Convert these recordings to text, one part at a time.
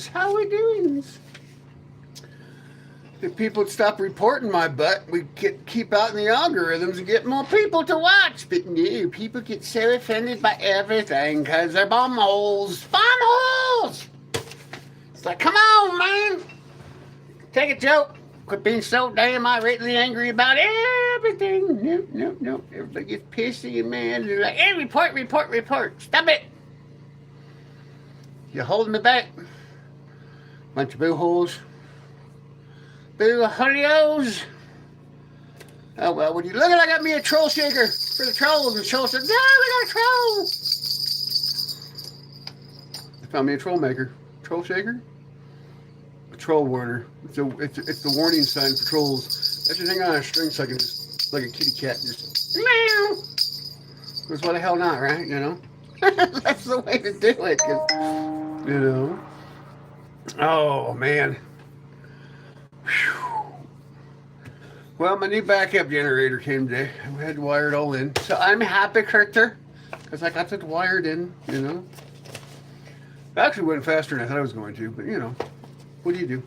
How we doing? If people would stop reporting my butt, we'd keep out in the algorithms and get more people to watch. But no, people get so offended by everything because they're bomb holes. Bomb holes! It's like, come on, man. Take a joke. Quit being so damn irately angry about everything. No. Everybody gets pissy and mad. They're like, hey, report. Stop it. You're holding me back. Bunch of boo holes. Boo holios. Oh, well, would you look at I got me a troll shaker for the trolls. And the troll said, no, we got a troll. I found me a troll maker. Troll shaker? A troll warner. It's the warning sign for trolls. That should hang on a string so I can just, like a kitty cat, just meow. Because why the hell not, right? You know? That's the way to do it. You know? Oh, man. Whew. Well, my new backup generator came today. I had to wire it all in. So I'm happy, Curter, because I got it wired in, you know. It actually went faster than I thought I was going to, but, you know, what do you do?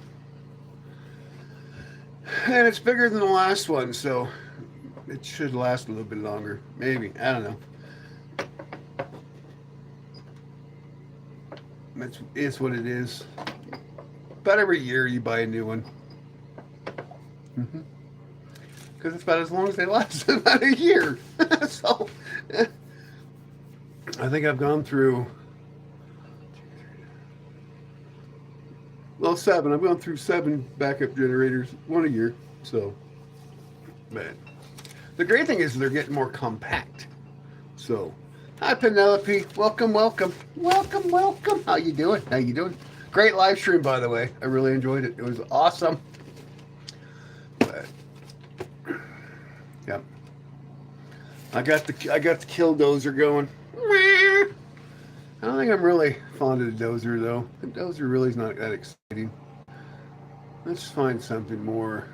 And it's bigger than the last one, so it should last a little bit longer. Maybe. I don't know. It's what it is. About every year you buy a new one. Because it's about as long as they last, about a year. So, I think I've gone through, well, 7. I've gone through 7 backup generators, 1 a year. So, but the great thing is they're getting more compact. So, hi Penelope, welcome. How you doing? Great live stream, by the way. I really enjoyed it. It was awesome. But, yeah, I got the killdozer going. I don't think I'm really fond of the dozer though. The dozer really is not that exciting. Let's find something more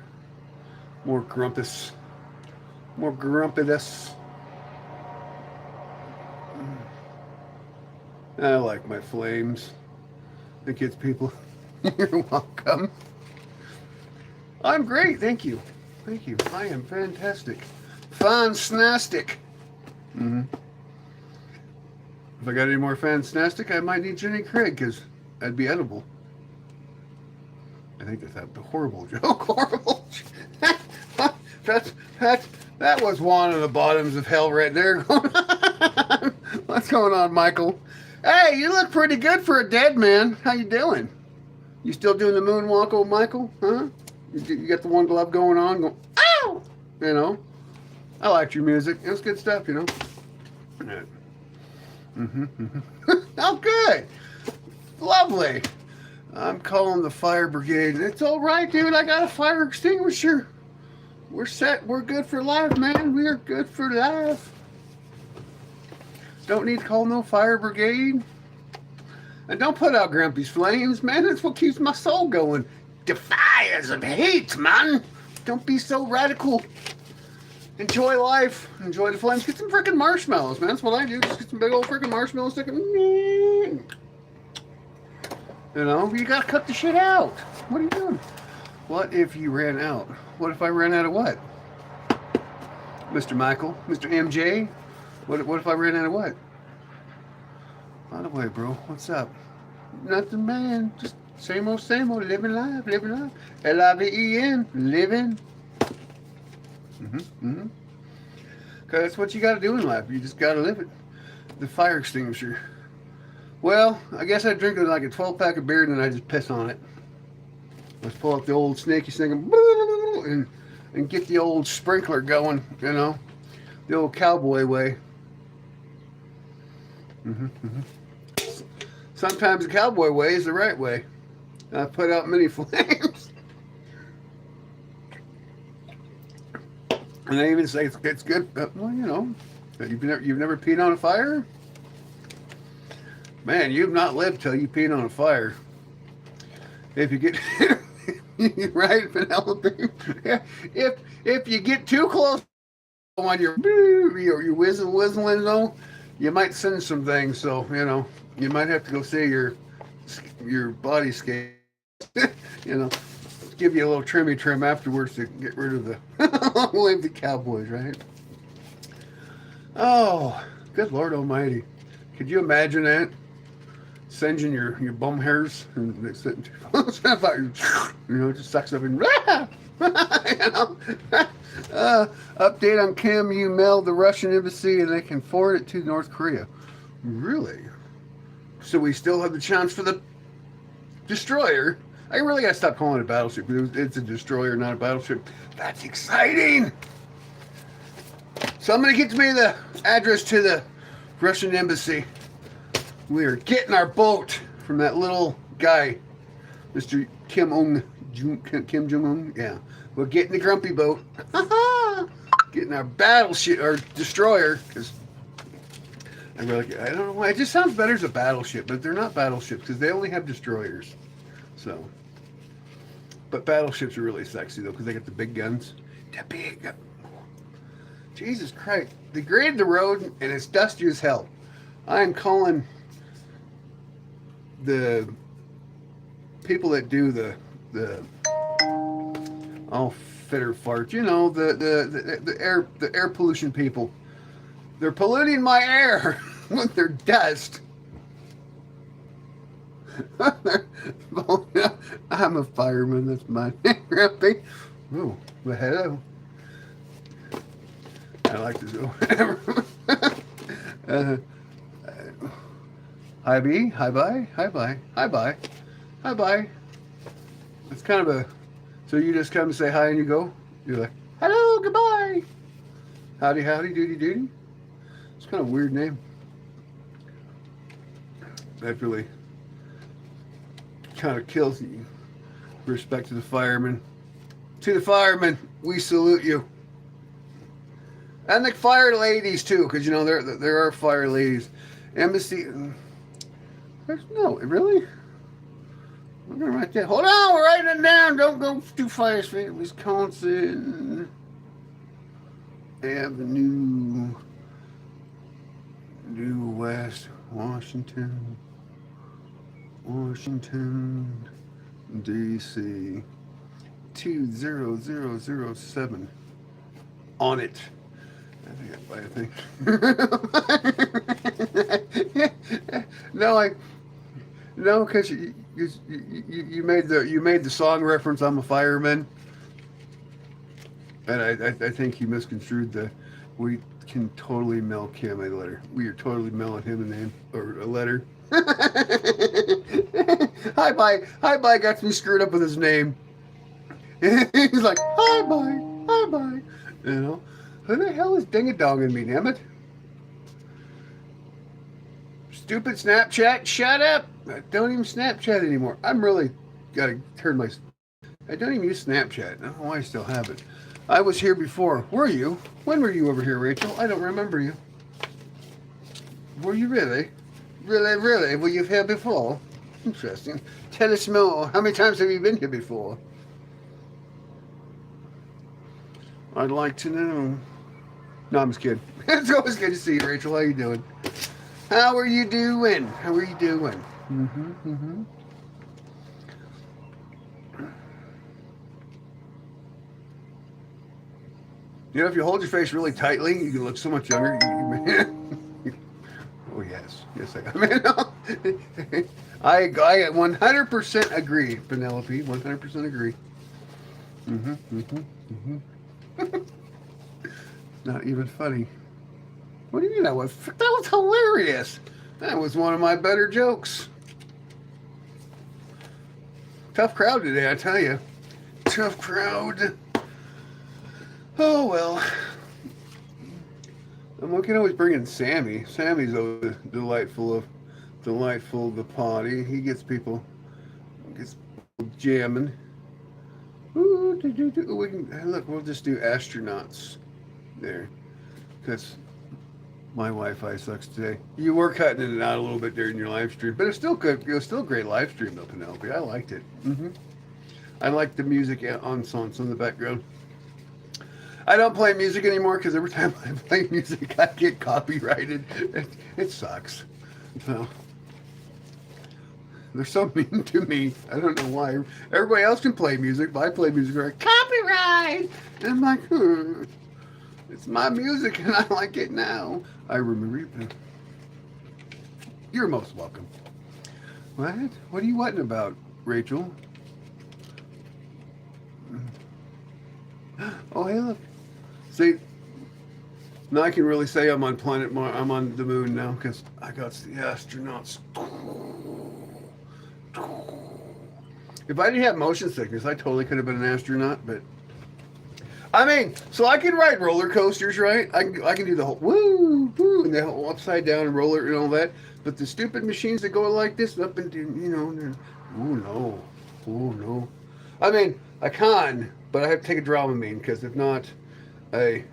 grumpus, more grumpiness. I like my flames. It gets people. You're welcome. I'm great, thank you. I am fantastic. Fan-snastic. If I got any more fan-snastic, I might need Jenny Craig, because I'd be edible. I think that's a horrible joke. Horrible. That was one of the bottoms of hell right there. What's going on, Michael? Hey, you look pretty good for a dead man. How you doing? You still doing the moonwalk, old Michael? Huh? You got the one glove going on, going, ow! You know? I liked your music. It was good stuff, you know? Oh, good. Lovely. I'm calling the fire brigade. It's all right, dude. I got a fire extinguisher. We're set. We're good for life, man. We are good for life. Don't need to call no fire brigade. And don't put out Grumpy's flames, man. That's what keeps my soul going. The fires of hate, man. Don't be so radical. Enjoy life. Enjoy the flames. Get some freaking marshmallows, man. That's what I do. Just get some big old freaking marshmallows. Stick them. You know, you gotta cut the shit out. What are you doing? What if you ran out? What if I ran out of what? Mr. Michael? Mr. MJ? What if I ran out of what? By the way, bro, what's up? Nothing, man. Just same old, living life. L-I-V-E-N, living. Because that's what you got to do in life. You just got to live it. The fire extinguisher. Well, I guess I drink like a 12-pack of beer and then I just piss on it. Let's pull up the old snaky snake and get the old sprinkler going, you know, the old cowboy way. Sometimes the cowboy way is the right way. I put out many flames. And they even say it's good. Well, you know, you've never peed on a fire? Man, you've not lived till you peed on a fire. If you get right, Penelope. If you get too close on your whistling though, you might send some things. So you know, you might have to go see your scale. You know, give you a little trim afterwards to get rid of the leave the cowboys, right? Oh, good Lord Almighty! Could you imagine that? Singeing your bum hairs and they sit too close. It just sucks up and update on Kim, you mailed the Russian embassy and they can forward it to North Korea. Really? So we still have the chance for the destroyer. I really gotta stop calling it a battleship. It's a destroyer, not a battleship. That's exciting. Somebody get me the address to the Russian embassy. We are getting our boat from that little guy, Mr. Kim Jong-un. Yeah, we're getting the grumpy boat. Getting our battleship, our destroyer, because I don't know why. It just sounds better as a battleship, but they're not battleships because they only have destroyers. So, but battleships are really sexy though because they got the big guns. The big, Jesus Christ! They graded the road and it's dusty as hell. I am calling the people that do the fitter fart, the air pollution people. They're polluting my air with their dust. I'm a fireman. That's my name. Oh, well, hello. I like to do whatever. Hi B, hi bye, hi bye, hi bye, hi bye. It's kind of a, so you just come and say hi and you go? You're like, hello, goodbye. Howdy, howdy, doody, doody. It's kind of a weird name. That really kind of kills you. Respect to the firemen. To the firemen, we salute you. And the fire ladies too, because there are fire ladies. Embassy. No, really? We're gonna write that. Hold on, we're writing it down. Don't go too fast. Wisconsin Avenue, New West, Washington, D.C. 20007. On it. I think. No, because you made the song reference. I'm a fireman, and I think you misconstrued the. We can totally mail Kim a letter. We are totally mailing him a name or a letter. Hi bye got me screwed up with his name. He's like hi bye. Who the hell is ding-a-donging me, damn it? Stupid Snapchat, shut up. I don't even Snapchat anymore. I'm really got to turn my... I don't even use Snapchat. I don't know why I still have it. I was here before. Were you? When were you over here, Rachel? I don't remember you. Were you really? Really? Were you here before? Interesting. Tell us more. How many times have you been here before? I'd like to know. No, I'm just kidding. It's always good to see you, Rachel. How you doing? How are you doing? If you hold your face really tightly, you can look so much younger. Oh, yes. Yes, I 100% agree, Penelope. 100% agree. Not even funny. What do you mean that was hilarious? That was one of my better jokes. Tough crowd today, I tell you. Tough crowd. Oh, well. We can always bring in Sammy. Sammy's always delightful of the party. He gets people jamming. Ooh, we can look. We'll just do astronauts there, because my Wi-Fi sucks today. You were cutting in and out a little bit during your live stream, but it's still good. It was still a great live stream though, Penelope. I liked it. I like the music on songs in the background. I don't play music anymore because every time I play music, I get copyrighted. It sucks. So They're so mean to me. I don't know why. Everybody else can play music, but I play music like copyright. And I'm like, it's my music and I like it now. I remember you. You're most welcome. What? What are you wanting about, Rachel? Oh, hey, look. See, now I can really say I'm on planet Mars. I'm on the moon now because I got the astronauts. If I didn't have motion sickness, I totally could have been an astronaut. But I mean, so I can ride roller coasters, right? I can do the whole woo, woo, and the whole upside down roller and all that. But the stupid machines that go like this up and oh no, oh no. I mean, I can, but I have to take a Dramamine because if not, a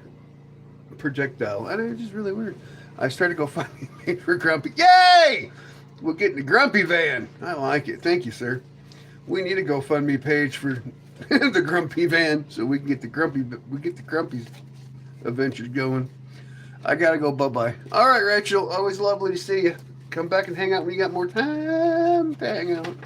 projectile. And it's just really weird. I started to go find me for Grumpy. Yay! We'll get in the Grumpy van. I like it. Thank you, sir. We need a GoFundMe page for the Grumpy van so we can get the Grumpy adventures going. I gotta go. Bye-bye. All right, Rachel. Always lovely to see you. Come back and hang out when you got more time to hang out.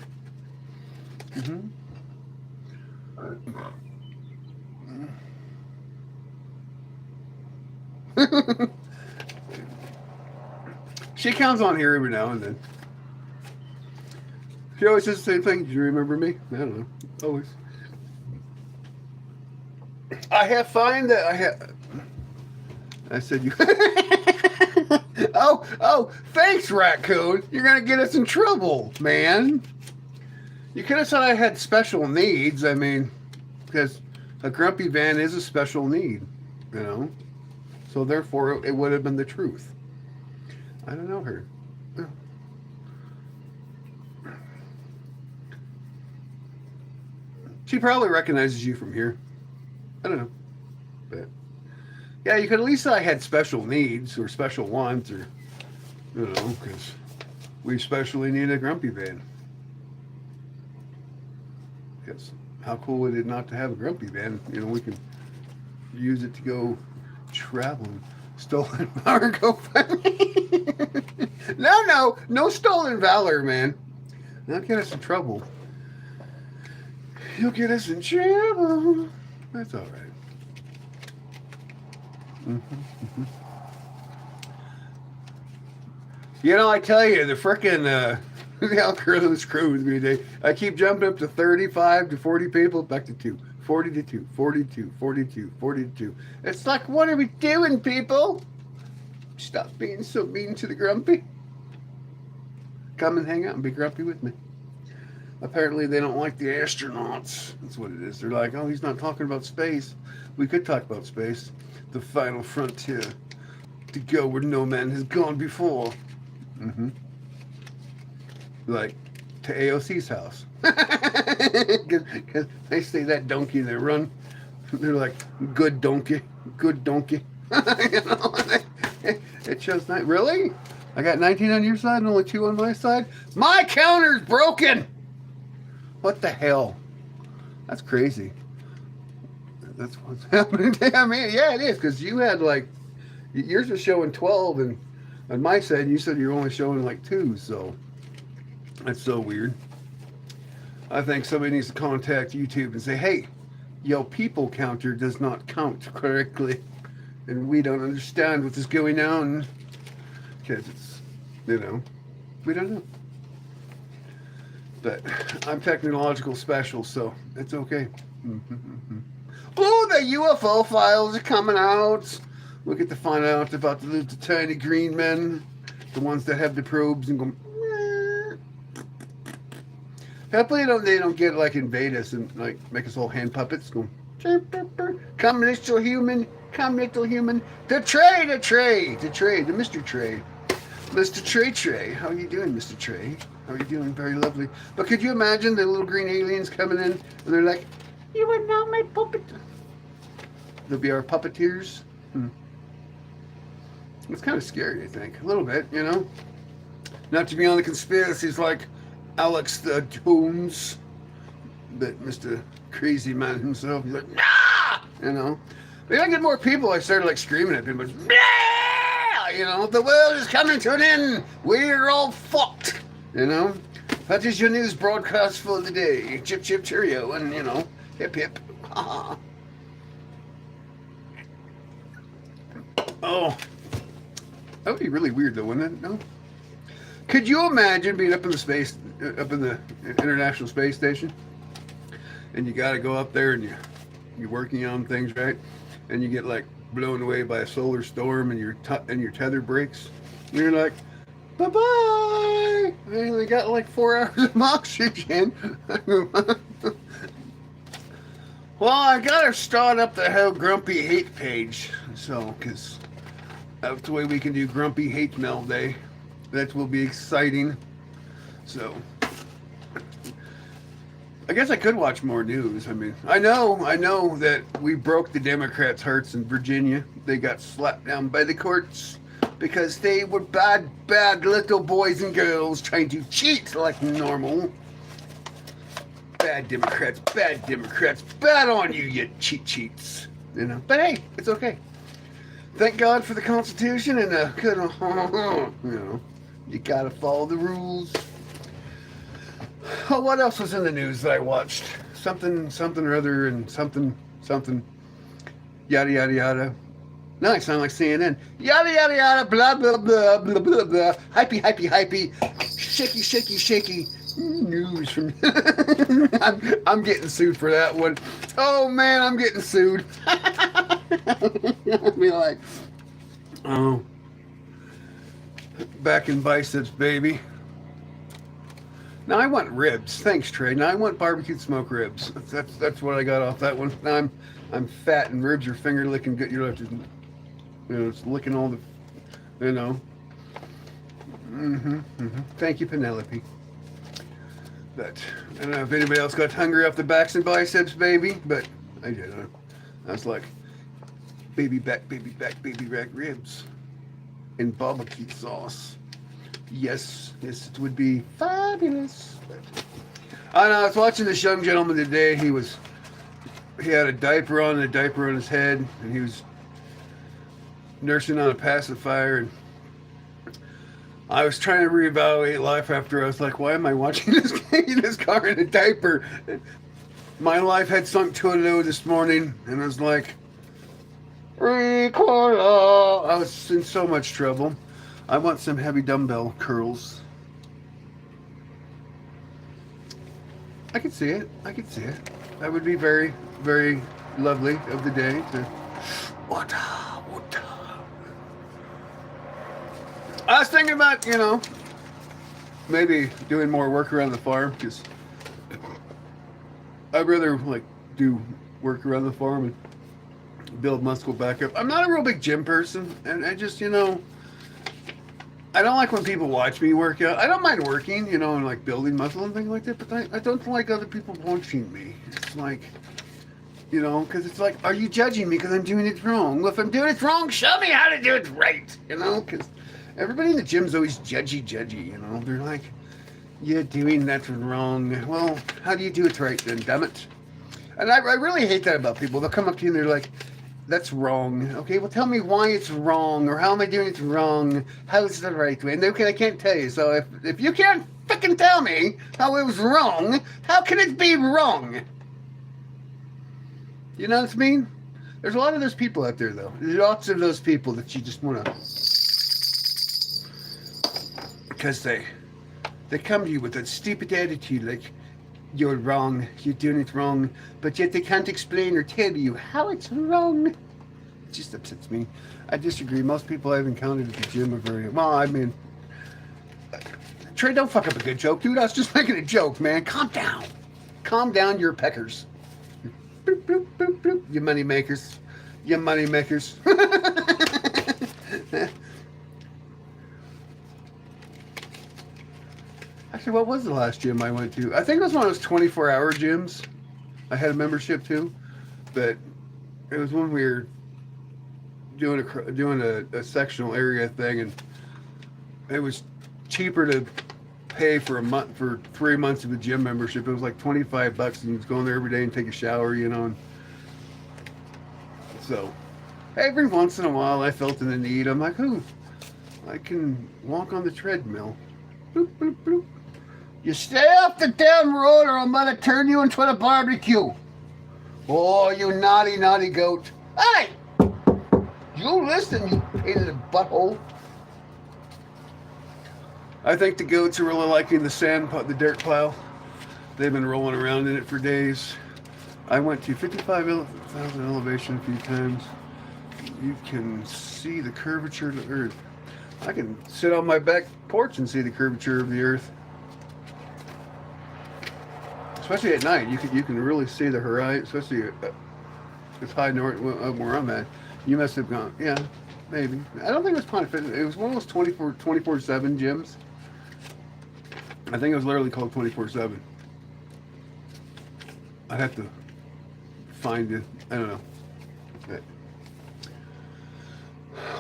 She comes on here every now and then. She always says the same thing. Do you remember me? I don't know. Always. I said you. Oh, thanks, Raccoon. You're going to get us in trouble, man. You could have said I had special needs. I mean, because a grumpy van is a special need, you know. So therefore, it would have been the truth. I don't know her. She probably recognizes you from here. I don't know. But yeah, you could at least say I had special needs or special wants or, you know, because we especially need a grumpy van. Because how cool would it not to have a grumpy van? You know, we can use it to go traveling. Stolen power, go find me. No stolen valor, man. That'll get us in trouble. You'll get us in trouble. That's all right. You know, I tell you, the frickin' the algorithm screws me today. I keep jumping up to 35 to 40 people, back to 2. 40 to 2, 42, 42, 42. It's like, what are we doing, people? Stop being so mean to the grumpy. Come and hang out and be grumpy with me. Apparently they don't like the astronauts. That's what it is. They're like, oh, he's not talking about space. We could talk about space. The final frontier. To go where no man has gone before. Like to AOC's house. Because they say that donkey they run. They're like, good donkey. Good donkey. You know, it shows not really? I got 19 on your side and only 2 on my side? My counter's broken! What the hell? That's crazy. That's what's happening. I mean, yeah, it is, because you had like, yours was showing 12, and on my side, you said you're only showing like 2, so that's so weird. I think somebody needs to contact YouTube and say, hey, your people counter does not count correctly, and we don't understand what is going on, because it's, you know, we don't know. But I'm technological special, so it's okay. Oh, the UFO files are coming out. We'll get to find out about the little tiny green men, the ones that have the probes and go. Hopefully they don't get like invade us and like make us all hand puppets. Go. Come little human, come little human. The Mr. Trey. Mr. Trey. How are you doing, Mr. Trey? How are you doing? Very lovely. But could you imagine the little green aliens coming in and they're like, you are now my puppet. They'll be our puppeteers. It's kind of scary, I think. A little bit, you know? Not to be on the conspiracies like Alex the Jones, but Mr. Crazy Man himself, he's like, nah! You know? But I get more people, I started like screaming at people, yeah! You know, the world is coming to an end. We're all fucked. You know? That is your news broadcast for the day. Chip, chip, cheerio, and, hip, hip. Oh, that would be really weird, though, wouldn't it? No? Could you imagine being up in the International Space Station, and you got to go up there and you're working on things, right? And you get like blown away by a solar storm, and your tether breaks. And you're like, bye bye. I only got like 4 hours of oxygen. Well, I gotta start up the whole grumpy hate page, so because that's the way we can do grumpy hate mail day. That will be exciting. So I guess I could watch more news. I mean, I know that we broke the Democrats' hearts in Virginia. They got slapped down by the courts because they were bad little boys and girls trying to cheat like normal. Bad Democrats, bad on you, you cheats. But hey, it's okay. Thank God for the Constitution and good, you gotta follow the rules. Oh, what else was in the news that I watched? Something or other, and something, yada, yada, yada. No, I sound like CNN. Yada, yada, yada, blah, blah, blah, blah, blah, blah. Hypey. Shaky. News from... I'm getting sued for that one. Oh, man, I'm getting sued. I'll be like, oh. Back in biceps, baby. Now I want ribs. Thanks, Trey. Now I want barbecue smoked ribs. That's what I got off that one. Now I'm fat and ribs are finger licking good. You're just, it's licking all the, Thank you, Penelope. But I don't know if anybody else got hungry off the backs and biceps, baby. But I did. I was like, baby back ribs and barbecue sauce. Yes, it would be fabulous. I know, I was watching this young gentleman today. He had a diaper on his head, and he was nursing on a pacifier. And I was trying to reevaluate life after. I was like, why am I watching this guy in his car in a diaper? My life had sunk to a low this morning, and I was like, Ricola. I was in so much trouble. I want some heavy dumbbell curls. I could see it. That would be very, very lovely of the day to... Water. I was thinking about, maybe doing more work around the farm, because I'd rather, do work around the farm and build muscle back up. I'm not a real big gym person, and I just, I don't like when people watch me work out. I don't mind working, and building muscle and things like that, but I don't like other people watching me. It's like, because it's like, are you judging me because I'm doing it wrong? Well, if I'm doing it wrong, show me how to do it right, because everybody in the gym's always judgy, They're like, you're doing that wrong. Well, how do you do it right then, damn it? And I really hate that about people. They'll come up to you and they're like, that's wrong. Okay, well, tell me why it's wrong, or how am I doing it wrong? How is the right way? And I can't tell you. So if you can't fucking tell me how it was wrong, how can it be wrong? You know what I mean? There's a lot of those people out there, though. There's lots of those people that you just want to... Because they come to you with that stupid attitude, like, you're wrong, you're doing it wrong, but yet they can't explain or tell you how it's wrong. It just upsets me. I disagree. Most people I've encountered at the gym are very... Well, I mean... Trey, don't fuck up a good joke, dude. I was just making a joke, man. Calm down. Calm down, your peckers. Bloop, bloop, bloop, bloop. You money makers. Actually, what was the last gym I went to? I think it was one of those 24-hour gyms. I had a membership to, but it was when we were doing a sectional area thing, and it was cheaper to pay for 3 months of a gym membership. It was like $25, and you just go in there every day and take a shower, And so every once in a while, I felt in the need. I'm like, I can walk on the treadmill. Bloop, bloop, bloop. You stay off the damn road or I'm gonna turn you into a barbecue. Oh, you naughty, naughty goat. Hey! You listen, you pain in the butthole. I think the goats are really liking the dirt plow. They've been rolling around in it for days. I went to 55,000 elevation a few times. You can see the curvature of the earth. I can sit on my back porch and see the curvature of the earth. Especially at night, you can really see the horizon, especially it's high north where I'm at. You must have gone, yeah, maybe. I don't think it was Planet Fitness. It was one of those 24/7 gyms. I think it was literally called 24/7. I'd have to find it. I don't know. But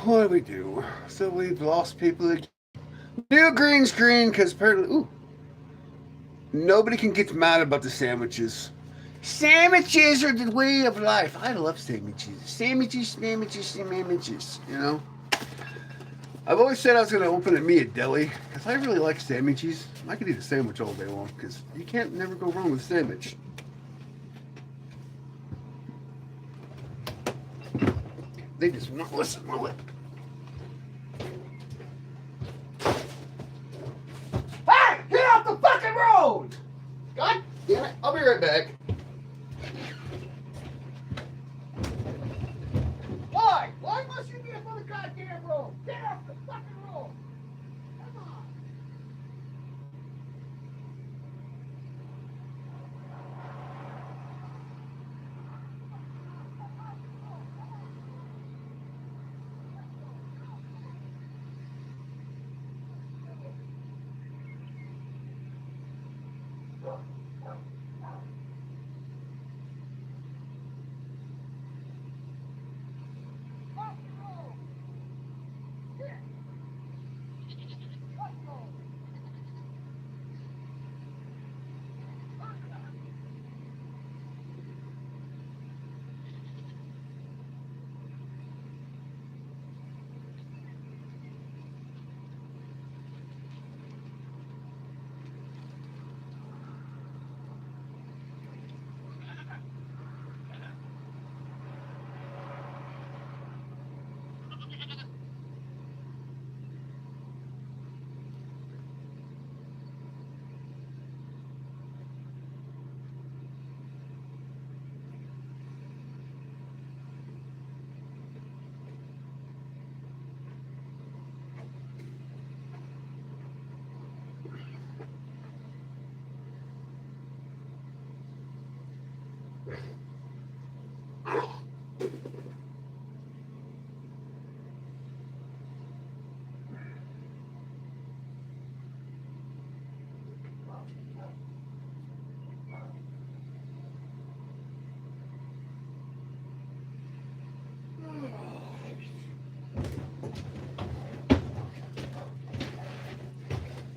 what do we do? So we've lost people again. New green screen because apparently, ooh, nobody can get mad about the sandwiches. Sandwiches are the way of life. I love sandwiches. Sandwiches, you know. I've always said I was going to open me a deli because I really like sandwiches. I could eat a sandwich all day long because you can't never go wrong with a sandwich. They just won't listen, will it? Hey! Get off the fucking road! God damn it. I'll be right back. Why? Why must you be up on the goddamn road? Get off the fucking road! Come on!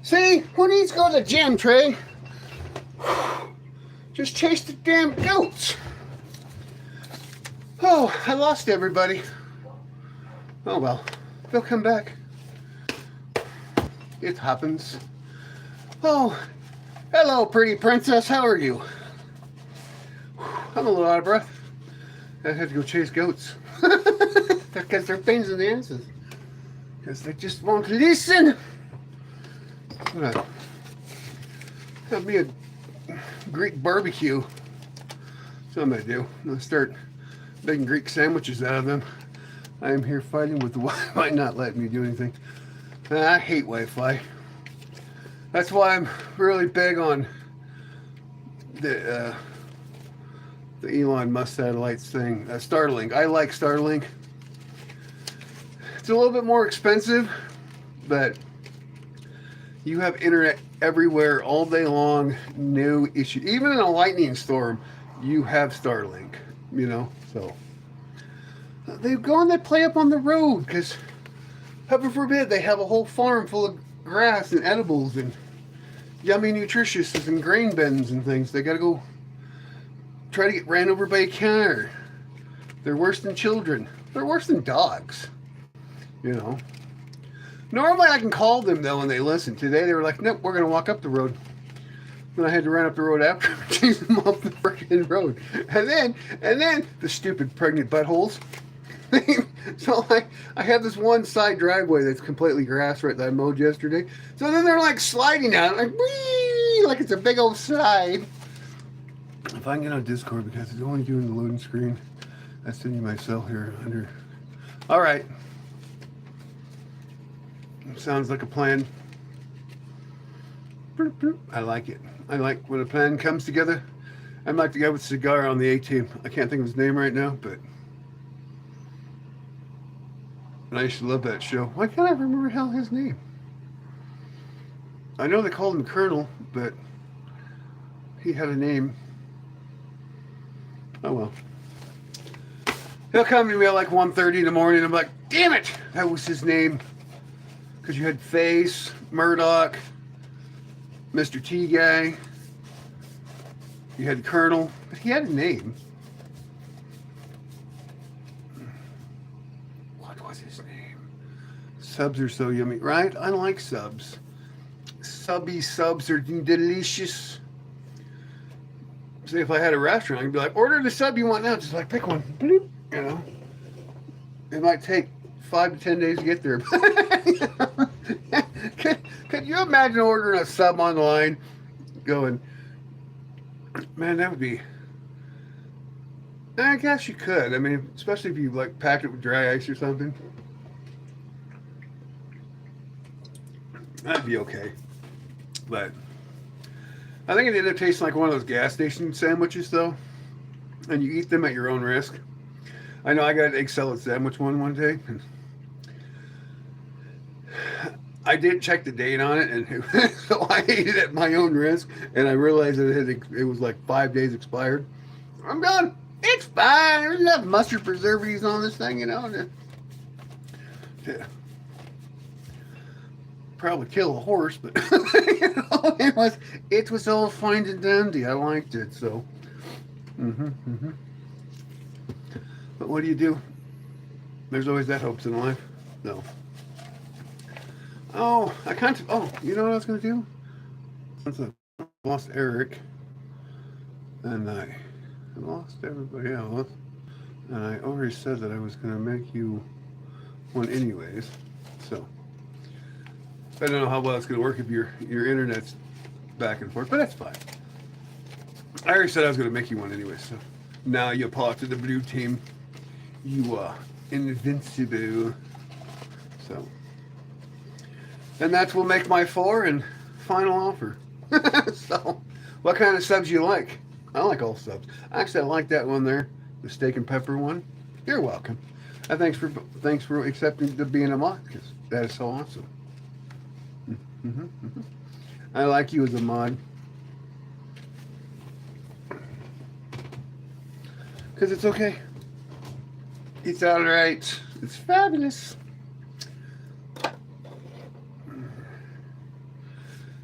See, who needs to go to the gym, Trey? Just chase the damn goats. Oh, I lost everybody. Oh well, they'll come back. It happens. Oh, hello, pretty princess. How are you? I'm a little out of breath. I had to go chase goats. Because they're pains in the asses. Because they just won't listen. I'm gonna have me a Greek barbecue. That's what I'm gonna do. I'm gonna start making Greek sandwiches out of them. I am here fighting with the Wi-Fi not letting me do anything. I hate Wi-Fi. That's why I'm really big on the Elon Musk satellites thing. Starlink. I like Starlink. It's a little bit more expensive, but you have internet everywhere all day long, no issue. Even in a lightning storm, you have Starlink, you know, so. They go and they play up on the road because, heaven forbid, they have a whole farm full of grass and edibles and yummy nutritious and grain bins and things. They got to go try to get ran over by a car. They're worse than children. They're worse than dogs, you know. Normally I can call them though and they listen. Today they were like, nope, we're going to walk up the road. Then I had to run up the road after him, chase him off the freaking road. And then the stupid pregnant buttholes. So I have this one side driveway that's completely grass right that I mowed yesterday. So then they're like sliding down, like whee, like it's a big old slide. If I can get on Discord because it's only doing the loading screen, I send you my cell here under. All right. Sounds like a plan. I like it. I like when a plan comes together. I'm like the guy with the cigar on the A-Team. I can't think of his name right now, but I used to love that show. Why can't I remember hell his name? I know they called him Colonel, but he had a name. Oh well. He'll come to me at like 1:30 in the morning. I'm like, damn it, that was his name. Because you had Face, Murdoch, Mr. T Guy. You had Colonel, but he had a name. What was his name? Subs are so yummy, right? I like subs. Subby subs are delicious. See, if I had a restaurant, I'd be like, order the sub you want now. Just like, pick one. Bloop, you know. It might take 5 to 10 days to get there. Could you imagine ordering a sub online going, man, that would be, I guess you could. I mean, especially if you like pack it with dry ice or something. That'd be okay. But I think it ended up tasting like one of those gas station sandwiches though. And you eat them at your own risk. I know I got an egg salad sandwich one day. And I did check the date on it, and so I ate it at my own risk, and I realized that it was like 5 days expired. I'm done. It's fine. There's enough mustard preservatives on this thing, you know. Yeah. Probably kill a horse, but you know, it was all fine and dandy. I liked it, so. But what do you do? There's always that hopes in life. No. Oh, you know what I was going to do? Since I lost Eric, and I lost everybody else, and I already said that I was going to make you one anyways, so I don't know how well it's going to work if your internet's back and forth, but that's fine. I already said I was going to make you one anyway, so now you're part of the blue team. You are invincible. So, and that will make my 4 and final offer. So, what kind of subs you like? I like all subs. Actually, I like that one there, the steak and pepper one. You're welcome. And thanks for accepting to being a mod, because that is so awesome. I like you as a mod. Because it's okay. It's all right. It's fabulous.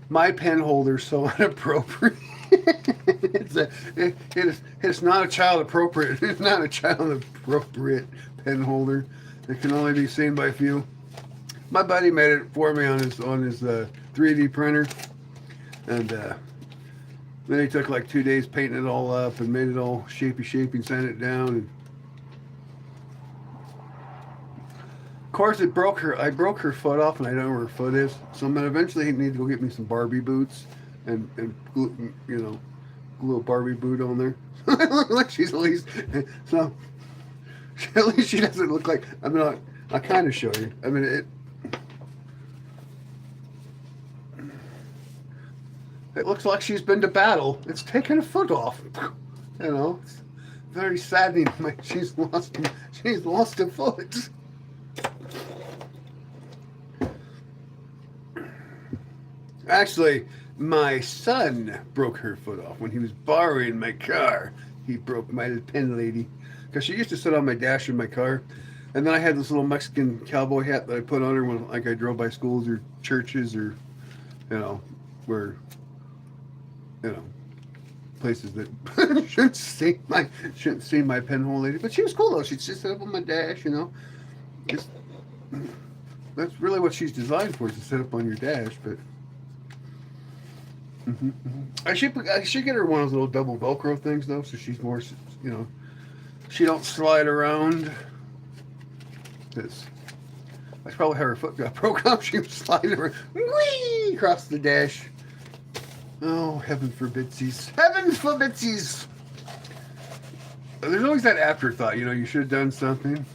My pen holder's so inappropriate. It's not a child appropriate. It's not a child appropriate pen holder. It can only be seen by few. My buddy made it for me on his 3D printer, and then he took like 2 days painting it all up and made it all shapey and sent it down. And of course, I broke her foot off, and I don't know where her foot is. So I'm gonna eventually need to go get me some Barbie boots and glue, glue a Barbie boot on there. Like she's at least so. At least she doesn't look like. I mean, I'll kind of show you. I mean, it looks like she's been to battle. It's taken a foot off. You know, it's very saddening. She's lost a foot. Actually, my son broke her foot off when he was borrowing my car. He broke my little pen lady, because she used to sit on my dash in my car, and then I had this little Mexican cowboy hat that I put on her when, like, I drove by schools or churches or, where, places that shouldn't see my penhole lady. But she was cool though. She'd just sit up on my dash, Just, that's really what she's designed for, is to sit up on your dash. But I should get her one of those little double Velcro things though, so she's more, you know, she don't slide around. This, I should probably have her foot got broke off. She was sliding around, whee, across the dash. Oh, heaven forbitsies! Heaven forbitsies! There's always that afterthought, you know, you should have done something.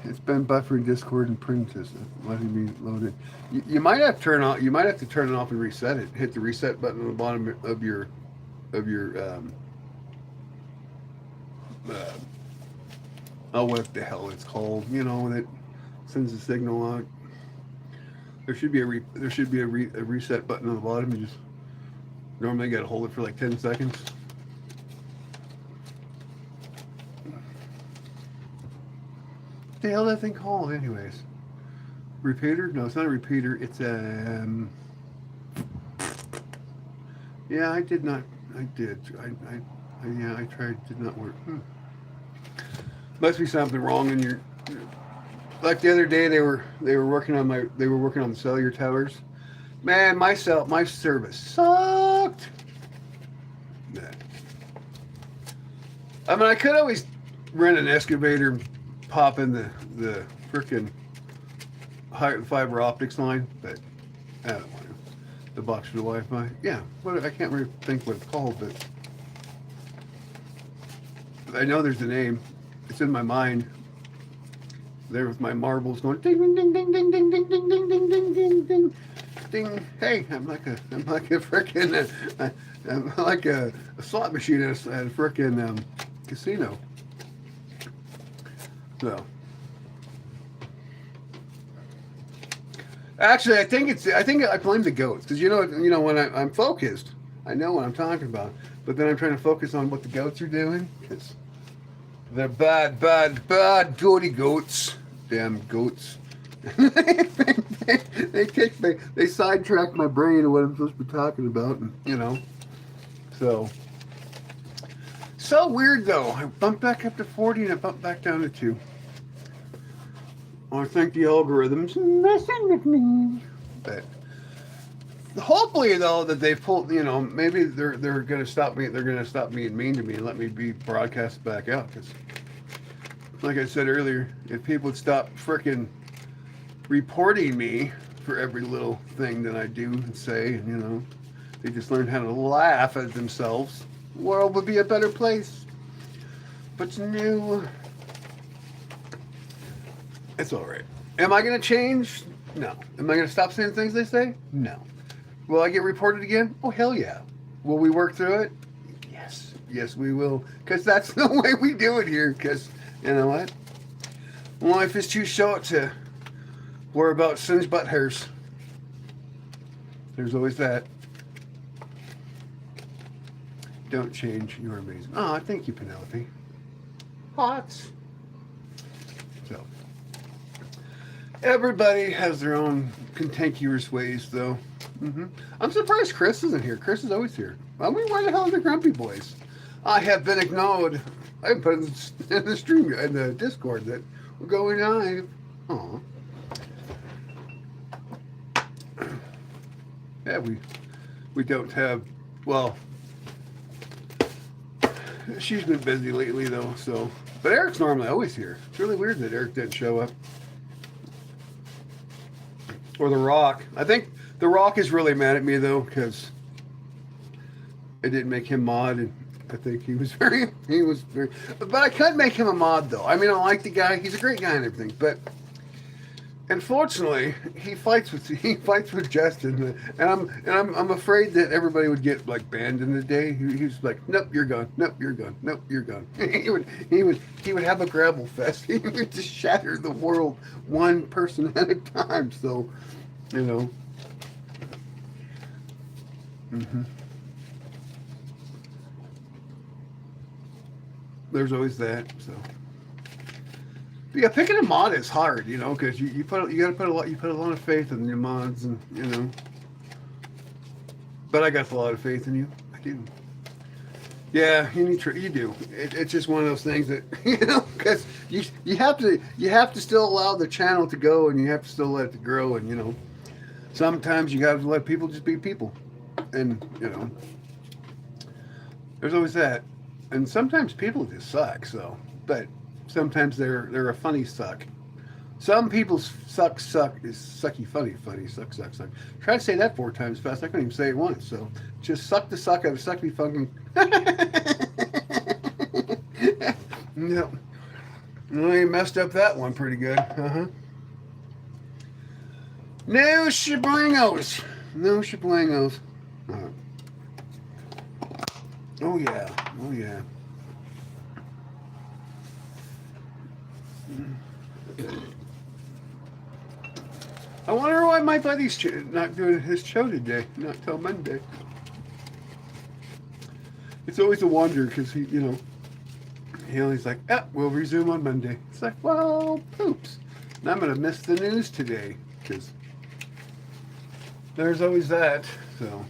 It's been buffering Discord and print isn't letting me load it. You might have to turn on. You might have to turn it off and reset it. Hit the reset button on the bottom of your oh, what the hell it's called? You know, when it sends a signal out. There should be a reset button on the bottom. You just normally got to hold it for like 10 seconds. What the hell is that thing called, anyways? Repeater? No, it's not a repeater. It's yeah, I did not. I did. Yeah, I tried. Did not work. Must be something wrong in your. Like the other day, they were working on the cellular towers. Man, my service sucked. Yeah. I mean, I could always rent an excavator and pop in the frickin' fiber optics line, but I don't want to. The box for the Wi-Fi. Yeah, I can't really think what it's called, but I know there's a name. It's in my mind. There with my marbles going ding ding ding ding ding ding ding ding ding ding ding ding ding ding. Hey, I'm like a frickin' I'm like a slot machine at a frickin' casino. So actually, I think I blame the goats because you know when I'm focused, I know what I'm talking about. But then I'm trying to focus on what the goats are doing because they're bad goaty goats. Damn goats. they sidetrack my brain to what I'm supposed to be talking about, and, you know. So weird though. I bumped back up to 40 and I bumped back down to 2. I think the algorithm's messing with me. But hopefully though that they pulled, you know, maybe they're gonna stop me. They're gonna stop being mean to me and let me be broadcast back out. Because, like I said earlier, if people would stop frickin' reporting me for every little thing that I do and say, and, you know, they just learn how to laugh at themselves, the world would be a better place. But no, it's all right. Am I gonna change? No. Am I gonna stop saying things they say? No. Will I get reported again? Oh, hell yeah. Will we work through it? Yes. Yes, we will. Because that's the way we do it here. Because, you know what? Life is too short to worry about singed butt hairs. There's always that. Don't change. You're amazing. Oh, thank you, Penelope. Hots. So, everybody has their own cantankerous ways, though. I'm surprised Chris isn't here. Chris is always here. I mean, where the hell are the grumpy boys? I have been ignored. I put in the stream, in the Discord, that we're going live. Aw. Yeah, we don't have, well, she's been busy lately, though, so. But Eric's normally always here. It's really weird that Eric didn't show up. Or The Rock. I think The Rock is really mad at me, though, because I didn't make him mod, and I think he was very, but I could make him a mod, though. I mean, I like the guy. He's a great guy and everything, but unfortunately, he fights with Justin, and I'm afraid that everybody would get like banned in the day. He's like, nope, you're gone. Nope, you're gone. Nope, you're gone. he would have a grapple fest. He would just shatter the world one person at a time. So, you know. There's always that. So. But yeah, picking a mod is hard, you know, because you put a lot of faith in your mods, and you know. But I got a lot of faith in you. I do. Yeah, you do. It's just one of those things that, you know, because you have to still allow the channel to go, and you have to still let it grow, and you know, sometimes you got to let people just be people. And, you know, there's always that. And sometimes people just suck, so. But sometimes they're a funny suck. Some people's suck is sucky funny. Suck. Try to say that 4 times fast. I couldn't even say it once. So just suck the suck out of sucky fucking. No. I messed up that one pretty good. No shablangos. No shablangos. Oh yeah. Oh yeah. I wonder why my buddy's not doing his show today, not till Monday. It's always a wonder because he, you know, he always like, we'll resume on Monday. It's like, well, poops. And I'm going to miss the news today because there's always that. So,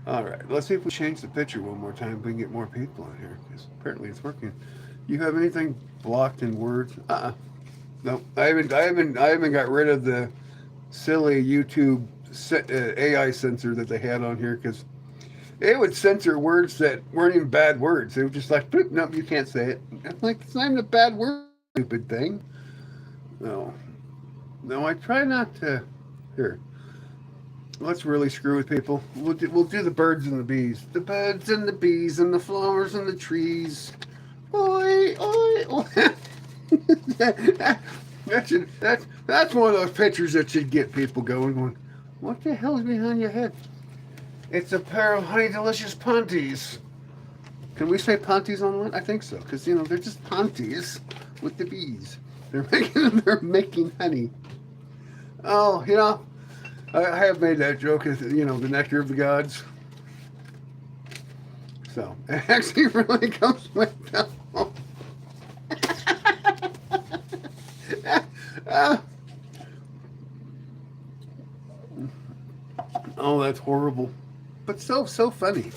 all right, let's see if we change the picture one more time. We can get more people in here because apparently it's working. You have anything blocked in words? No, I haven't got rid of the silly YouTube AI censor that they had on here because it would censor words that weren't even bad words. They were just like, nope, you can't say it. I'm like, it's not even a bad word, stupid thing. No, I try not to. Here, let's really screw with people. We'll do the birds and the bees. The birds and the bees and the flowers and the trees. Oi, oi, oi. That's one of those pictures that should get people going, what the hell is behind your head? It's a pair of honey delicious panties. Can we say panties on one? I think so, because you know they're just panties with the bees. They're making honey. Oh, you know, I have made that joke. You know, the nectar of the gods. So it actually really comes with them. Oh, that's horrible. But so funny.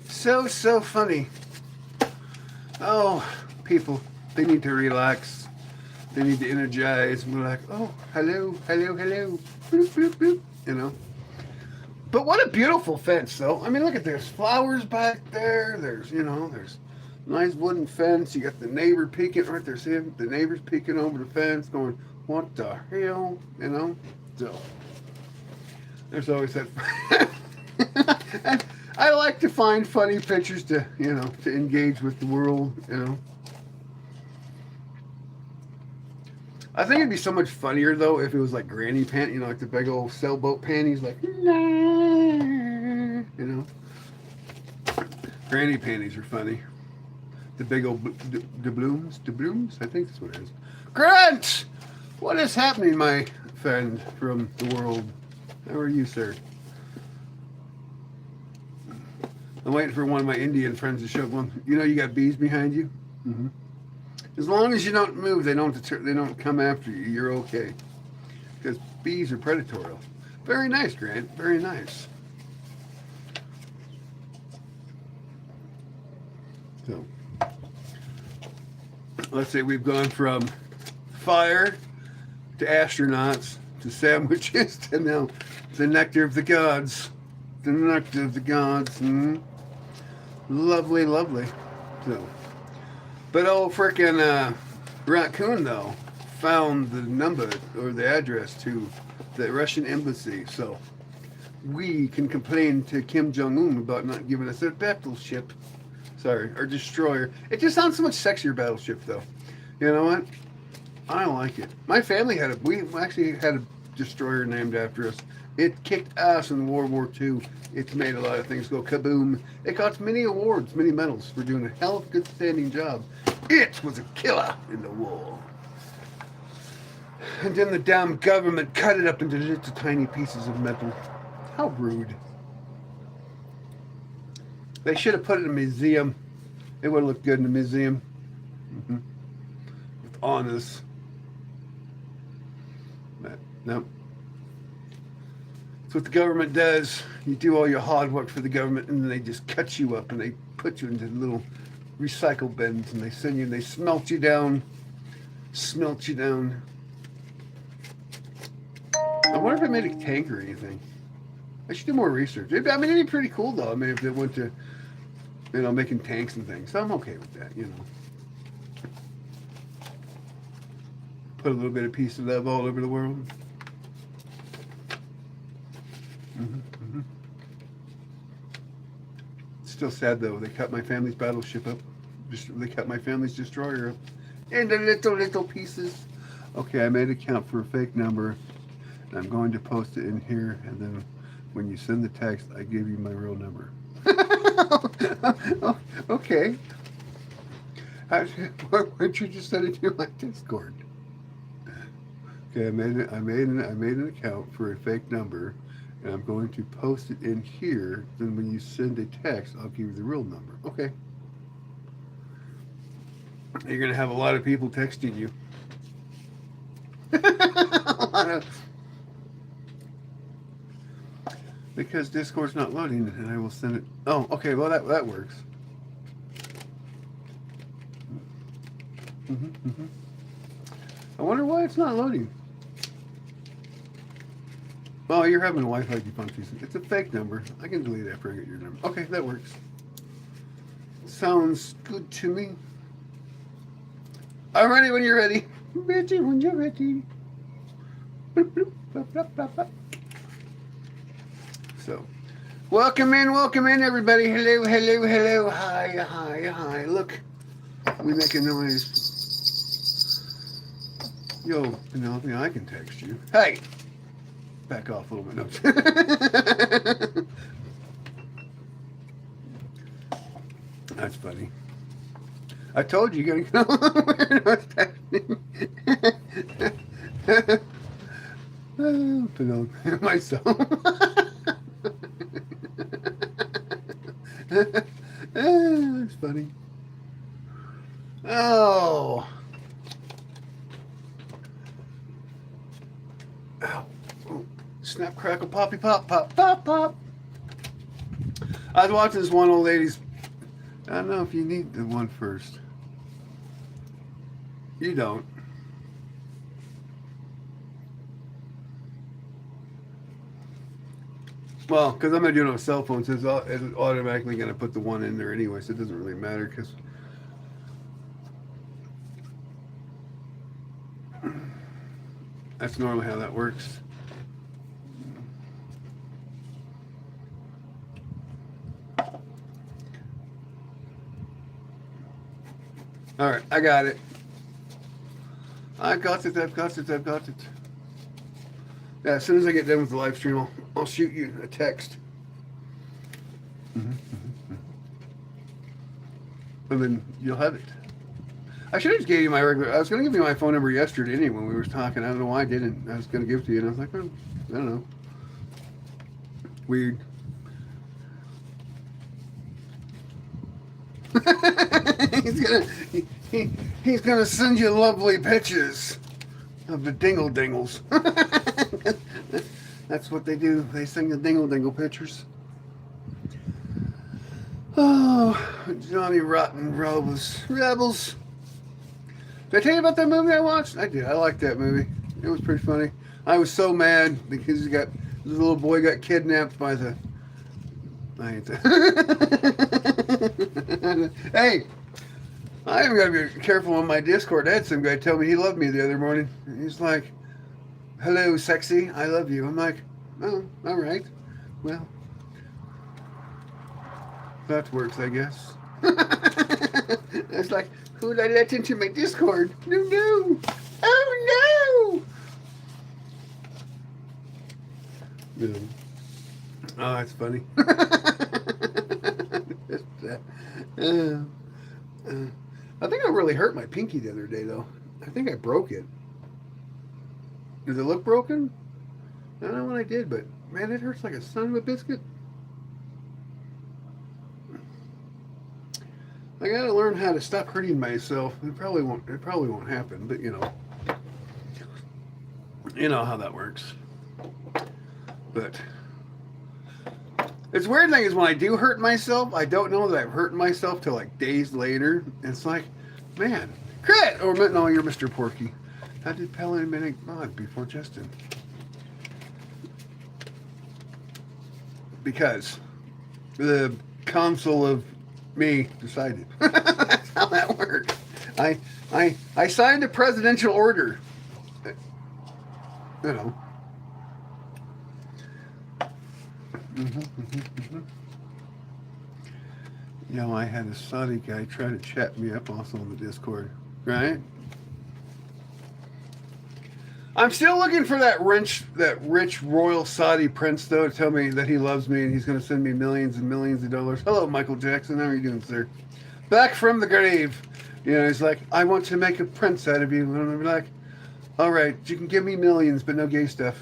So funny. Oh, people, they need to relax. They need to energize. And we're like, oh, hello. Bloop, bloop, bloop. You know. But what a beautiful fence, though. I mean, look at there's flowers back there. There's nice wooden fence. You got the neighbor peeking right there. See him? The neighbor's peeking over the fence going, what the hell? You know? So, there's always that. I like to find funny pictures to, you know, to engage with the world, you know. I think it'd be so much funnier, though, if it was like granny pant, you know, like the big old sailboat panties, like, you know. Granny panties are funny. The big old doubloons, I think that's what it is. Grant! What is happening, my friend from the world? How are you, sir? I'm waiting for one of my Indian friends to show one. You know, you got bees behind you. Mm-hmm. As long as you don't move, they don't come after you. You're okay. Because bees are predatory. Very nice, Grant. Very nice. So, let's say we've gone from fire to astronauts to sandwiches to now the nectar of the gods. The nectar of the gods. Mm-hmm. Lovely. So, but old frickin' Raccoon, though, found the number or the address to the Russian embassy. So we can complain to Kim Jong-un about not giving us a battleship. Sorry, or destroyer. It just sounds so much sexier, battleship, though. You know what? I like it. My family we actually had a destroyer named after us. It kicked ass in World War II. It's made a lot of things go kaboom. It got many awards, many medals for doing a hell of a good standing job. It was a killer in the war. And then the damn government cut it up into little tiny pieces of metal. How rude. They should have put it in a museum. It would have looked good in a museum. Mm-hmm. With honors. But, no. That's what the government does. You do all your hard work for the government, and then they just cut you up, and they put you into little recycle bins, and they send you, and they smelt you down. I wonder if I made a tank or anything. I should do more research. I mean, it'd be pretty cool though. I mean, if they went to, making tanks and things. So I'm okay with that, Put a little bit of peace and love all over the world. Mm-hmm. Still sad though. They cut my family's battleship up. They cut my family's destroyer up into little pieces. Okay, I made a count for a fake number. And I'm going to post it in here, and then when you send the text, I give you my real number. Okay. Why don't you just send it to my Discord? Okay, I made an account for a fake number, and I'm going to post it in here. Then when you send a text, I'll give you the real number. Okay. You're gonna have a lot of people texting you. Because Discord's not loading, and I will send it. Oh, okay. Well, that works. I wonder why it's not loading. Oh, you're having Wi-Fi defunction. It's a fake number. I can delete it after I get your number. Okay, that works. Sounds good to me. I'm ready when you're ready. Ready when you're ready. So, welcome in, everybody. Hello. Hi. Look, we make a noise. Yo, Penelope, I can text you. Hey, back off a little bit. No. That's funny. I told you you're gonna go. Oh, Penelope, myself. That's funny. Oh. Ow. Oh. Snap, crackle, poppy, pop. I was watching this one old lady's. I don't know if you need the one first. You don't. Well, because I'm going to do it on a cell phone, so it's automatically going to put the one in there anyway, so it doesn't really matter. Because that's normally how that works. All right, I got it. I've got it. Yeah, as soon as I get done with the live stream, I'll shoot you a text. And then you'll have it. I should have just gave you my regular. I was going to give you my phone number yesterday anyway when we were talking. I don't know why I didn't. I was going to give it to you, and I was like, oh, I don't know. Weird. He's gonna send you lovely pictures of the dingle dingles. That's what they do. They sing the dingle dingle pictures. Oh, Johnny Rotten Rebels. Did I tell you about that movie I watched? I did. I liked that movie. It was pretty funny. I was so mad because the little boy got kidnapped by the. I ain't that. Hey, I am gonna be careful on my Discord. I had some guy tell me he loved me the other morning. He's like, "Hello, sexy. I love you." I'm like, "Oh, all right. Well, that works, I guess." It's like, who'd I let into my Discord? No. Oh no. Yeah. Oh, that's funny. I think I really hurt my pinky the other day, though. I think I broke it. Does it look broken? I don't know what I did, but man, it hurts like a son of a biscuit. I gotta learn how to stop hurting myself. It probably won't happen, but you know how that works. But it's weird thing is when I do hurt myself, I don't know that I've hurt myself till like days later. It's like, man, crit! Or no, you're Mr. Porky. How did Pelin and Minnick mod before Justin? because the council of me decided. That's how that works. I signed a presidential order. You know. You know, I had a Saudi guy try to chat me up also on the Discord, right? I'm still looking for that rich royal Saudi prince, though, to tell me that he loves me and he's going to send me millions and millions of dollars. Hello, Michael Jackson. How are you doing, sir? Back from the grave. You know, he's like, I want to make a prince out of you. And I'm like, all right, you can give me millions, but no gay stuff.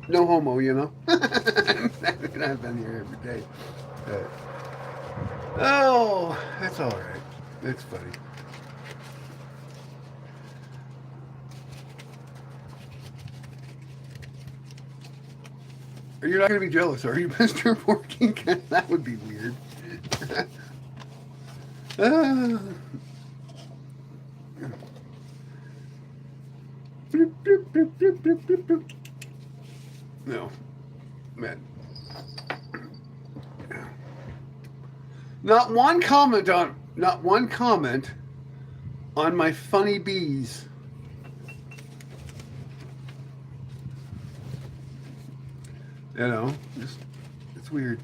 No homo, you know? I've been here every day. Oh, that's all right. It's funny. You're not going to be jealous, are you, Mr. Porky? That would be weird. No, man. Not one comment on my funny bees. You know, just it's weird.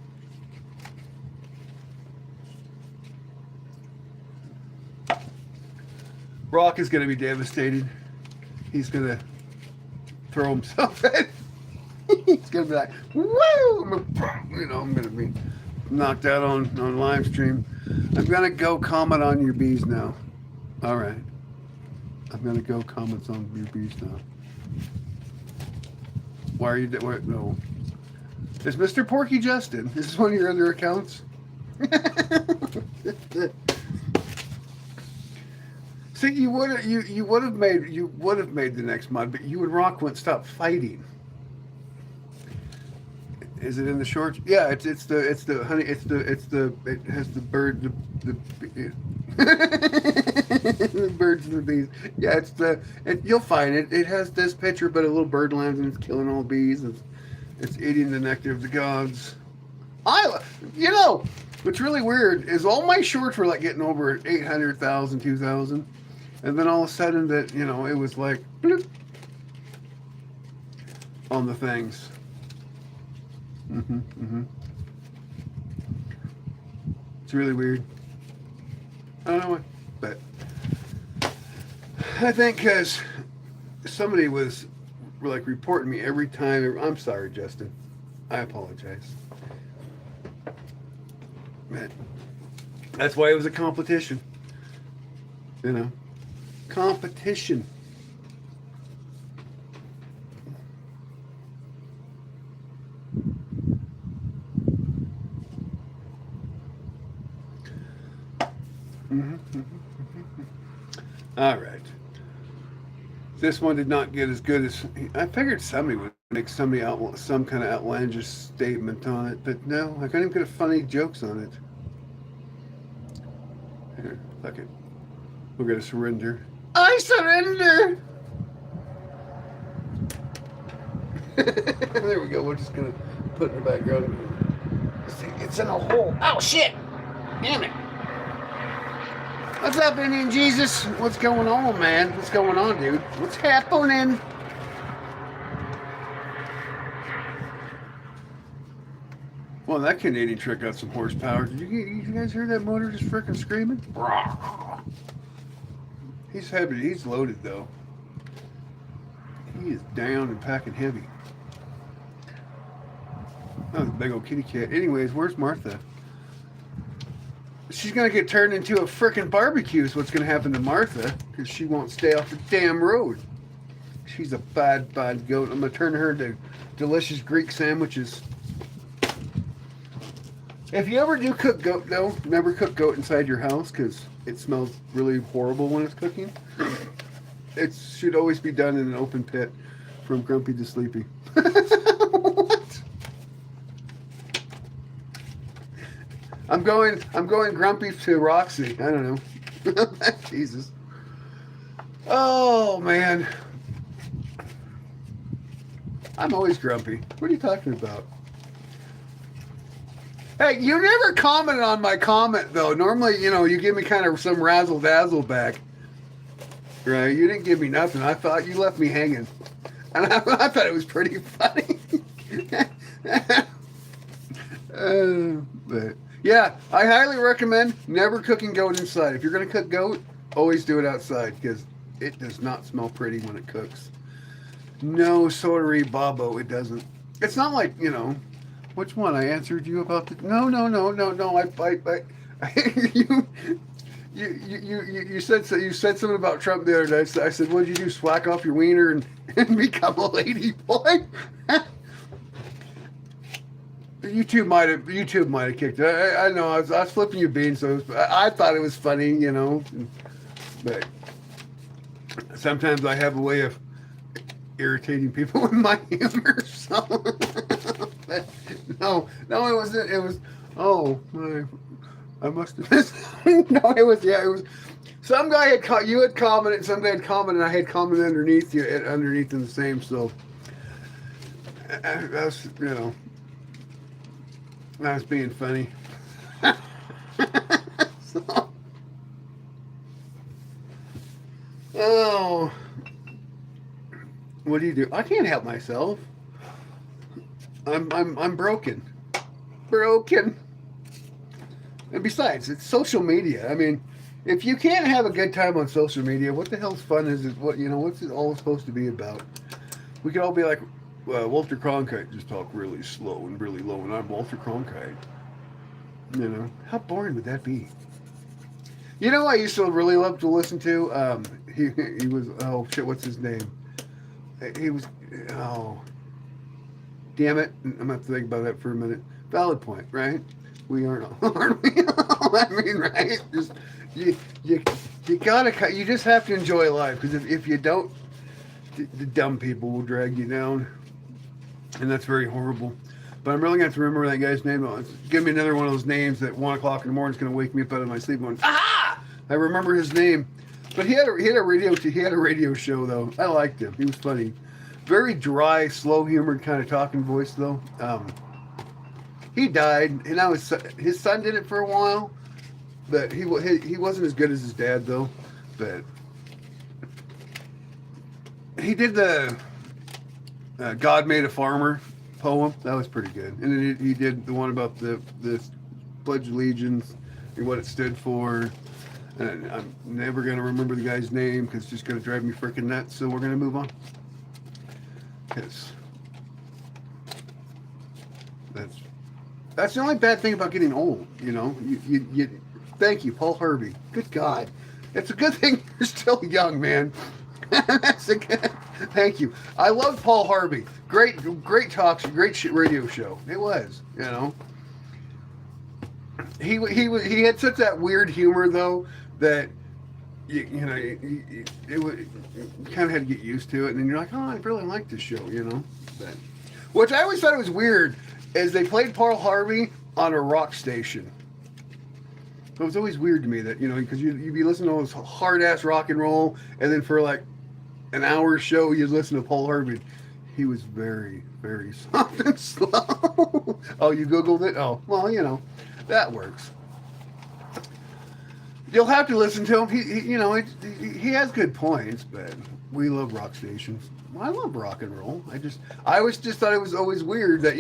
Rock is going to be devastated. He's going to throw himself in. He's going to be like, woo! You know, I'm going to be knocked out on live stream. I'm going to go comment on your bees now. All right. I'm going to go comment on your bees now. Why are you... No. Is Mr. Porky Justin? Is this one of your other accounts? See, you would have made the next mod, but you and Rock wouldn't stop fighting. Is it in the shorts? Yeah, it has the bird the birds and the bees. Yeah, you'll find it. It has this picture, but a little bird lands and it's killing all the bees. It's eating the nectar of the gods. You know, what's really weird is all my shorts were like getting over 800,000, 2,000. And then all of a sudden that, you know, it was like, bloop, on the things. It's really weird. I don't know what, but I think because somebody was like reporting me every time. I'm sorry, Justin. I apologize. Man, that's why it was a competition. You know, competition. All right. This one did not get as good as I figured. Somebody would make some kind of outlandish statement on it, but no, I couldn't even get funny jokes on it. Here, fuck it. We're gonna surrender. I surrender. There we go. We're just gonna put it in the background. See, it's in a hole. Oh shit! Damn it! What's up, Indian Jesus? What's going on, man? What's going on, dude? What's happening? Well, that Canadian truck got some horsepower. Did you guys hear that motor just freaking screaming? He's heavy. He's loaded, though. He is down and packing heavy. That was a big old kitty cat. Anyways, where's Martha? She's going to get turned into a frickin' barbecue is what's going to happen to Martha because she won't stay off the damn road. She's a bad goat. I'm going to turn her into delicious Greek sandwiches. If you ever do cook goat, though, never cook goat inside your house because it smells really horrible when it's cooking. It should always be done in an open pit from grumpy to sleepy. What? I'm going grumpy to Roxy. I don't know. Jesus. Oh man. I'm always grumpy. What are you talking about? Hey, you never commented on my comment though. Normally, you give me kind of some razzle dazzle back. Right? You didn't give me nothing. I thought you left me hanging, and I thought it was pretty funny. But yeah, I highly recommend never cooking goat inside. If you're gonna cook goat, always do it outside because it does not smell pretty when it cooks. No, sorry, Bobo, it doesn't. It's not like which one I answered you about the. No. You said so. You said something about Trump the other day. I said, "What'd you do? Slack off your wiener and become a lady boy?" YouTube might have kicked it. I know. I was flipping you beans, so I thought it was funny, But sometimes I have a way of irritating people with my humor. So no, it wasn't. It was. Oh my. I must have missed. No, it was. Yeah, it was. Some guy you had commented. Some guy had commented. I had commented underneath in the same. So that's I was being funny. So, oh, what do you do? I can't help myself. I'm broken. And besides, it's social media. I mean, if you can't have a good time on social media, what the hell's fun is it? What's it all supposed to be about? We could all be like, Walter Cronkite just talk really slow and really low, and I'm Walter Cronkite. How boring would that be? I used to really love to listen to. He was what's his name? He was damn it! I'm gonna have to think about that for a minute. Valid point, right? We aren't we? I mean, right? Just you gotta. You just have to enjoy life because if you don't, the dumb people will drag you down, and that's very horrible. But I'm really gonna have to remember that guy's name. Give me another one of those names that 1 o'clock in the morning is gonna wake me up out of my sleep. Going, ah! I remember his name, but he had a radio show though. I liked him. He was funny. Very dry, slow humored kind of talking voice though. He died, and now his son did it for a while, but he wasn't as good as his dad though. But he did the "God Made a Farmer" poem. That was pretty good. And then he did the one about the Pledge of Allegiance and what it stood for. And I'm never gonna remember the guy's name because it's just gonna drive me freaking nuts. So we're gonna move on. Because that's the only bad thing about getting old, You thank you, Paul Harvey. Good God. It's a good thing you're still young, man. That's a good, thank you. I love Paul Harvey. Great talks, great radio show. It was, He had such that weird humor though that you kind of had to get used to it, and then you're like, oh, I really like this show, But, which I always thought it was weird. Is they played Paul Harvey on a rock station. So it was always weird to me that, because you'd be listening to all this hard-ass rock and roll, and then for like an hour show, you'd listen to Paul Harvey. He was very, very soft and slow. Oh, you Googled it? Oh, well, that works. You'll have to listen to him. He has good points, but we love rock stations. Well, I love rock and roll. I always just thought it was always weird that,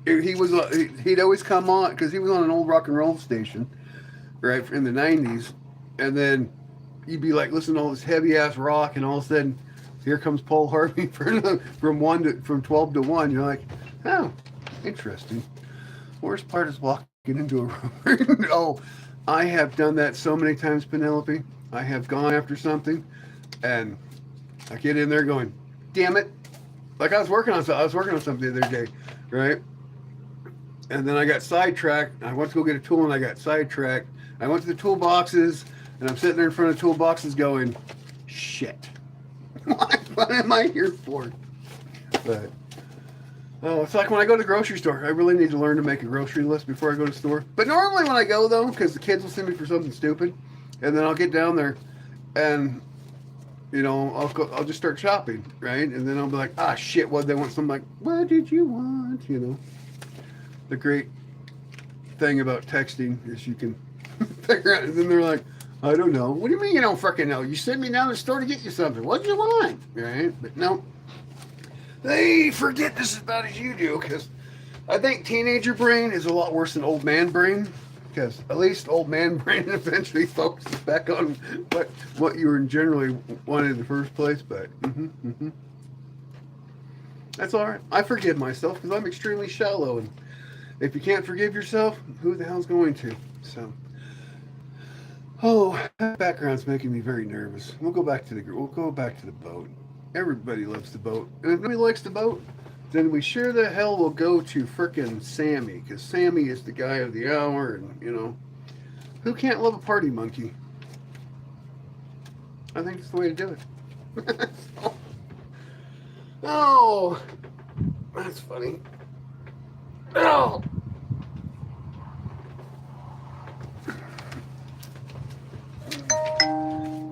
he'd always come on because he was on an old rock and roll station, right, in the 90s, and then you'd be like listening to all this heavy ass rock, and all of a sudden here comes Paul Harvey from 12 to 1. You're like, oh, interesting. Worst part is walking into a room. Oh, I have done that so many times, Penelope. I have gone after something, and I get in there going, damn it. Like I was working on something the other day, right? And then I got sidetracked. I went to go get a tool, and I got sidetracked. I went to the toolboxes, and I'm sitting there in front of toolboxes going, shit. What am I here for? But it's like when I go to the grocery store. I really need to learn to make a grocery list before I go to the store. But normally when I go, though, because the kids will send me for something stupid, and then I'll get down there, and I'll just start shopping, right? And then I'll be like, shit, what they want? So I'm like, what did you want? the great thing about texting is you can figure out, and then they're like, I don't know. What do you mean you don't fucking know? You sent me down to the store to get you something. What do you want? Right? But no, they forget this as bad as you do, because I think teenager brain is a lot worse than old man brain, because at least old man brain eventually focuses back on what you were generally wanted in the first place. But that's all right. I forgive myself because I'm extremely shallow, and if you can't forgive yourself, who the hell's going to? So, that background's making me very nervous. We'll go back to the boat. Everybody loves the boat, and if nobody likes the boat, then we sure the hell will go to frickin' Sammy, because Sammy is the guy of the hour, and who can't love a party monkey? I think it's the way to do it. Oh, that's funny. Oh.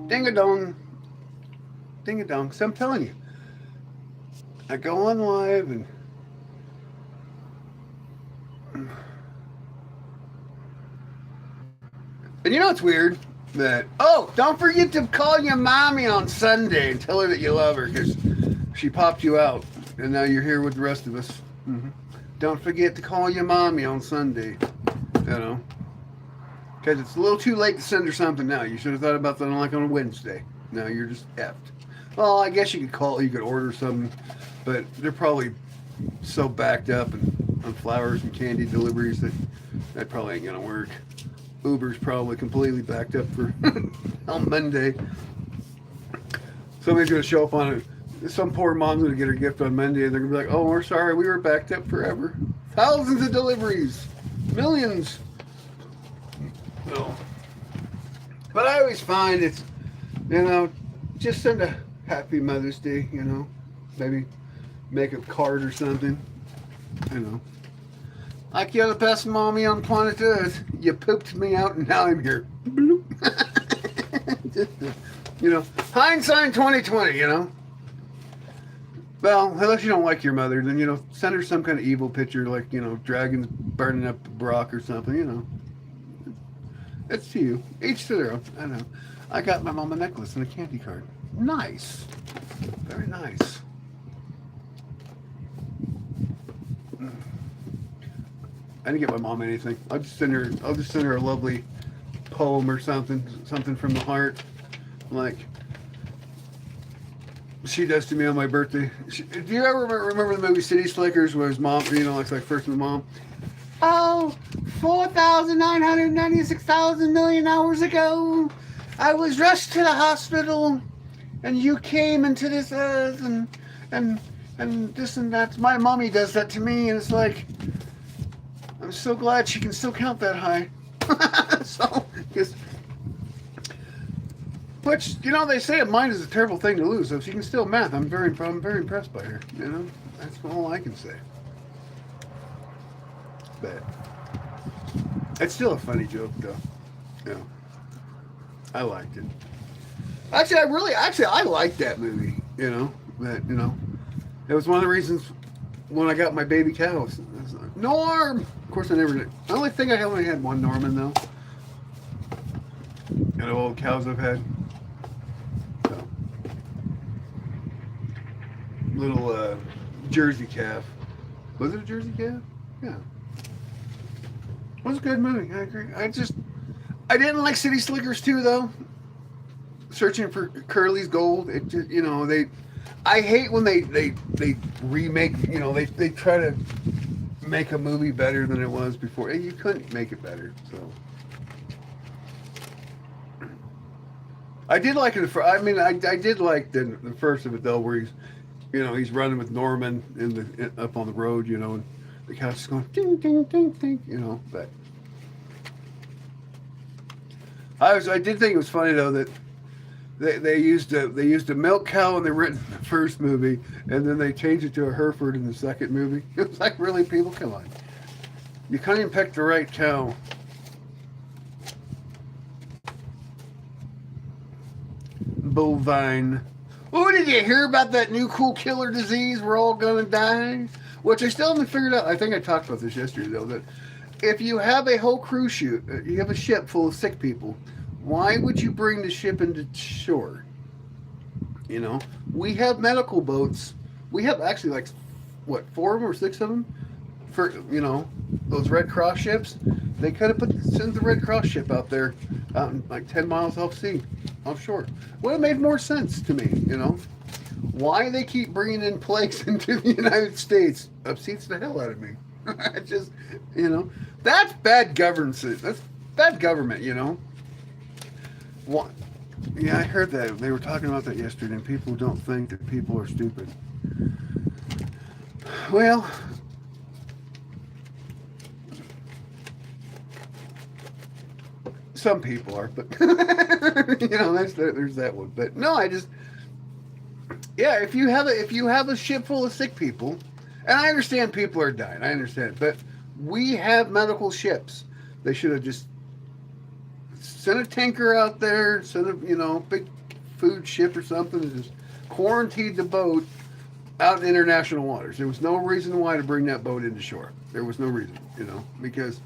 Ding-a-dong. Ding-a-dong. So I'm telling you, I go on live and it's weird that, don't forget to call your mommy on Sunday and tell her that you love her, because she popped you out and now you're here with the rest of us. Don't forget to call your mommy on Sunday, because it's a little too late to send her something now. You should have thought about that on a Wednesday. Now you're just effed. Well, I guess you could order something, but they're probably so backed up on flowers and candy deliveries that probably ain't gonna work. Uber's probably completely backed up for on Monday. Somebody's gonna show up on it. Some poor mom's gonna get her gift on Monday, and they're gonna be like, "Oh, we're sorry, we were backed up forever. Thousands of deliveries, millions." No. But I always find it's, just send a Happy Mother's Day, maybe make a card or something, Like, you're the best mommy on planet Earth. You pooped me out and now I'm here. Hindsight 2020, Well, unless you don't like your mother, then, send her some kind of evil picture, like, dragons burning up Brock or something, It's to you. Each to their own. I know. I got my mom a necklace and a candy card. Nice. Very nice. I didn't get my mom anything. I'll just send her a lovely poem or something from the heart, like she does to me on my birthday. Do you ever remember the movie City Slickers, where his mom, like first with mom? 4,996,000 million hours ago, I was rushed to the hospital, and you came into this earth, and this and that. My mommy does that to me, and it's like, I'm so glad she can still count that high. Which, they say a mind is a terrible thing to lose. So if she can still math, I'm very impressed by her. That's all I can say. But it's still a funny joke, though. I liked it. Actually, I liked that movie. It was one of the reasons when I got my baby cows. Like, Norm! Of course, I never did. I only think I only had one Norman, though. Out of all the cows I've had. So. Little Jersey calf. Was it a Jersey calf? Yeah. It was a good movie. I agree. I didn't like City Slickers 2, though. Searching for Curly's Gold. It just, I hate when they remake, they try to make a movie better than it was before. And you couldn't make it better, so. I did like it. I did like the first of it, though, where he's running with Norman up on the road, and the couch is going ding ding ding ding, but I did think it was funny, though, that they used a milk cow in the first movie, and then they changed it to a Hereford in the second movie. It was like, really, people, come on, you couldn't even pick the right cow. Bovine. Oh, did you hear about that new cool killer disease? We're all gonna die. Which I still haven't figured out. I think I talked about this yesterday, though, that if you have a whole cruise ship, you have a ship full of sick people, why would you bring the ship into shore? You know, we have medical boats. We have actually like, what, 4 or 6 of them? For, you know, those Red Cross ships. They could have sent the Red Cross ship out there, out in like 10 miles offshore. Would have made more sense to me, you know. Why they keep bringing in plagues into the United States upsets the hell out of me. Just, you know, that's bad governance. That's bad government, you know. What? Yeah, I heard that. They were talking about that yesterday, and people don't think that people are stupid. Well, some people are, but you know, there's that one. But no, yeah, if you have a ship full of sick people, and I understand people are dying, I understand, but we have medical ships. They should have just sent a tanker out there, sent a, you know, big food ship or something, and just quarantined the boat out in international waters. There was no reason why to bring that boat into shore. There was no reason, you know, because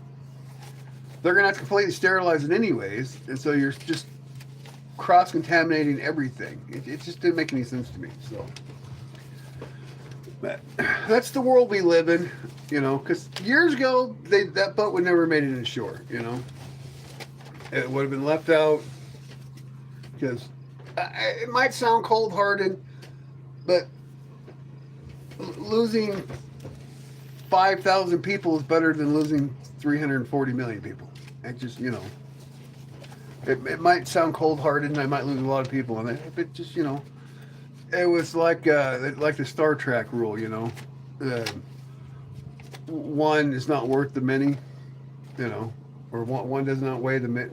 they're going to have to completely sterilize it anyways, and so you're just cross-contaminating everything. It just didn't make any sense to me. So but that's the world we live in, you know, because years ago, that boat would never have made it into shore, you know. It would have been left out because it might sound cold-hearted, but losing 5,000 people is better than losing 340 million people. It just, you know, it might sound cold-hearted and I might lose a lot of people on it, but just, you know, it was like the Star Trek rule, you know. One is not worth the many, you know, or one does not weigh the,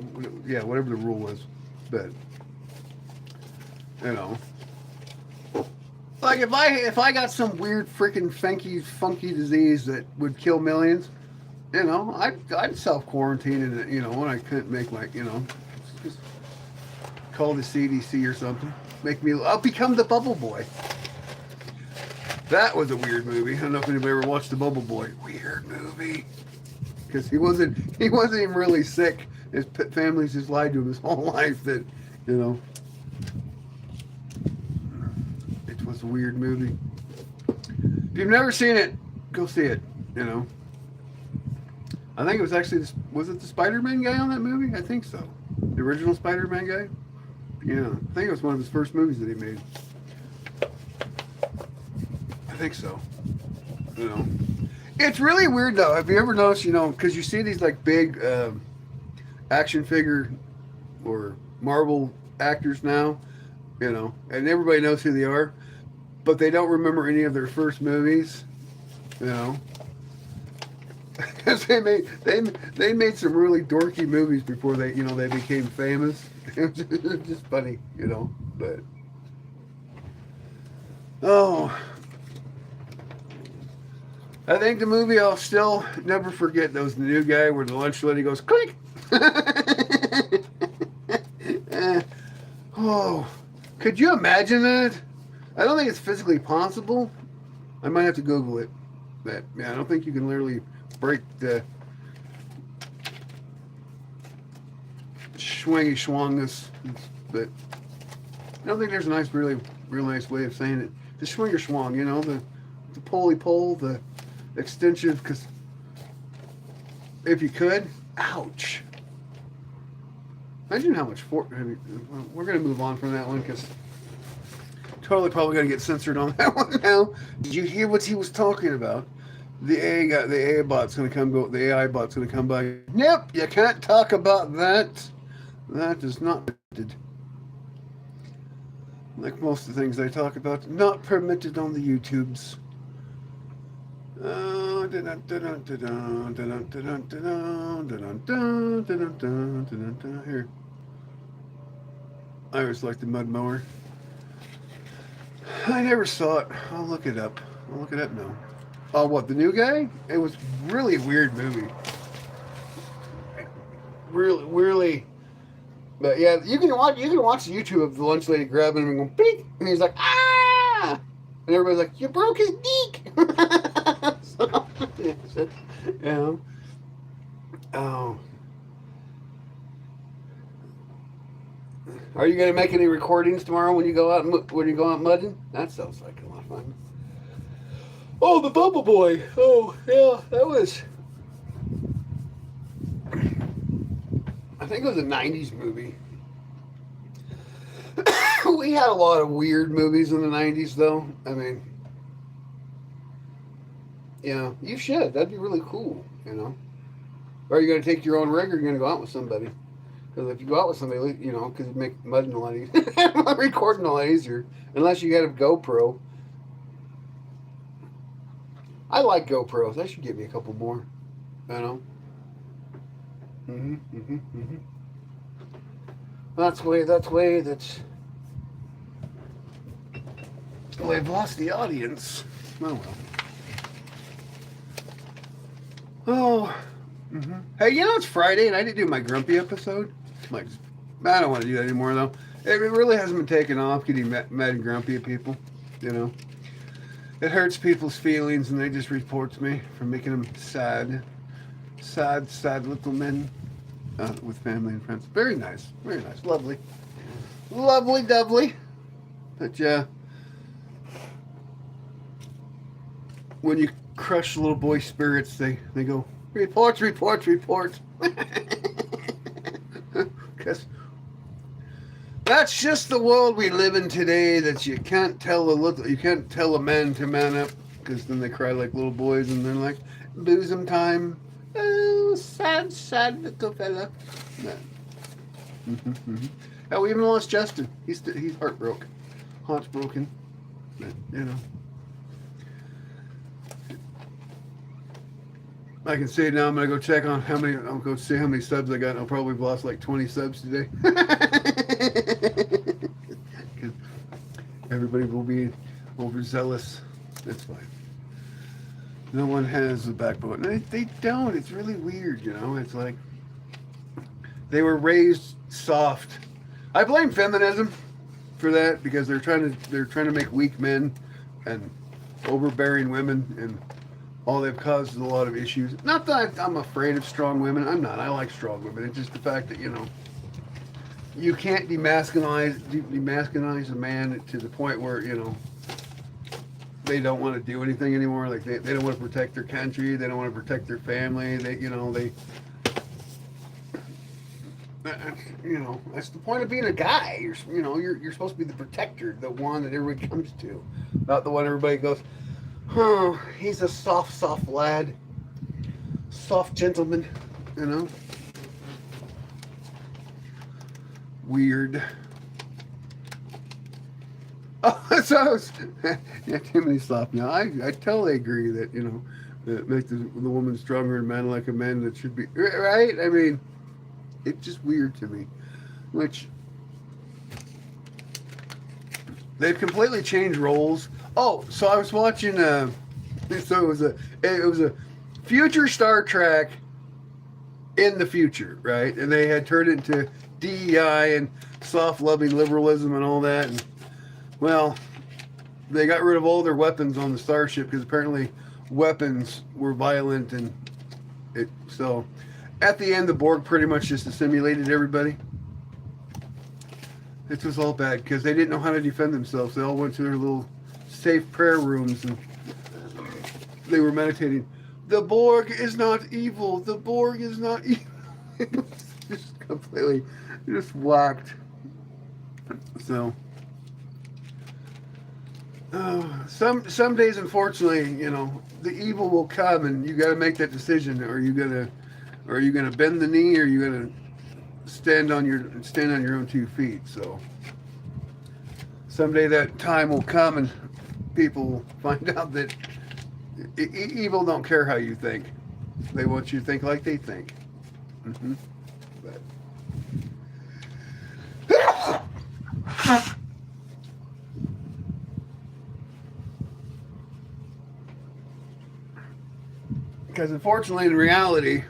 yeah, whatever the rule was. But, you know, like if I got some weird freaking funky disease that would kill millions, you know, I'd self-quarantine and, you know, when I couldn't make my, you know, just call the CDC or something. I'll become the Bubble Boy. That was a weird movie. I don't know if anybody ever watched the Bubble Boy. Weird movie. Because he wasn't even really sick. His family's just lied to him his whole life that, you know. It was a weird movie. If you've never seen it, go see it, you know. I think it was actually, was it the Spider-Man guy on that movie? I think so. The original Spider-Man guy? Yeah, I think it was one of his first movies that he made. I think so. You know, it's really weird though. Have you ever noticed? You know, because you see these like big action figure or Marvel actors now. You know, and everybody knows who they are, but they don't remember any of their first movies. You know, because they made some really dorky movies before they became famous. It was just funny, you know, but I think the movie I'll still never forget those the new guy where the lunch lady goes click. Could you imagine that? I don't think it's physically possible. I might have to Google it. But yeah, I don't think you can literally break the swingy schwangus, but I don't think there's a nice, real nice way of saying it. The swinger schwang, you know, the pulley pole, the extension, because if you could, ouch. Imagine how much we're going to move on from that one because totally probably going to get censored on that one now. Did you hear what he was talking about? The AI bot's going to come by. Nope, you can't talk about that. That is not permitted. Like most of the things I talk about, not permitted on the YouTubes. Here. I always liked the mud mower. I never saw it. I'll look it up. Now. Oh, what, the new guy? It was really weird movie. Really. But yeah, you can watch the YouTube of the lunch lady grabbing him and going, beep, and he's like, ah! And everybody's like, you broke his beak! You know. Oh. Are you gonna make any recordings tomorrow when you go out mudding? That sounds like a lot of fun. Oh, the Bubble Boy. Oh, yeah, that was. I think it was a '90s movie. We had a lot of weird movies in the '90s, though. I mean, yeah, you should. That'd be really cool, you know. Or are you gonna take your own rig, or are you gonna go out with somebody? Because if you go out with somebody, you know, because it make mudding a lot easier, recording a lot easier, unless you got a GoPro. I like GoPros. I should get me a couple more. You know. That's way. Oh, I've lost the audience. Oh well. Oh. Hey, you know it's Friday and I didn't do my grumpy episode. I don't want to do that anymore though. It really hasn't been taken off getting mad and grumpy at people. You know, it hurts people's feelings and they just report me for making them sad little men with family and friends. Very nice, lovely. But yeah, when you crush little boy spirits, they go reports. Because that's just the world we live in today. That you can't tell a man to man up, because then they cry like little boys and they're like bosom time. Oh, sad little fella. Oh, we even lost Justin. He's heartbroken. Heart's broken. But, you know. I can say now I'm gonna go check on I'll go see how many subs I got. I'll probably have lost like 20 subs today. Because everybody will be overzealous. That's fine. No one has a backbone. They don't. It's really weird, you know. It's like they were raised soft. I blame feminism for that, because they're trying to make weak men and overbearing women, and all they've caused is a lot of issues. Not that I'm afraid of strong women. I'm not. I like strong women. It's just the fact that, you know, you can't demasculinize a man to the point where, you know, they don't want to do anything anymore. Like they don't want to protect their country. They don't want to protect their family. That's the point of being a guy. You're supposed to be the protector, the one that everybody comes to, not the one everybody goes, oh, he's a soft lad, soft gentleman, you know. Weird. Oh, so yeah, too many soft. Now I totally agree that, you know, that make the woman stronger and man like a man that should be right. I mean, it's just weird to me, which they've completely changed roles. Oh, so I was watching. So it was a future Star Trek in the future, right? And they had turned it into DEI and soft loving liberalism and all that. And well, they got rid of all their weapons on the starship because apparently weapons were violent, and so at the end the Borg pretty much just assimilated everybody. This was all bad because they didn't know how to defend themselves. They all went to their little safe prayer rooms and they were meditating. The Borg is not evil. The Borg is not evil. It was just completely just whacked. So some days, unfortunately, you know, the evil will come, and you got to make that decision. Are you gonna bend the knee, or are you gonna stand on your own 2 feet? So someday that time will come, and people will find out that evil don't care how you think. They want you to think like they think. But because unfortunately, in reality,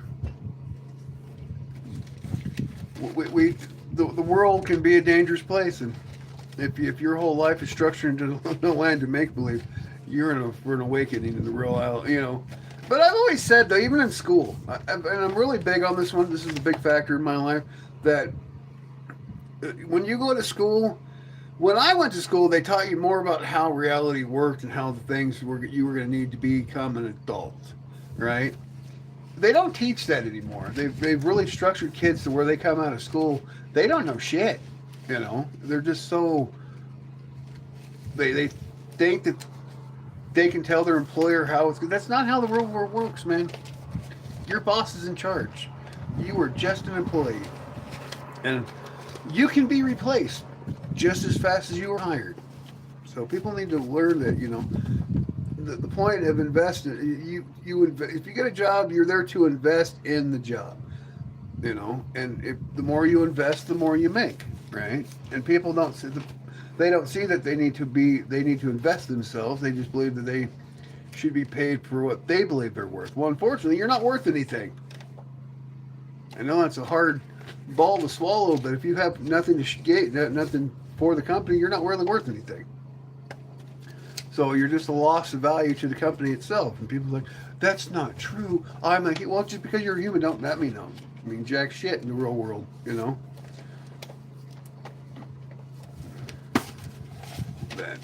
the world can be a dangerous place, and if your whole life is structured into no land to make believe, we're in an awakening in the real, you know. But I've always said, though, even in school, and I'm really big on this one, this is a big factor in my life, that when you go to school, when I went to school, they taught you more about how reality worked and how the things you were going to need to become an adult, right? They don't teach that anymore. They've really structured kids to where they come out of school, they don't know shit. You know, they're just so they think that they can tell their employer how it's good. That's not how the real world works, man. Your boss is in charge. You are just an employee, and you can be replaced just as fast as you were hired. So people need to learn that. You know, the point of investing, if you get a job, you're there to invest in the job. You know, and the more you invest, the more you make, right? And people don't see that they need to invest themselves. They just believe that they should be paid for what they believe they're worth. Well, unfortunately, you're not worth anything. I know that's a hard ball to swallow, but if you have nothing to get, nothing for the company, you're not really worth anything. So you're just a loss of value to the company itself. And people are like, that's not true. I'm like, well, just because you're a human, don't that mean no. I mean, jack shit in the real world, you know. That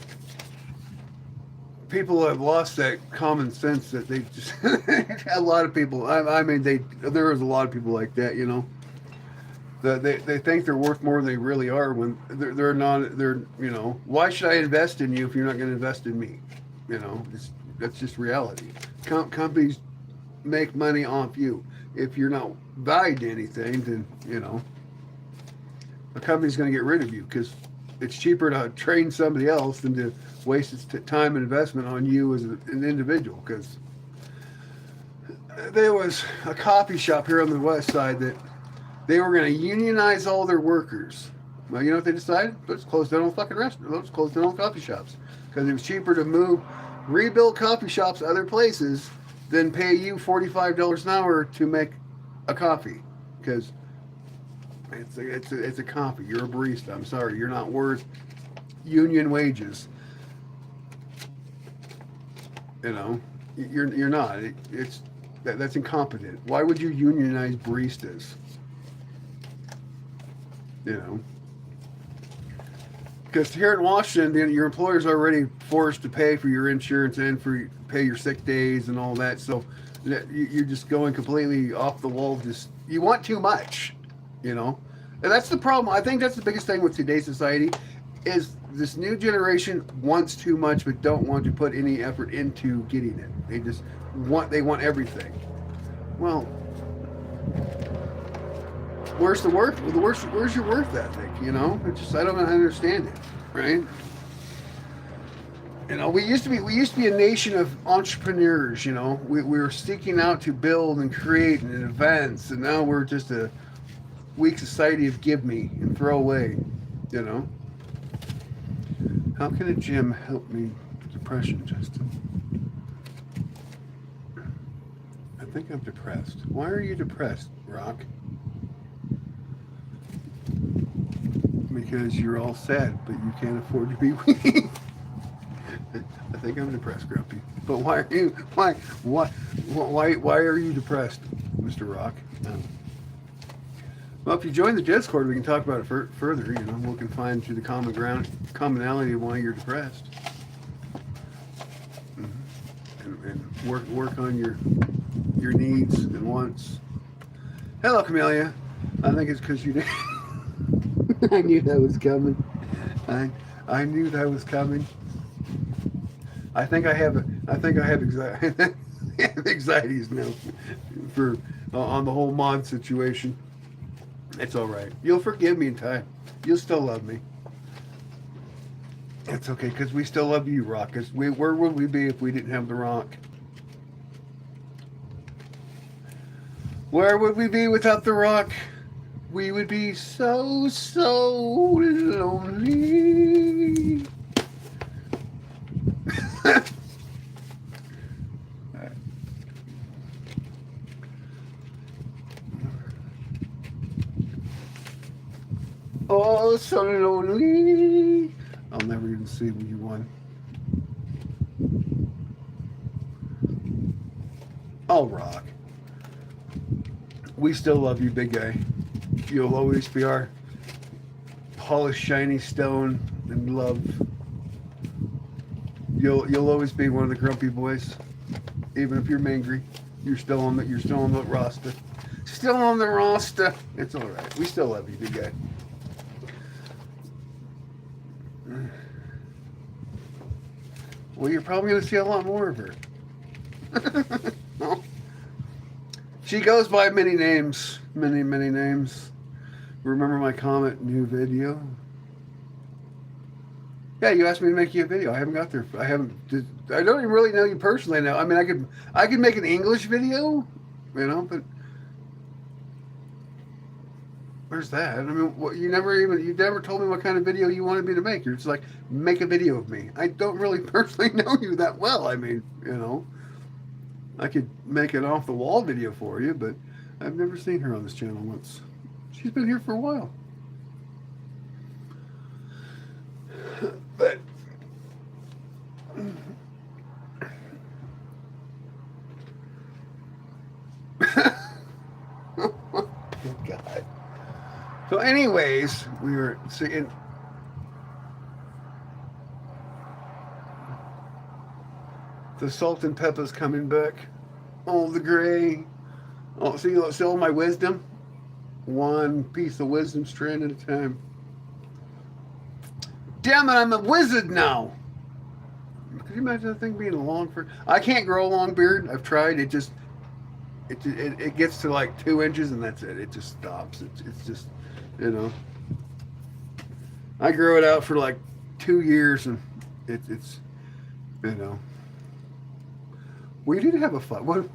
people have lost that common sense that they just a lot of people. I mean, there is a lot of people like that, you know. That they think they're worth more than they really are when they're not. They're, you know, why should I invest in you if you're not going to invest in me? You know, that's just reality. Companies make money off you. If you're not valued to anything, then, you know, a company's going to get rid of you because it's cheaper to train somebody else than to waste its time and investment on you as an individual. Because there was a coffee shop here on the west side that they were going to unionize all their workers. Well, you know what they decided? Let's close down all fucking restaurants. Let's close down all coffee shops because it was cheaper to rebuild coffee shops other places than pay you $45 an hour to make a coffee, because it's a coffee. You're a barista. I'm sorry, you're not worth union wages. You know, you're not. That's incompetent. Why would you unionize baristas? You know, because here in Washington, your employer's already forced to pay for your insurance and pay your sick days and all that. So you're just going completely off the wall. You want too much, you know. And that's the problem. I think that's the biggest thing with today's society is this new generation wants too much but don't want to put any effort into getting it. They want everything. Well, where's the worth? Where's your worth ethic? You know, I don't understand it, right? You know, we used to be a nation of entrepreneurs. You know, we were seeking out to build and create and events, and now we're just a weak society of give me and throw away. You know, how can a gym help me with depression, Justin? I think I'm depressed. Why are you depressed, Rock? Because you're all sad, but you can't afford to be weak. I think I'm depressed, Grumpy. But why are you? Why are you depressed, Mr. Rock? Well, if you join the Discord, we can talk about it further. You know, we can find the commonality of why you're depressed, and work on your needs and wants. Hello, Camellia. I think it's because you. I knew that was coming. I knew that was coming. I think I have anxieties now for on the whole mod situation. It's all right. You'll forgive me in time. You'll still love me. It's okay because we still love you, Rock. Cause where would we be if we didn't have the Rock? Where would we be without the Rock? We would be so lonely. Oh, so lonely. I'll never even see when you won. I'll rock. We still love you, big guy. You'll always be our polished, shiny stone and love. You'll always be one of the grumpy boys, even if you're mangry. You're still on the roster. Still on the roster. It's all right. We still love you, big guy. Well, you're probably going to see a lot more of her. Well, she goes by many names. Many names. Remember my comment, new video? Yeah, you asked me to make you a video. I haven't got there. I don't even really know you personally now. I mean, I could make an English video, but where's that? I mean, you never told me what kind of video you wanted me to make. You're just like, make a video of me. I don't really personally know you that well. I mean, I could make an off the wall video for you, but I've never seen her on this channel once. She's been here for a while. But God. So anyways, we were seeing the salt and pepper's coming back. Oh, the gray. Oh, see all my wisdom? One piece of wisdom strand at a time. Damn it, I'm a wizard now. Could you imagine that thing being long for... I can't grow a long beard. I've tried. It gets to like 2 inches and that's it. It just stops. It's just, I grew it out for like 2 years and it's. We did have a fight. What?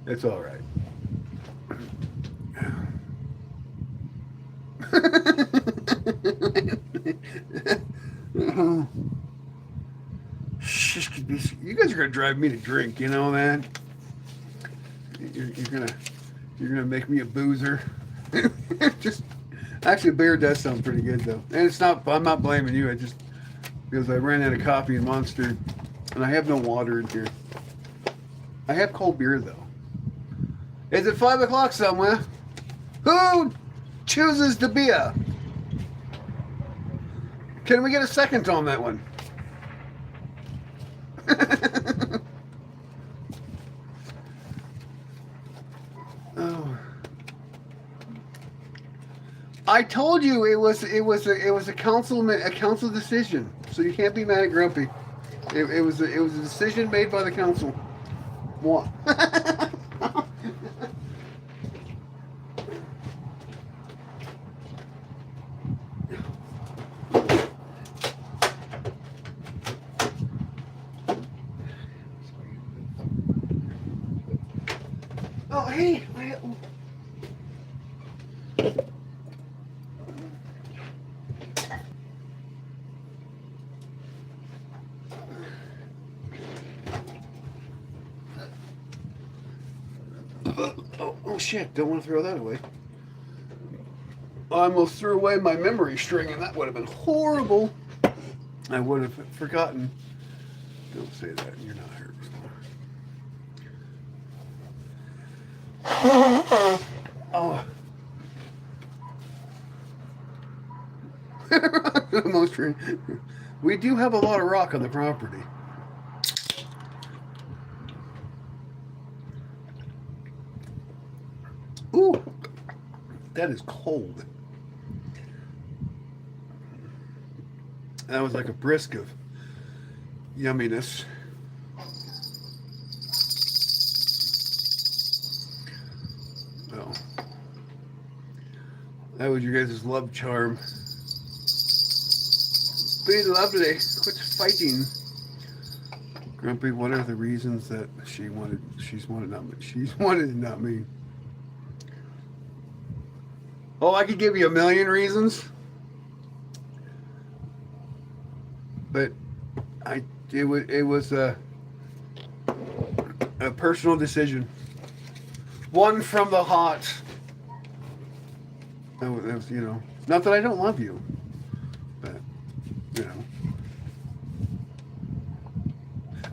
It's all right. You guys are gonna drive me to drink, you know that? You're gonna make me a boozer. Just actually, beer does sound pretty good though, and it's not. I'm not blaming you. Because I ran out of coffee and Monster, and I have no water in here. I have cold beer though. Is it 5 o'clock somewhere? Who chooses the beer? Can we get a second on that one? Oh. I told you it was a council decision, so you can't be mad at Grumpy. It was a decision made by the council. What? Oh, hey. Oh shit, don't want to throw that away. I almost threw away my memory string and that would have been horrible. I would have forgotten. Don't say that, you're not hurt. Oh. We do have a lot of rock on the property. Ooh, that is cold. That was like a brisk of yumminess. Oh, that was your guys' love charm. Be lovely. Quit fighting. Grumpy, what are the reasons that she's wanted not me? Oh, I could give you a million reasons. But it was a personal decision. One from the heart. That was, not that I don't love you, but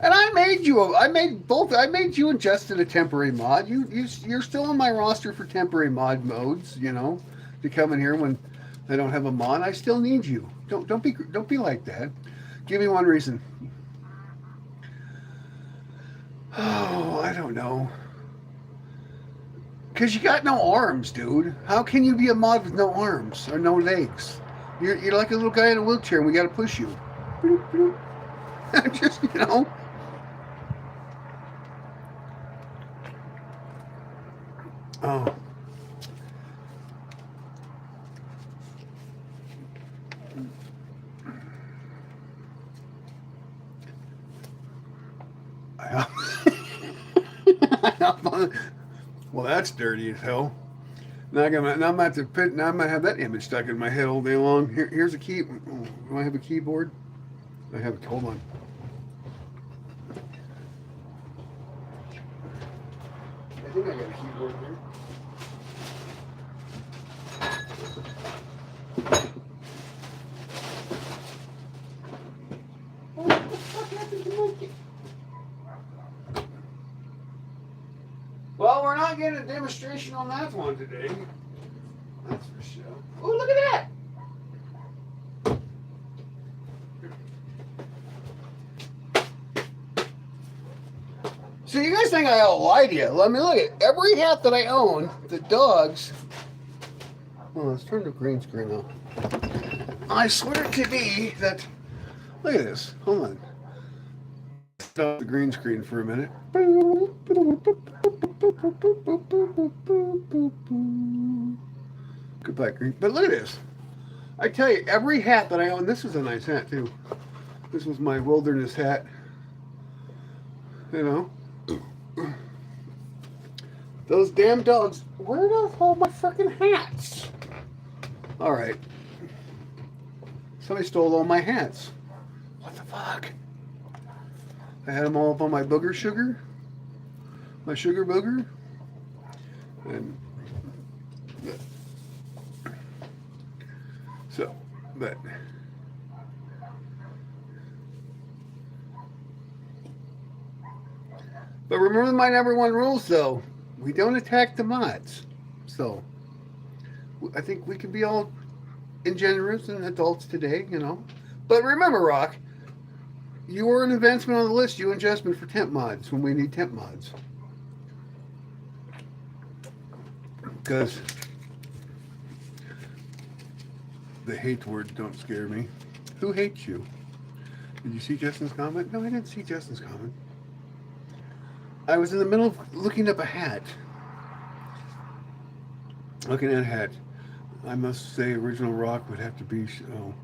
And I made you and Justin a temporary mod. You're still on my roster for temporary mod modes. You know, to come in here when I don't have a mod. I still need you. Don't be like that. Give me one reason. Oh, I don't know. Because you got no arms, dude. How can you be a mod with no arms or no legs? You're like a little guy in a wheelchair and we got to push you. Just, you know. Oh. Well, that's dirty as hell. Now I'm gonna have to put. Now I'm gonna have that image stuck in my head all day long. Here's a key. Do I have a keyboard? I have. Hold on. I think I got a keyboard here. What the fuck happened to my? Well, we're not getting a demonstration on that one today. That's for sure. Oh, look at that! So you guys think I lie to you? Let me look at every hat that I own. The dogs. Oh, let's turn the green screen on. I swear to be that. Look at this. Hold on. Stop the green screen for a minute. Goodbye, green. But look at this. I tell you, every hat that I own. This was a nice hat too. This was my wilderness hat. You know. Those damn dogs. Where are all my freaking hats? All right. Somebody stole all my hats. What the fuck? I had them all up on my booger sugar. My sugar booger. And so, but remember my number one rules though. We don't attack the mods. So I think we can be all ingenuous and adults today, you know. But remember, Rock, you were an advancement on the list, you and Jasmine, for temp mods when we need temp mods. Because the hate words don't scare me. Who hates you? Did you see Justin's comment? No, I didn't see Justin's comment. I was in the middle of looking up a hat. Looking at a hat. I must say original Rock would have to be... Oh.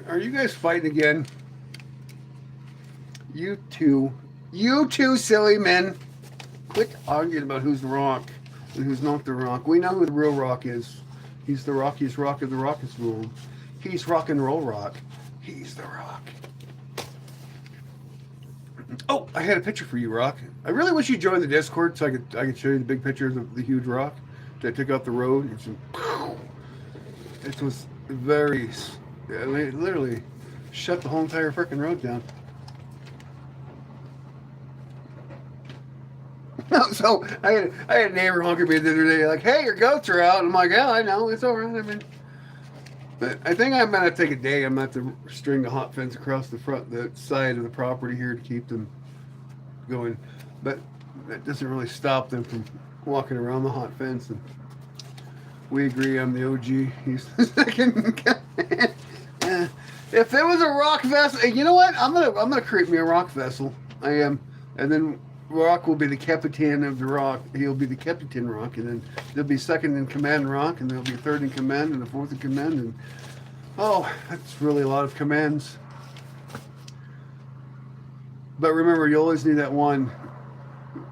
Are you guys fighting again? You two silly men. Quit arguing about who's the Rock and who's not the Rock. We know who the real Rock is. He's the rockiest rock of the rockets world. He's rock and roll Rock. He's the Rock. Oh, I had a picture for you, Rock. I really wish you joined the Discord so I could show you the big picture of the huge rock that took out the road. It was very... It literally shut the whole entire freaking road down. So I had a neighbor honker me the other day, like, "Hey, your goats are out." I'm like, "Yeah, I know, it's all right." I mean, but I think I'm gonna take a day. I'm gonna have to string the hot fence across the side of the property here to keep them going. But that doesn't really stop them from walking around the hot fence. And we agree, I'm the OG. He's the second guy. If there was a rock vessel, you know what? I'm gonna create me a rock vessel. I am, and then Rock will be the captain of the Rock. He'll be the Captain Rock, and then there'll be second in command Rock, and there'll be third in command, and a fourth in command, and oh, that's really a lot of commands. But remember, you always need that one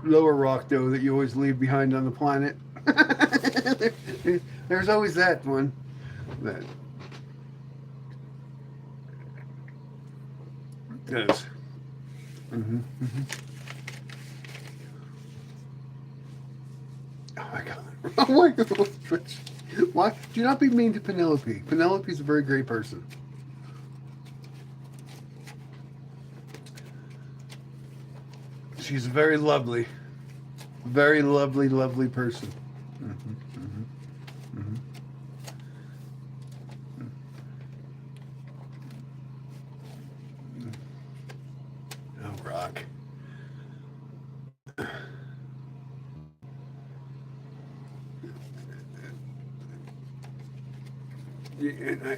lower Rock, though, that you always leave behind on the planet. There's always that one. That does. Oh my God. Oh my God. Why? Do not be mean to Penelope. Penelope's a very great person. she's a very lovely person. Oh, rock.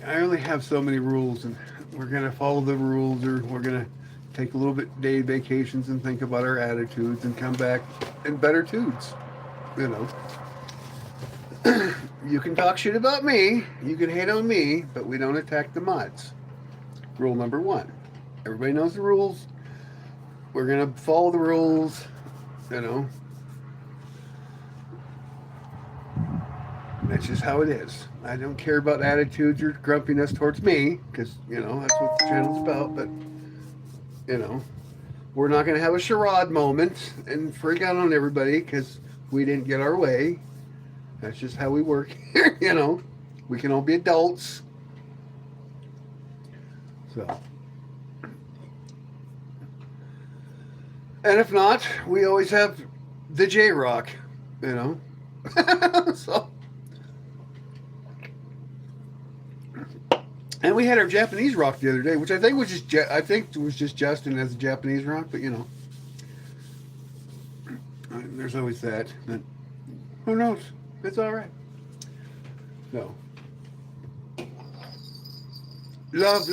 I only have so many rules, and we're going to follow the rules, or we're going to take a little bit day vacations and think about our attitudes and come back in better tudes. You know, you can talk shit about me, you can hate on me, but we don't attack the mods. Rule number 1. Everybody knows the rules. We're going to follow the rules, you know. That's just how it is. I don't care about attitudes or grumpiness towards me, because, you know, that's what the channel's about. But, you know, we're not going to have a charade moment and freak out on everybody because we didn't get our way. That's just how we work here, you know. We can all be adults. So. And if not, we always have the J-Rock, you know. So. And we had our Japanese rock the other day, which I think was just Justin as a Japanese rock, but you know, there's always that. But who knows? It's all right. So, love.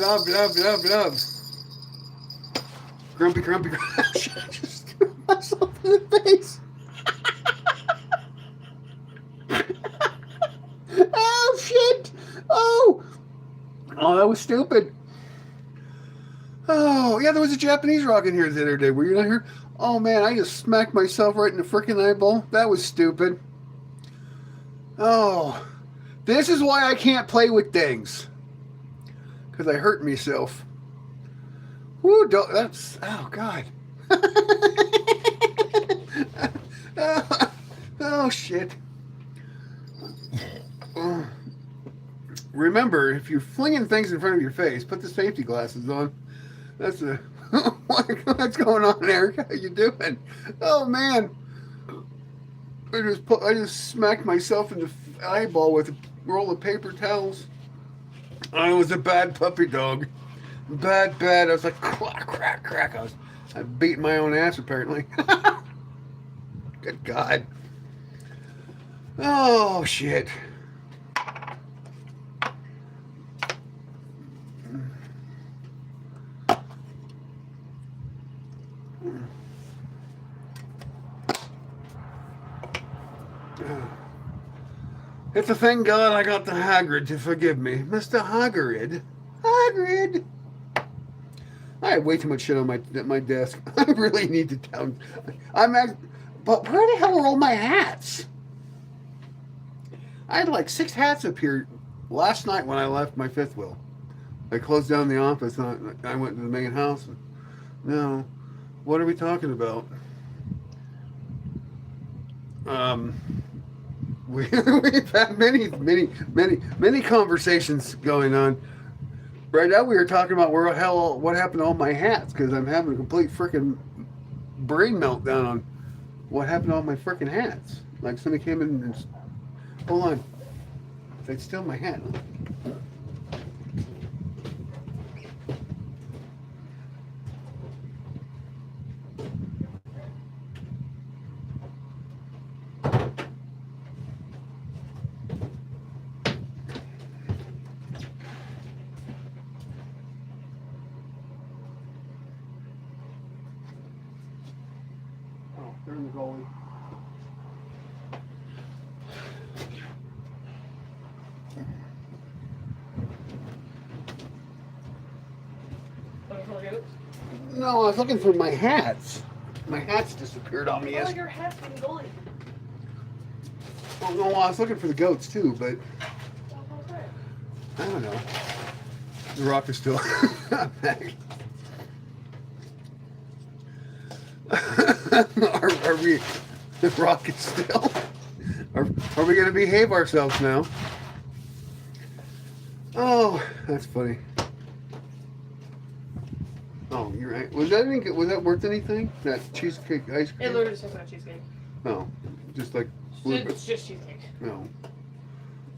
Grumpy. I just threw myself in the face. Oh shit! Oh, that was stupid. Oh, yeah, there was a Japanese rock in here the other day. Were you not here? Oh, man, I just smacked myself right in the freaking eyeball. That was stupid. Oh, this is why I can't play with things. Because I hurt myself. Woo, that's, oh, God. Oh, shit. Remember, if you're flinging things in front of your face, put the safety glasses on. That's a what's going on, Eric? How you doing? Oh man, I just smacked myself in the eyeball with a roll of paper towels. I was a bad puppy dog, bad. I was like crack. I beat my own ass apparently. Good God. Oh shit. It's a thank God I got the Hagrid to forgive me. Mr. Hagrid. I have way too much shit on my desk. I really need to down. But where the hell are all my hats? I had like 6 hats up here last night when I left my fifth wheel. I closed down the office and I went to the main house. And, no, what are we talking about? We've had many conversations going on. Right now we were talking about what happened to all my hats, because I'm having a complete freaking brain meltdown on what happened to all my freaking hats. Like somebody came in and hold on, they'd steal my hat. They're in the goalie. No, I was looking for my hats. My hats disappeared on me. Your hat's in the goalie. Oh no, I was looking for the goats too, but I don't know. The rock is still back. Are we? The rock is still. Are we going to behave ourselves now? Oh, that's funny. Oh, You're right. Was that worth anything? That cheesecake ice cream? It literally just says cheesecake. No, just like. It's just cheesecake. No.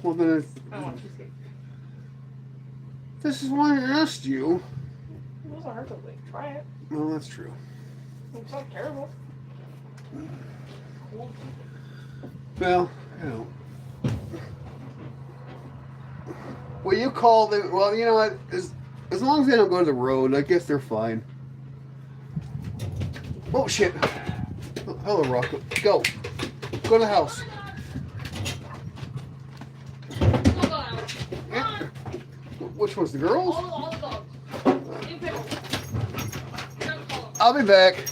Well then, I don't want cheesecake. This is why I asked you. It doesn't hurt to try it. Well, that's true. It's not terrible. Well, you know. Well, you call them. Well, you know what? As long as they don't go to the road, I guess they're fine. Oh shit! Oh, hello, Rocco. Go. Go to the house. Yeah. Which one's the girls? All the dogs. I'll be back.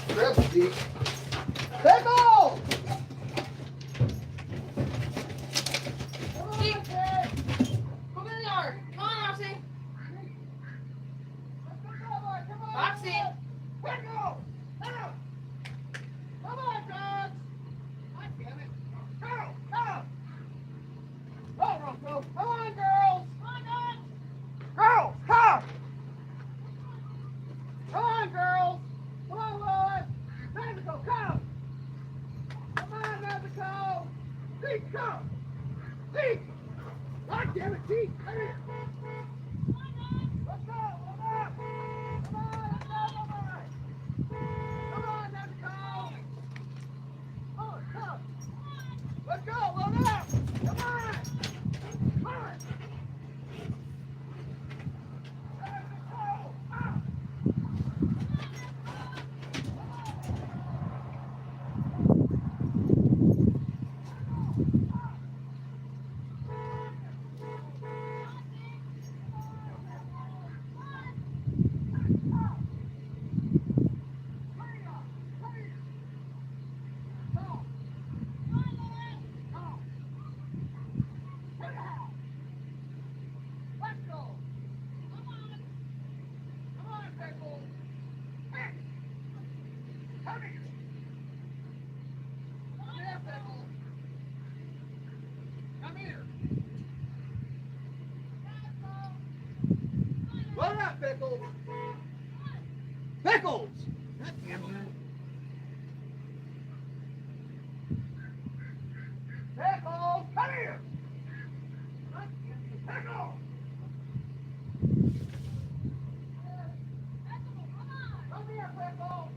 Grab the deep. Pickle! Come in the yard. Come on, Roxy. Roxy. Pickle! Come on, dogs! God damn it. Go! Go, Rocco. Come on, girls! Come on, dogs! Girls, come! Come on, girls! Come on, Lois! Magical, come! Come on, Magical! Zeke, come! Zeke! God damn it, Zeke! Come here! Let's go! Come on! Come on, let's go! Come on, Magical! Oh, come! Let's go! Load up! Come on! Come on! Load up, Pickles! Pickles! God damn you. Pickles, come here! Pickles! Come here, Pickles!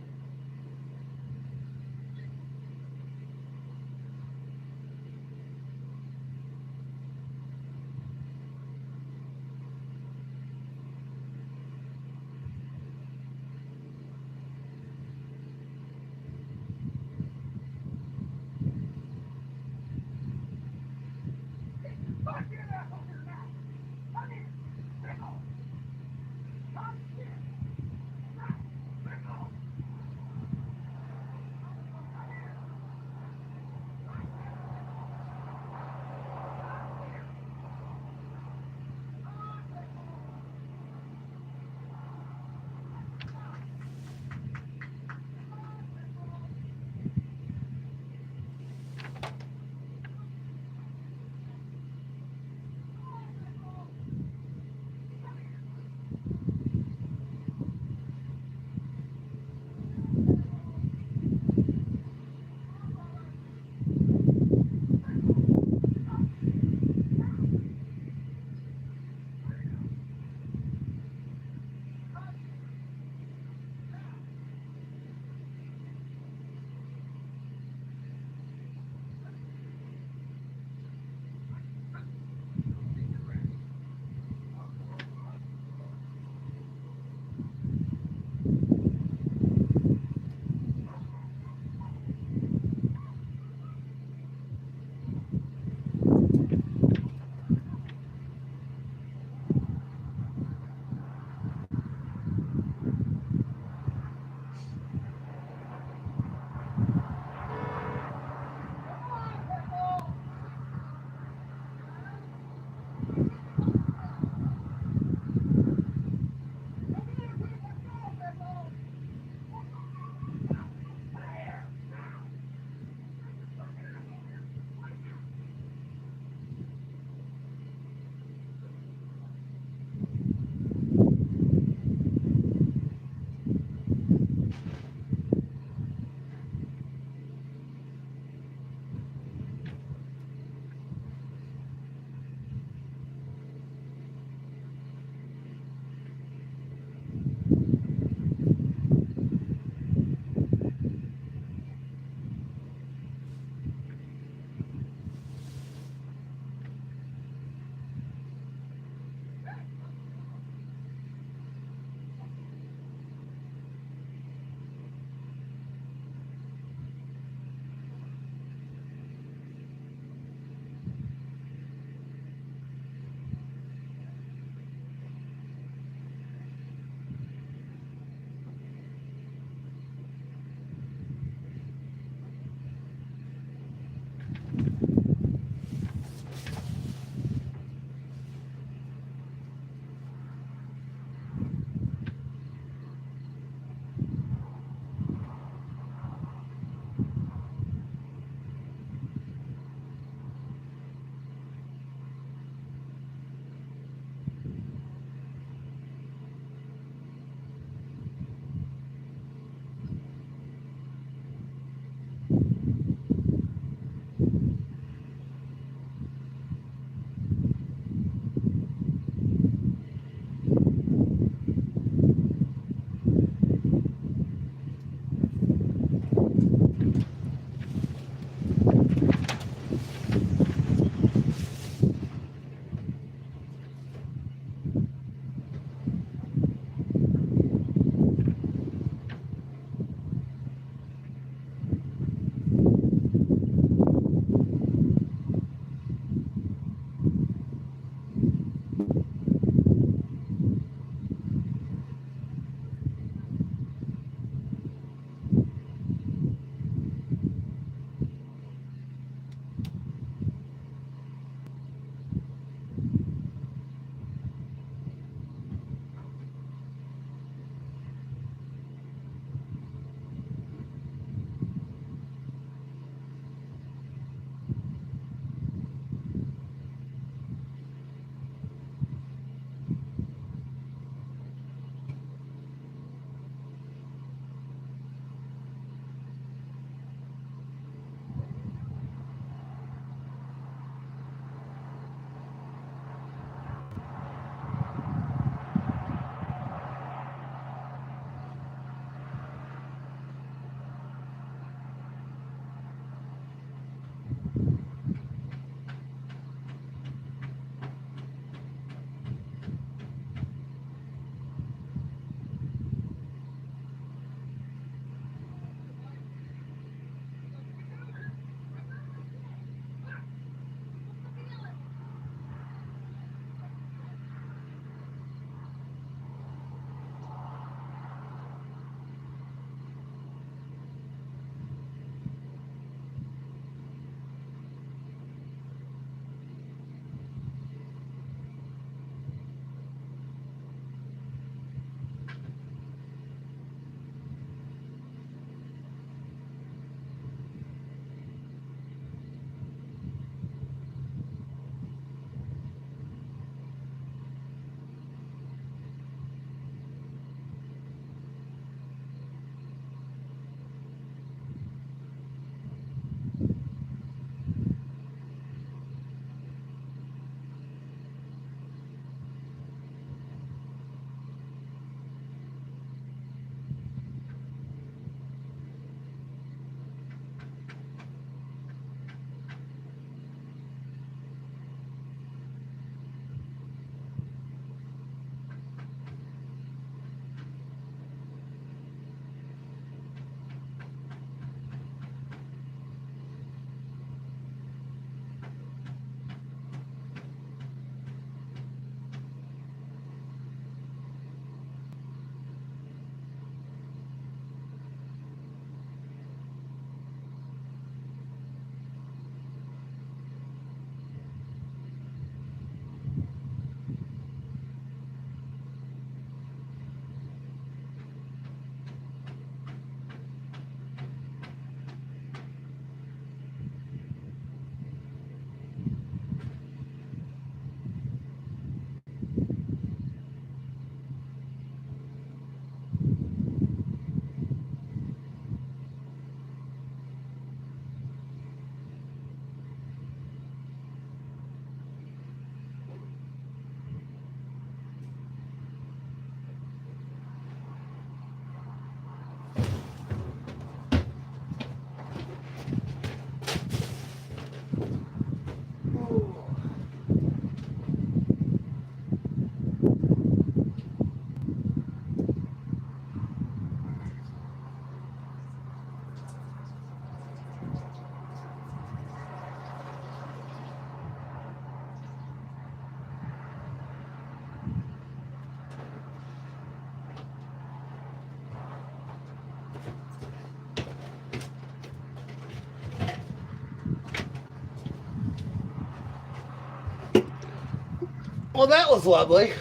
Well, that was lovely.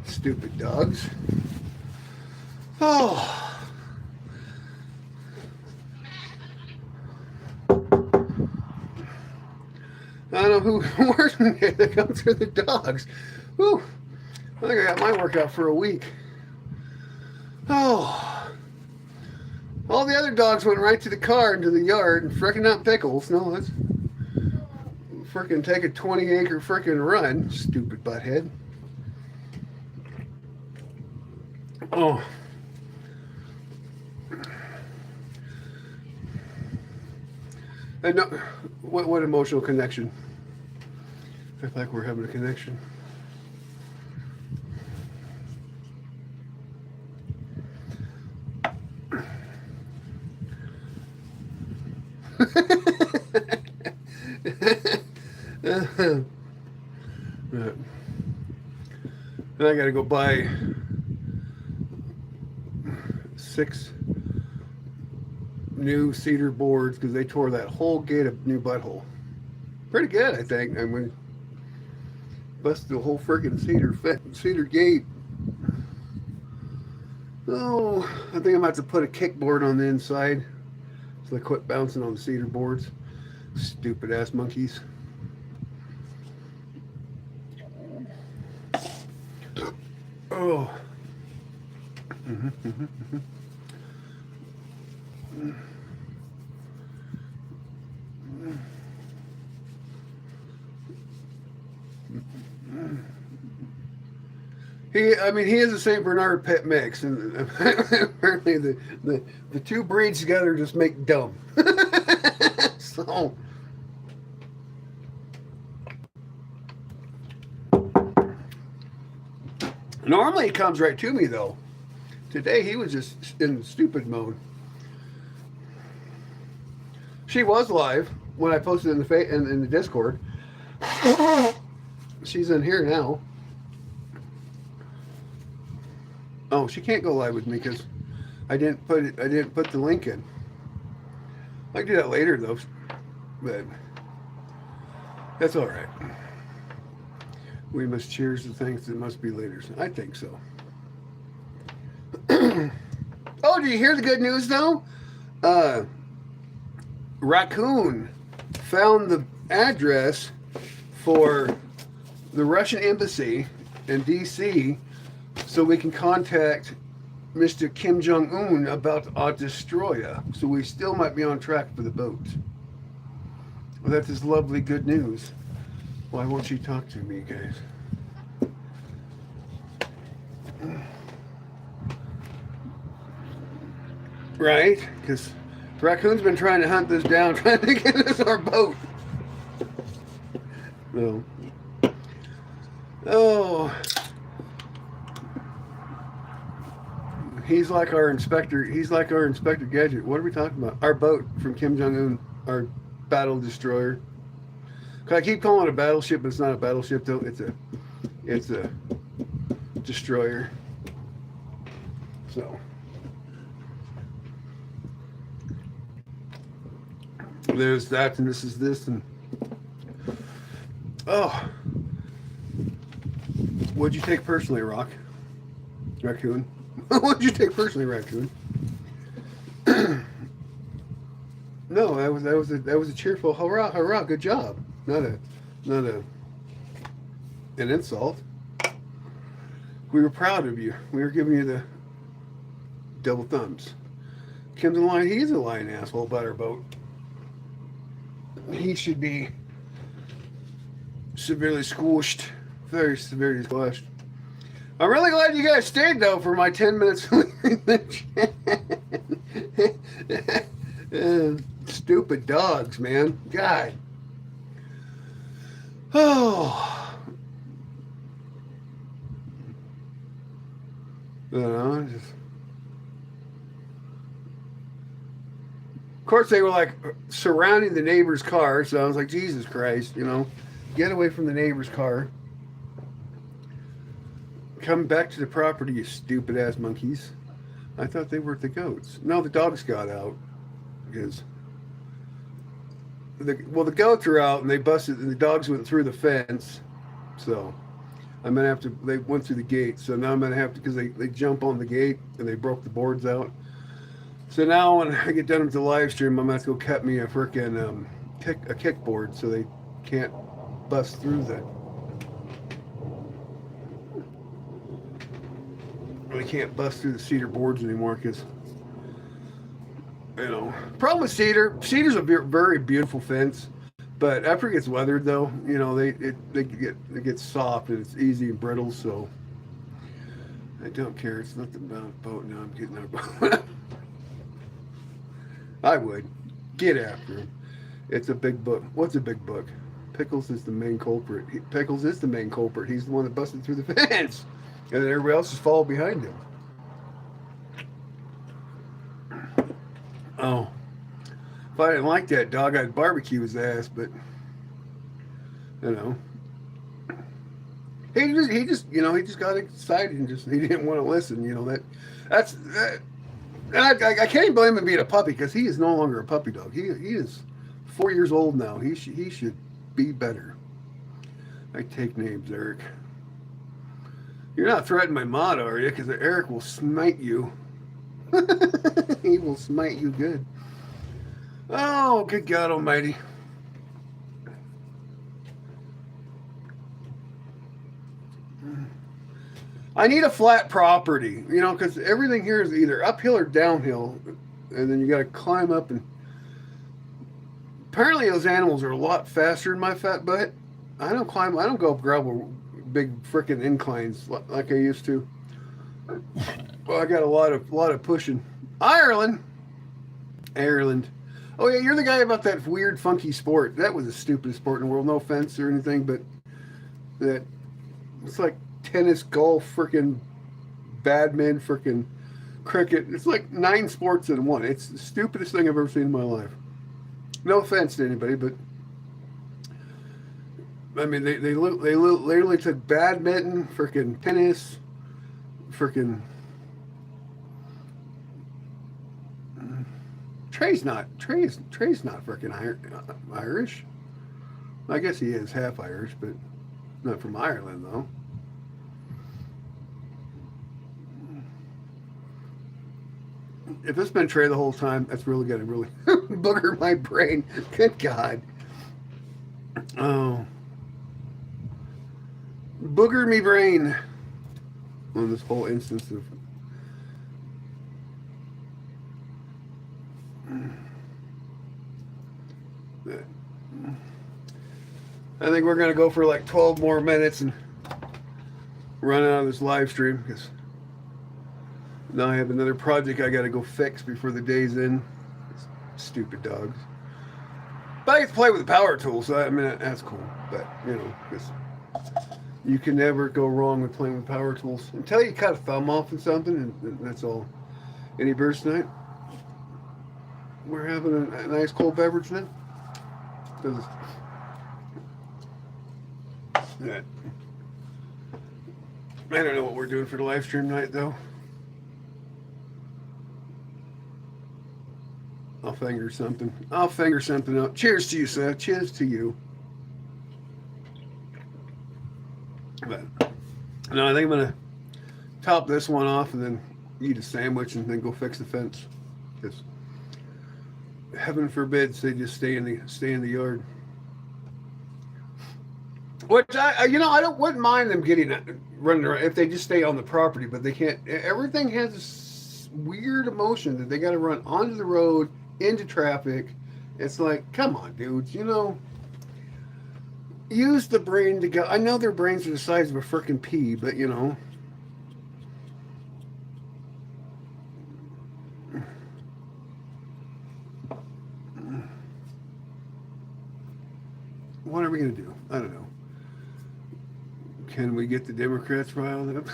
Stupid dogs. Oh. I don't know who works in here. They come through the dogs. Whew. I think I got my workout for a week. Oh. All the other dogs went right to the car into the yard and frickin' out pickles. No, let's frickin' take a 20-acre frickin' run. Stupid butthead. Oh. And no, what emotional connection? I feel like we're having a connection. And I gotta go buy 6 new cedar boards because they tore that whole gate of new butthole. Pretty good, I think. I mean, busted the whole freaking cedar gate. Oh, I think I'm gonna have to put a kickboard on the inside so they quit bouncing on the cedar boards. Stupid ass monkeys. Oh. He is a Saint Bernard pet mix, and apparently the two breeds together just make dumb. So. Normally he comes right to me though. Today he was just in stupid mode. She was live when I posted in the Discord. She's in here now. Oh, she can't go live with me because I didn't put the link in. I can do that later though, but that's all right. We must cheers to things that must be later. I think so. Oh, did you hear the good news though? Raccoon found the address for the Russian embassy in DC so we can contact Mr. Kim Jong-un about Destroyer. So we still might be on track for the boat. Well, that is lovely good news. Why won't she talk to me, guys? Right? Because Raccoon's been trying to hunt this down, trying to get us our boat. No. Oh. He's like our inspector. He's like our Inspector Gadget. What are we talking about? Our boat from Kim Jong-un, our battle destroyer. I keep calling it a battleship, but it's not a battleship though. It's a destroyer. So there's that, and this is this, and oh, what'd you take personally, Raccoon? What'd you take personally, Raccoon? No, that was a cheerful hurrah, hurrah, good job. Not an insult. We were proud of you. We were giving you the double thumbs. Kim's a lion. He's a lying asshole about our boat. He should be severely squished. Very severely squashed. I'm really glad you guys stayed though for my 10 minutes. Stupid dogs, man. God. Oh. I don't know. Of course, they were like surrounding the neighbor's car, so I was like, Jesus Christ, get away from the neighbor's car. Come back to the property, you stupid ass monkeys. I thought they were the goats. No, the dogs got out because the goats are out and they busted, and the dogs went through the fence. So I'm gonna have to. They went through the gate, so now I'm gonna have to, because they jump on the gate and they broke the boards out. So now when I get done with the live stream, I'm gonna have to go cut me a frickin' kickboard so they can't bust through the. They can't bust through the cedar boards anymore because, problem with cedar's a very beautiful fence, but after it gets weathered though, it gets soft and it's easy and brittle. So I don't care. It's nothing about a boat. Now I'm getting our boat. I would get after him. It's a big book. What's a big book? Pickles is the main culprit. Pickles is the main culprit. He's the one that busted through the fence. And then everybody else just followed behind him. Oh. If I didn't like that dog, I'd barbecue his ass. But you know, he just got excited and he didn't want to listen. You know that's that. And I can't blame him being a puppy because he is no longer a puppy dog. He is 4 years old now. He should be better. I take names, Eric. You're not threatening my mod, are you? Because Eric will smite you. He will smite you good. Oh, good God Almighty. I need a flat property, you know, because everything here is either uphill or downhill, and then you got to climb up. And apparently, those animals are a lot faster than my fat butt. I don't go up gravel, big freaking inclines like I used to. Well, I got a lot of pushing. Ireland. Oh yeah, you're the guy about that weird, funky sport. That was the stupidest sport in the world. No offense or anything, but that it's like tennis, golf, freaking badminton, freaking cricket. It's like 9 sports in one. It's the stupidest thing I've ever seen in my life. No offense to anybody, but I mean, they literally took badminton, freaking tennis, freaking. Trey's not freaking Irish. I guess he is half Irish, but not from Ireland though. If it's been Trey the whole time, that's really gonna really booger my brain. Good God. Oh. Booger me brain on this whole instance of I think we're going to go for like 12 more minutes and run out of this live stream because now I have another project I got to go fix before the day's in. Stupid dogs. But I get to play with the power tools, so I mean, that's cool. But, you know, because you can never go wrong with playing with power tools. Until you cut a thumb off and something, and that's all. Any beers tonight? We're having a nice cold beverage now. Yeah. I don't know what we're doing for the live stream night, though. I'll figure something out. Cheers to you, sir. Cheers to you. But no, I think I'm gonna top this one off and then eat a sandwich and then go fix the fence. Because heaven forbids they just stay in the yard. Which wouldn't mind them running around if they just stay on the property, but they can't. Everything has this weird emotion that they got to run onto the road, into traffic. It's like, come on, dudes, use the brain to go. I know their brains are the size of a freaking pea, but what are we going to do? I don't know. Can we get the Democrats riled up?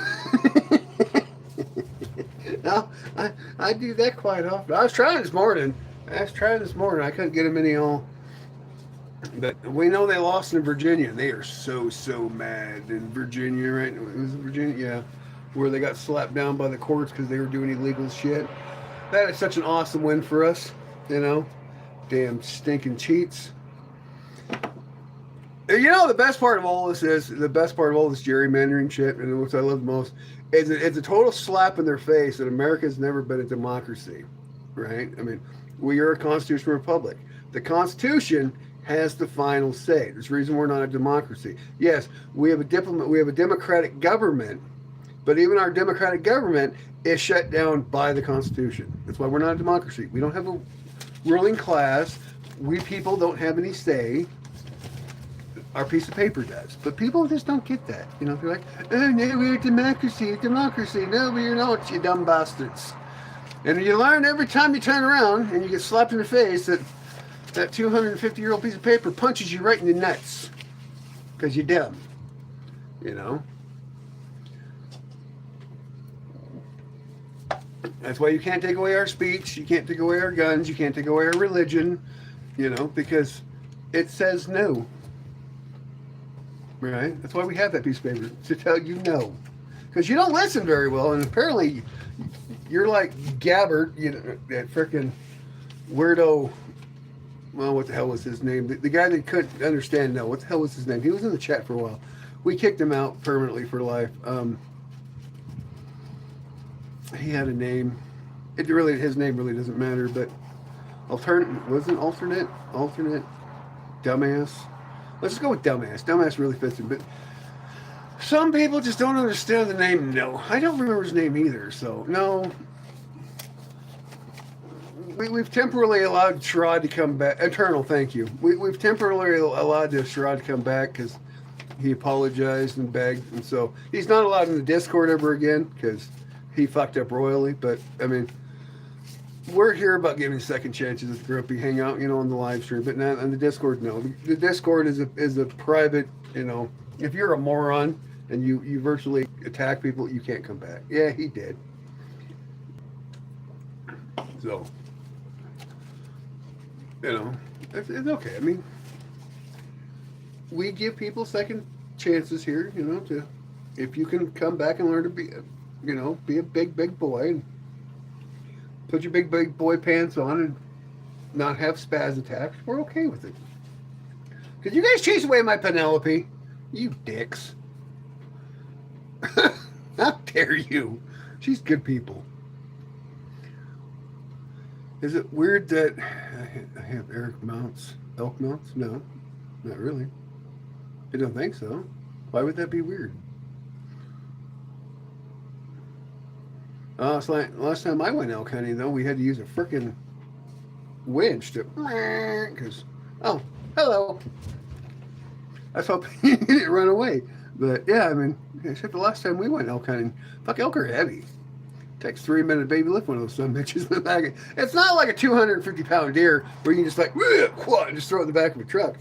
No, I do that quite often. I was trying this morning. I couldn't get them any all. But we know they lost in Virginia. They are so mad in Virginia, right? It was Virginia, yeah, where they got slapped down by the courts because they were doing illegal shit. That is such an awesome win for us, Damn stinking cheats. The best part of all this gerrymandering shit, and which I love the most, is it's a total slap in their face that America's never been a democracy, right? I mean, we are a constitutional republic. The Constitution has the final say. There's a reason we're not a democracy. Yes, we have a democratic government, but even our democratic government is shut down by the Constitution. That's why we're not a democracy. We don't have a ruling class. We people don't have any say. Our piece of paper does. But people just don't get that. They're like, oh, no, we're a democracy. No, we're not, you dumb bastards. And you learn every time you turn around and you get slapped in the face that 250-year-old piece of paper punches you right in the nuts. Because you're dumb. That's why you can't take away our speech. You can't take away our guns. You can't take away our religion, because it says no. Right? That's why we have that piece of paper, to tell you no. Because you don't listen very well, and apparently you're like Gabbard, that freaking weirdo. Well, what the hell was his name? The guy that couldn't understand no. What the hell was his name? He was in the chat for a while. We kicked him out permanently for life. He had a name. His name really doesn't matter, but alternate, dumbass. Let's just go with dumbass. Dumbass really fits him, but some people just don't understand the name no. I don't remember his name either, so no. We've temporarily allowed Sherrod to come back. Eternal, thank you. We've temporarily allowed Sherrod to come back because he apologized and begged, and so he's not allowed in the Discord ever again because he fucked up royally. But I mean, we're here about giving second chances at the Grumpy Hangout, on the live stream, but not on the Discord. No, the Discord is a private. If you're a moron and you virtually attack people, you can't come back. Yeah, he did. So. It's okay. I mean, we give people second chances here, to, if you can come back and learn to be, be a big boy and put your big boy pants on and not have spaz attacks, we're okay with it. Could you guys chase away my Penelope? You dicks. How dare you? She's good people. Is it weird that I have elk mounts? No, not really. I don't think so. Why would that be weird? It's like last time I went elk hunting, though, we had to use a frickin' winch to, because, oh, hello. I was hoping you didn't run away. But yeah, I mean, except the last time we went elk hunting, fuck, elk are heavy. Takes 3 minutes to baby lift one of those son bitches in the back. It's not like a 250-pound deer where you can just like and just throw it in the back of a truck.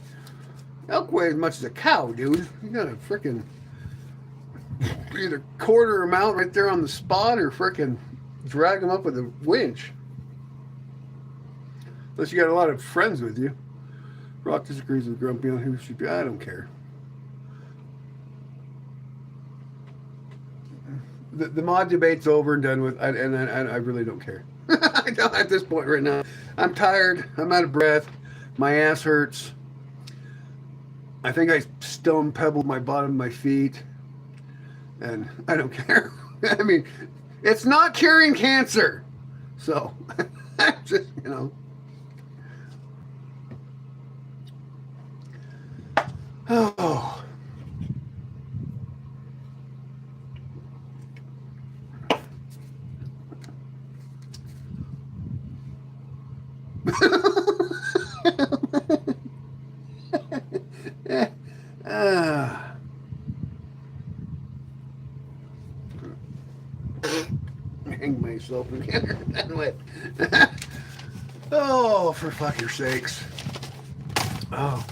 Elk weigh as much as a cow, dude. You gotta frickin' either quarter them out right there on the spot or frickin' drag them up with a winch. Unless you got a lot of friends with you. Rock disagrees with Grumpy on who should be. I don't care. The mod debate's over and done with, and I really don't care. I don't at this point right now. I'm tired. I'm out of breath. My ass hurts. I think I stone pebbled my bottom of my feet, and I don't care. I mean, it's not curing cancer, so just Oh. Hang myself together and with. Oh, for fuck your sakes. Oh.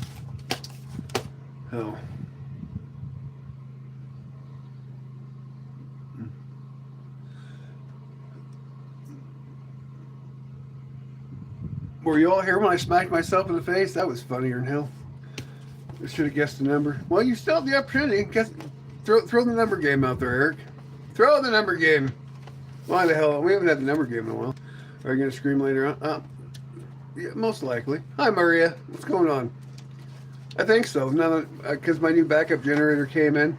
Were you all here when I smacked myself in the face? That was funnier than hell. I should have guessed the number. Well, you still have the opportunity. Throw the number game out there, Eric. Throw the number game. Why the hell? We haven't had the number game in a while. Are you going to scream later on? Yeah, most likely. Hi, Maria. What's going on? I think so. Now that, because my new backup generator came in,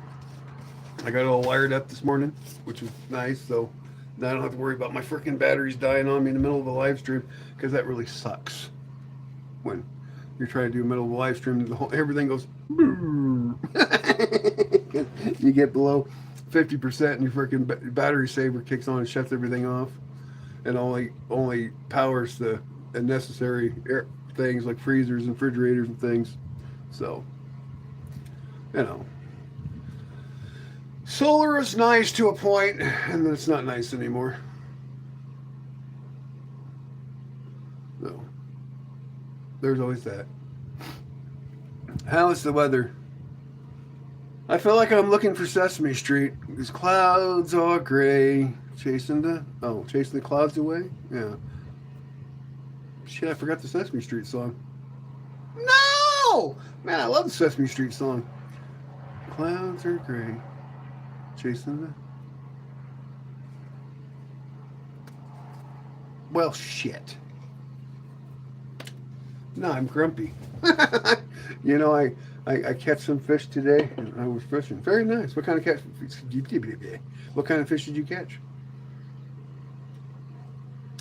I got it all wired up this morning, which was nice. So now I don't have to worry about my freaking batteries dying on me in the middle of a live stream, because that really sucks. When you're trying to do a middle of a live stream, everything goes. You get below 50% and your freaking battery saver kicks on and shuts everything off, and only powers the necessary things like freezers and refrigerators and things. So, solar is nice to a point, and then it's not nice anymore. So, there's always that. How is the weather? I feel like I'm looking for Sesame Street. These clouds are gray. Chasing the clouds away? Yeah. Shit, I forgot the Sesame Street song. No! Man, I love the Sesame Street song. Clouds are gray. Chasing the... Well, shit. No, I'm grumpy. You know, I catch some fish today, and I was fishing. Very nice. What kind of catch? What kind of fish did you catch?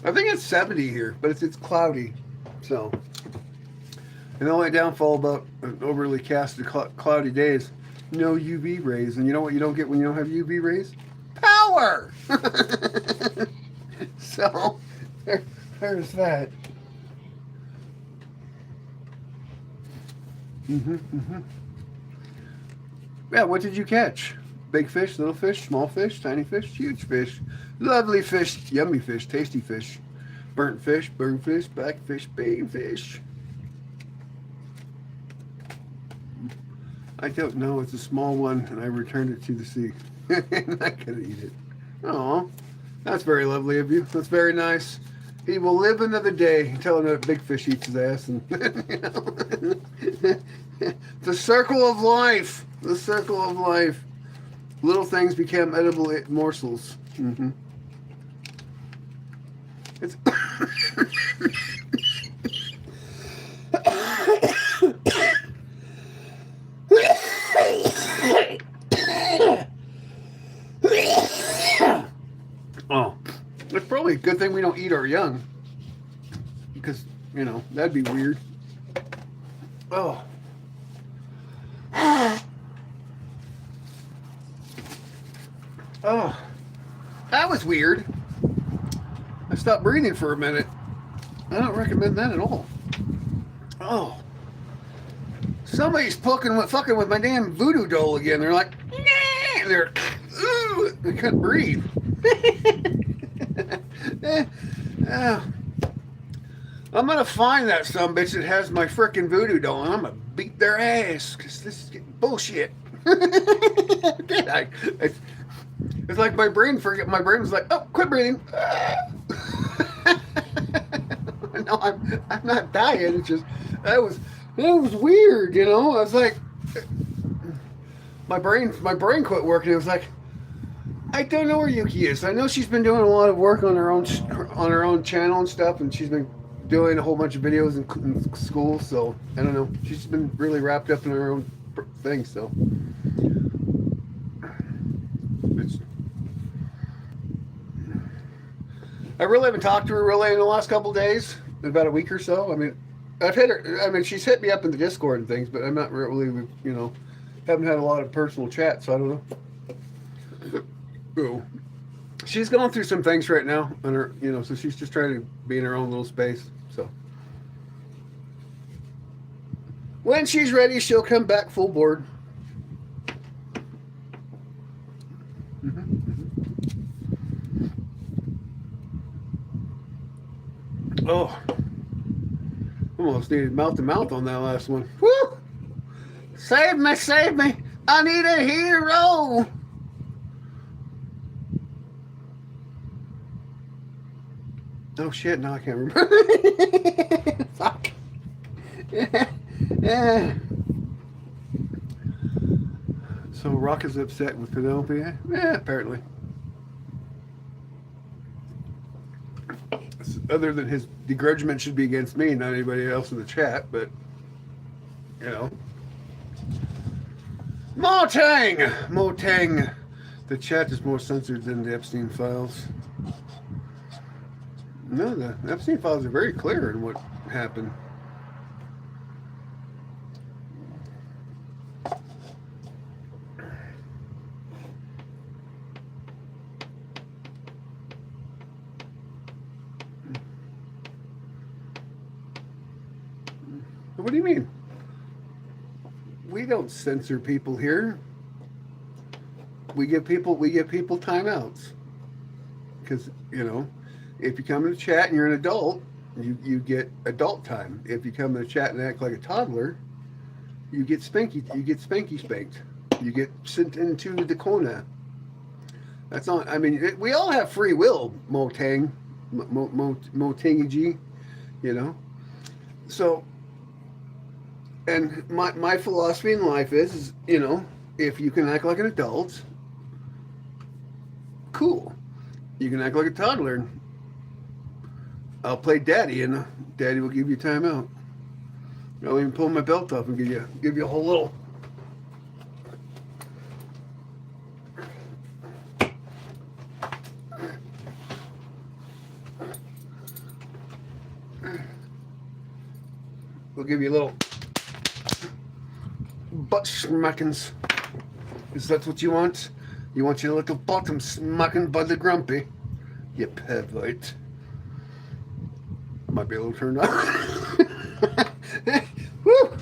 I think it's 70 here, but it's cloudy. So, and the only downfall about an overly casted cloudy days, no UV rays. And you know what you don't get when you don't have UV rays? Power. So, there's that. Yeah, what did you catch? Big fish, little fish, small fish, tiny fish, huge fish, lovely fish, yummy fish, tasty fish, burnt fish, birdfish, blackfish, baitfish. I don't know. It's a small one, and I returned it to the sea. I'm not gonna eat it. Oh, that's very lovely of you. That's very nice. He will live another day until another big fish eats his ass. And you know, the circle of life. The circle of life. Little things become edible morsels. Mm-hmm. It's oh, it's probably a good thing we don't eat our young, because you know that'd be weird. Oh. Oh, that was weird. I stopped breathing for a minute. I don't recommend that at all. Oh, somebody's fucking with my damn voodoo doll again. They're like, nah! They're, ooh, they couldn't breathe. I'm gonna find that sumbitch that has my frickin' voodoo doll, and I'm gonna beat their ass, because this is getting bullshit. It's like my brain was like, oh, quit breathing. No, I'm not dying. It's just that was weird, you know. I was like, my brain quit working. It was like, I don't know where Yuki is. I know she's been doing a lot of work on her own channel and stuff, and she's been doing a whole bunch of videos in school. So I don't know. She's been really wrapped up in her own thing. So I really haven't talked to her really in the last couple of days, about a week or so. I mean, I've hit her. I mean, she's hit me up in the Discord and things, but I'm not really, you know, haven't had a lot of personal chat, so I don't know. Oh. She's going through some things right now, on her, you know, so she's just trying to be in her own little space. So when she's ready, she'll come back full board. Oh, almost needed mouth to mouth on that last one. Woo! Save me, save me! I need a hero! Oh shit, now I can't remember. Fuck. Yeah. So Rock is upset with Penelope? Yeah, apparently. Other than his begrudgment should be against me, not anybody else in the chat, but you know. Motang. The chat is more censored than the Epstein files. No, the Epstein files are very clear in what happened. What do you mean? We don't censor people here. We give people timeouts. Because, you know, if you come in the chat and you're an adult, you get adult time. If you come in the chat and act like a toddler, you get spanky spanked. You get sent into the corner. That's not. I mean, we all have free will, Motang, Motangy, you know. So, and my philosophy in life is, you know, if you can act like an adult, cool. You can act like a toddler. I'll play daddy, and daddy will give you time out. I'll even pull my belt off and give you a whole little. We'll give you a little butt smackings. Is that what you want? You want your little bottom smacking by the grumpy? You pervert. Might be a little turned on. Woo!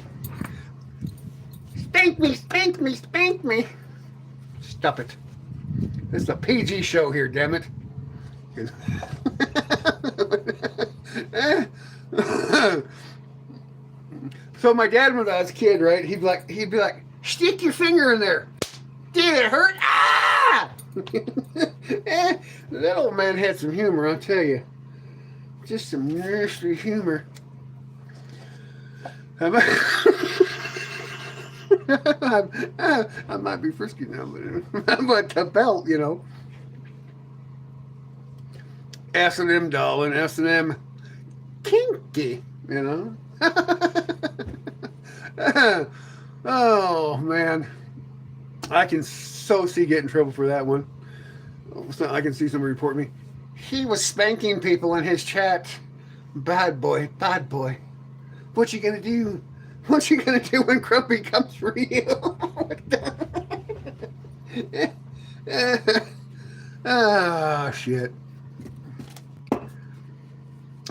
Spank me, spank me, spank me. Stop it. This is a PG show here, damn it. So my dad, when I was a kid, right, he'd be like, stick your finger in there. Did it hurt? Ah! That old man had some humor, I'll tell you. Just some nursery humor. I might be frisky now, but the belt, you know. S&M darling, S&M kinky, you know. Oh man, I can so see getting in trouble for that one. So I can see somebody report me. He was spanking people in his chat. Bad boy, bad boy. What you gonna do? What you gonna do when Grumpy comes for you? Ah, shit.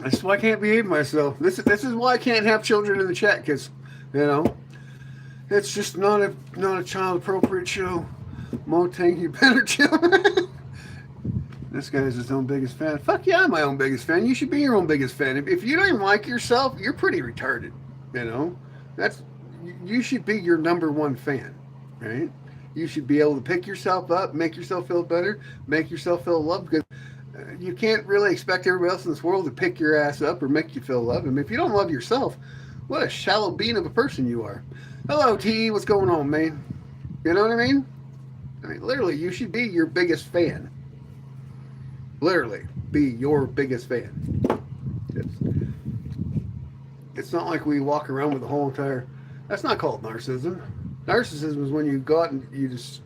That's why I can't behave myself. This is why I can't have children in the chat, because, you know, it's just not a child appropriate show. Motang, you better chill. This guy is his own biggest fan. Fuck yeah, I'm my own biggest fan. You should be your own biggest fan. If you don't even like yourself, you're pretty retarded. You know, you should be your number one fan, right? You should be able to pick yourself up, make yourself feel better, make yourself feel loved, because you can't really expect everybody else in this world to pick your ass up or make you feel loved. I mean, if you don't love yourself, what a shallow bean of a person you are. Hello, T. What's going on, man? You know what I mean? I mean, literally, you should be your biggest fan. Literally, be your biggest fan. It's not like we walk around with the whole entire... That's not called narcissism. Narcissism is when you go out and you just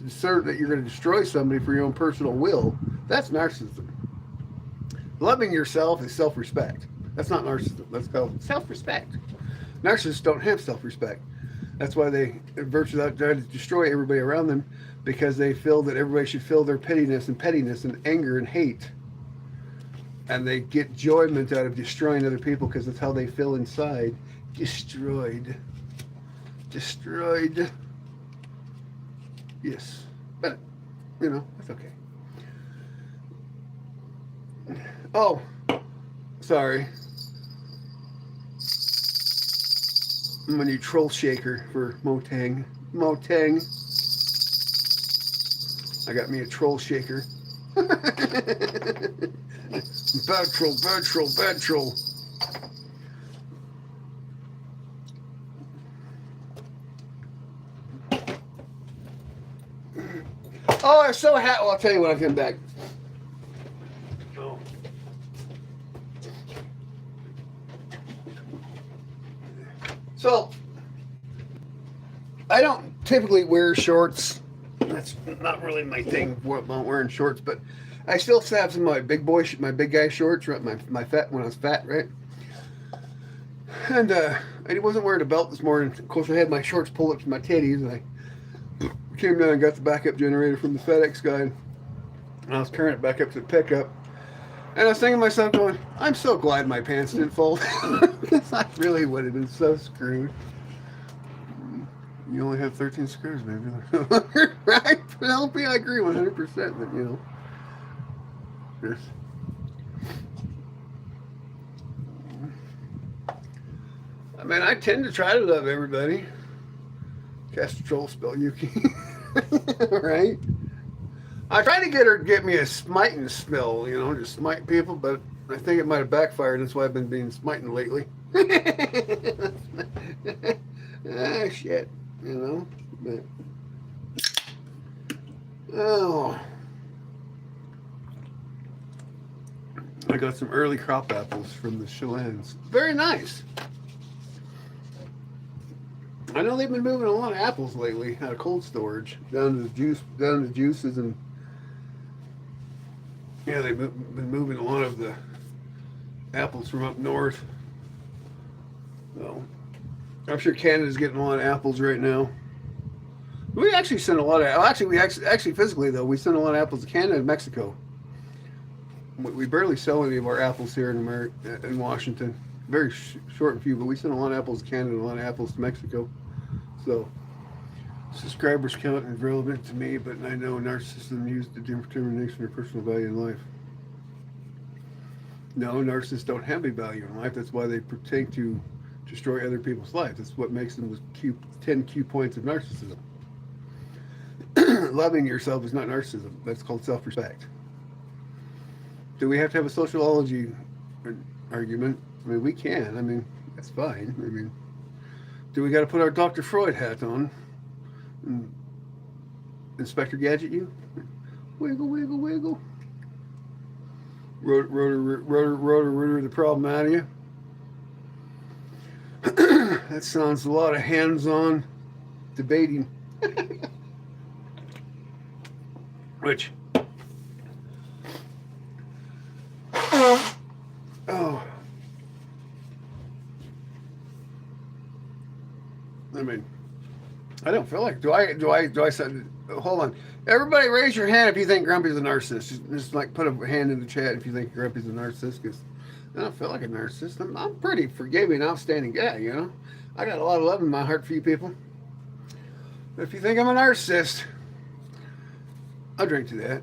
assert that you're going to destroy somebody for your own personal will. That's narcissism. Loving yourself is self-respect. That's not narcissism. That's called self-respect. Narcissists don't have self-respect. That's why they, virtually, try to destroy everybody around them, because they feel that everybody should feel their pettiness and anger and hate. And they get enjoyment out of destroying other people because that's how they feel inside. Destroyed. Destroyed. Yes. But, you know, that's okay. Oh, sorry. I'm a new troll shaker for Motang. Motang. I got me a troll shaker. Bad troll, bad troll, bad troll. Oh, I'm so happy. Well, I'll tell you when I come back. Oh. So, I don't typically wear shorts. That's not really my thing about wearing shorts, but I still have some of my big guy shorts, right? My fat, when I was fat, right? And I wasn't wearing a belt this morning. Of course, I had my shorts pulled up to my titties, and I came down and got the backup generator from the FedEx guy, and I was turning it back up to the pickup. And I was thinking to myself, going, I'm so glad my pants didn't fold. That's not really what it is. So screwed. You only have 13 screws, maybe. Right? Penelope, I agree 100%, but, you know. Yes. I mean, I tend to try to love everybody. Cast a troll spell, Yuki. Right? I tried to get her to get me a smiting spell, you know, to smite people, but I think it might have backfired. That's why I've been being smiting lately. Ah, shit, you know. But, oh, I got some early crop apples from the Cheyennes. Very nice. I know they've been moving a lot of apples lately out of cold storage down to juices, and yeah, they've been moving a lot of the apples from up north. So I'm sure Canada's getting a lot of apples right now. We actually sent a lot of. Actually physically though, we sent a lot of apples to Canada and Mexico. We barely sell any of our apples here in America, in Washington. Very short and few, but we send a lot of apples to Canada and a lot of apples to Mexico. So subscribers count is relevant to me, but I know narcissism used the determination of personal value in life. No, narcissists don't have a value in life. That's why they pretend to destroy other people's lives. That's what makes them the 10 key points of narcissism. Loving yourself is not narcissism. That's called self-respect. Do we have to have a sociology argument? I mean, we can. I mean, that's fine. I mean, do we got to put our Dr. Freud hat on? And Inspector Gadget you? Wiggle, wiggle, wiggle. Rotor the problem out of you. That sounds a lot of hands-on debating. Which, oh, I mean, I don't feel like. Do I say? Hold on. Everybody, raise your hand if you think Grumpy's a narcissist. Just like put a hand in the chat if you think Grumpy's a narcissist, because I don't feel like a narcissist. I'm pretty forgiving, outstanding guy. You know, I got a lot of love in my heart for you people. But if you think I'm a narcissist, I'll drink to that.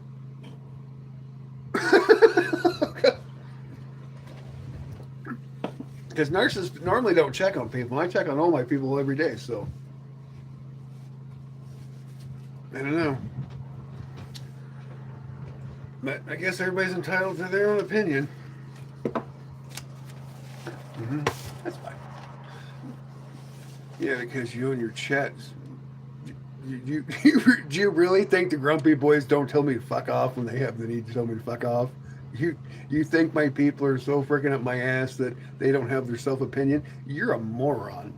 Because narcissists normally don't check on people. I check on all my people every day, so I don't know. But I guess everybody's entitled to their own opinion. That's fine. Yeah, because you and your chats. Do you really think the grumpy boys don't tell me to fuck off when they have the need to tell me to fuck off? You think my people are so freaking up my ass that they don't have their self-opinion? You're a moron.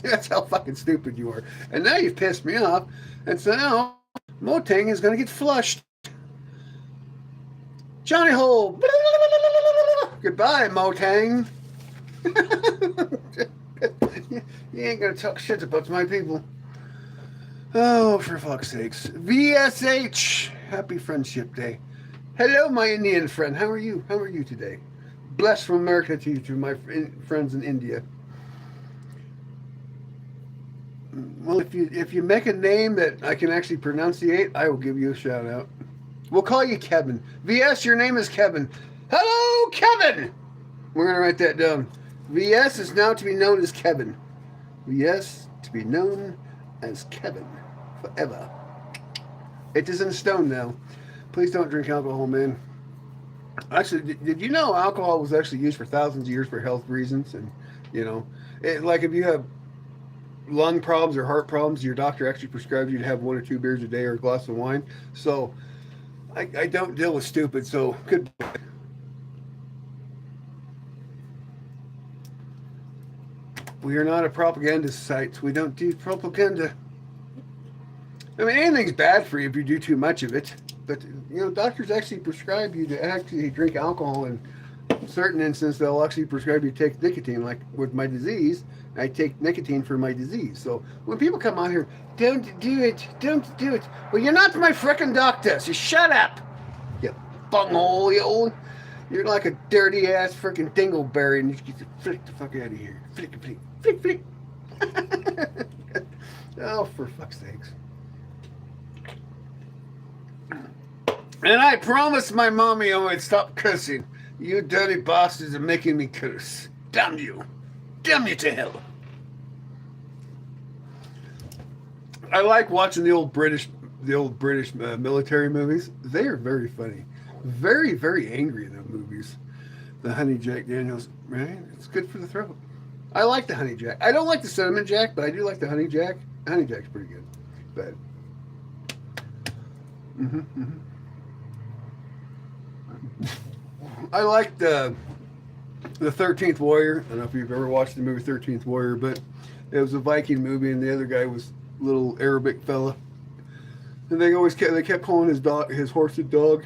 That's how fucking stupid you are. And now you've pissed me off. And so now Motang is going to get flushed. Johnny Hole. Goodbye, Motang. You ain't going to talk shit about my people. Oh, for fuck's sakes. VSH. Happy Friendship Day. Hello, my Indian friend. How are you? How are you today? Blessed from America to you, to my friends in India. Well, if you make a name that I can actually pronunciate, I will give you a shout out. We'll call you Kevin. VS, your name is Kevin. Hello, Kevin. We're going to write that down. VS is now to be known as Kevin. VS to be known as Kevin forever. It is in stone now. Please don't drink alcohol, man. Actually, did you know alcohol was actually used for thousands of years for health reasons? And, you know, like if you have lung problems or heart problems, your doctor actually prescribes you to have 1 or 2 beers a day or a glass of wine. So I don't deal with stupid, so good. We are not a propaganda site. We don't do propaganda. I mean, anything's bad for you if you do too much of it. But, you know, doctors actually prescribe you to actually drink alcohol. In certain instances, they'll actually prescribe you to take nicotine. Like with my disease, I take nicotine for my disease. So when people come out here, don't do it, don't do it. Well, you're not my frickin' doctor, so shut up. You bunghole, you're like a dirty ass frickin' dingleberry, and you get to flick the fuck out of here. Flick, flick, flick, flick. Oh, for fuck's sakes. And I promised my mommy I would stop cursing. You dirty bastards are making me curse. Damn you. Damn you to hell. I like watching the the old British military movies. They are very funny, very very angry in those movies. The Honey Jack Daniels, right? It's good for the throat. I like the Honey Jack. I don't like the Cinnamon Jack, but I do like the Honey Jack. Honey Jack's pretty good. But I like the 13th Warrior. I don't know if you've ever watched the movie 13th Warrior, but it was a Viking movie, and the other guy was a little Arabic fella, and they kept calling his horse a dog.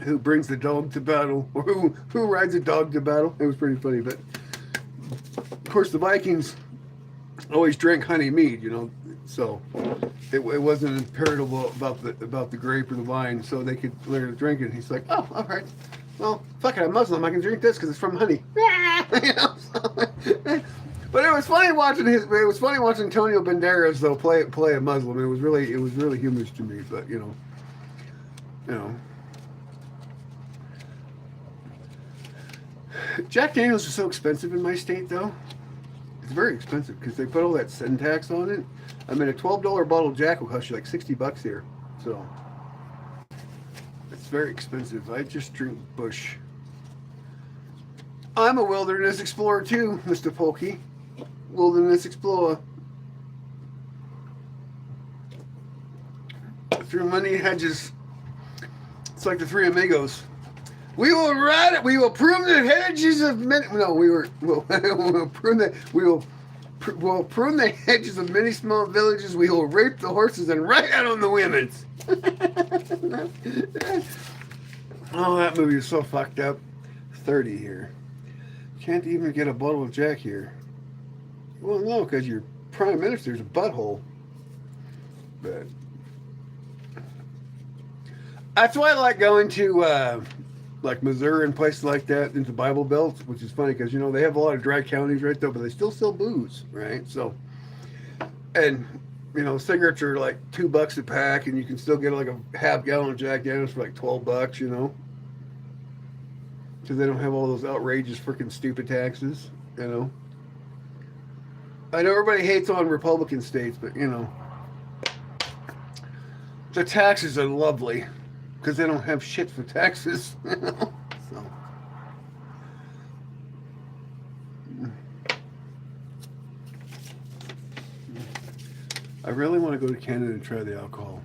Who brings the dog to battle, or who rides a dog to battle? It was pretty funny, but of course the Vikings always drank honey mead, you know, so it wasn't imperative about the grape or the wine, so they could learn to drink it. And he's like, oh, all right, well, fuck it, I'm Muslim, I can drink this because it's from honey. You know, but it was funny watching Antonio Banderas though play a Muslim. It was really humorous to me, but you know. Jack Daniels is so expensive in my state, though. It's very expensive because they put all that sin tax on it. I mean, a $12 bottle of Jack will cost you like $60 here, so it's very expensive. I just drink Bush. I'm a wilderness explorer too, Mr. Polkey. Wilderness explorer. Through many hedges. It's like the Three Amigos. We will ride it. We will prune the hedges of many. No, we'll prune the hedges of many small villages. We will rape the horses and ride out on the women's. Oh, that movie is so fucked up. 30 here. Can't even get a bottle of Jack here. Well, no, because your prime minister's a butthole. But that's why I like going to. Like Missouri and places like that into Bible Belt, which is funny because, you know, they have a lot of dry counties right there, but they still sell booze, right? So, and, you know, cigarettes are like $2 a pack, and you can still get like a half gallon of Jack Daniels for like $12, you know, because they don't have all those outrageous freaking stupid taxes, you know. I know everybody hates on Republican states, but, you know, the taxes are lovely. Because they don't have shit for taxes. You know? So. I really want to go to Canada and try the alcohol.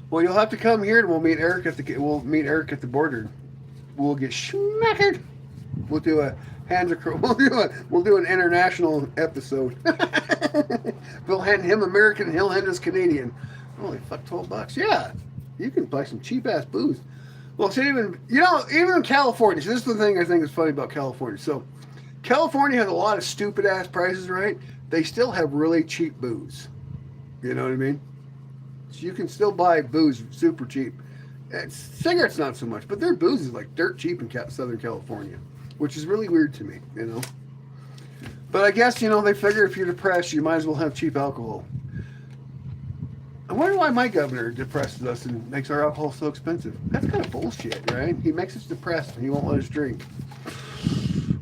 Well, you'll have to come here, and we'll meet Eric at the border. We'll get schmackered. We'll do a we'll do an international episode. We'll hand him American, he'll hand us Canadian. Holy fuck, $12. Yeah. You can buy some cheap ass booze. Well, see, even in California. So this is the thing I think is funny about California. So California has a lot of stupid ass prices, right? They still have really cheap booze. You know what I mean? So you can still buy booze super cheap. Cigarettes not so much, but their booze is like dirt cheap in Southern California, which is really weird to me. You know. But I guess, you know, they figure if you're depressed, you might as well have cheap alcohol. I wonder why my governor depresses us and makes our alcohol so expensive. That's kind of bullshit, right? He makes us depressed and he won't let us drink.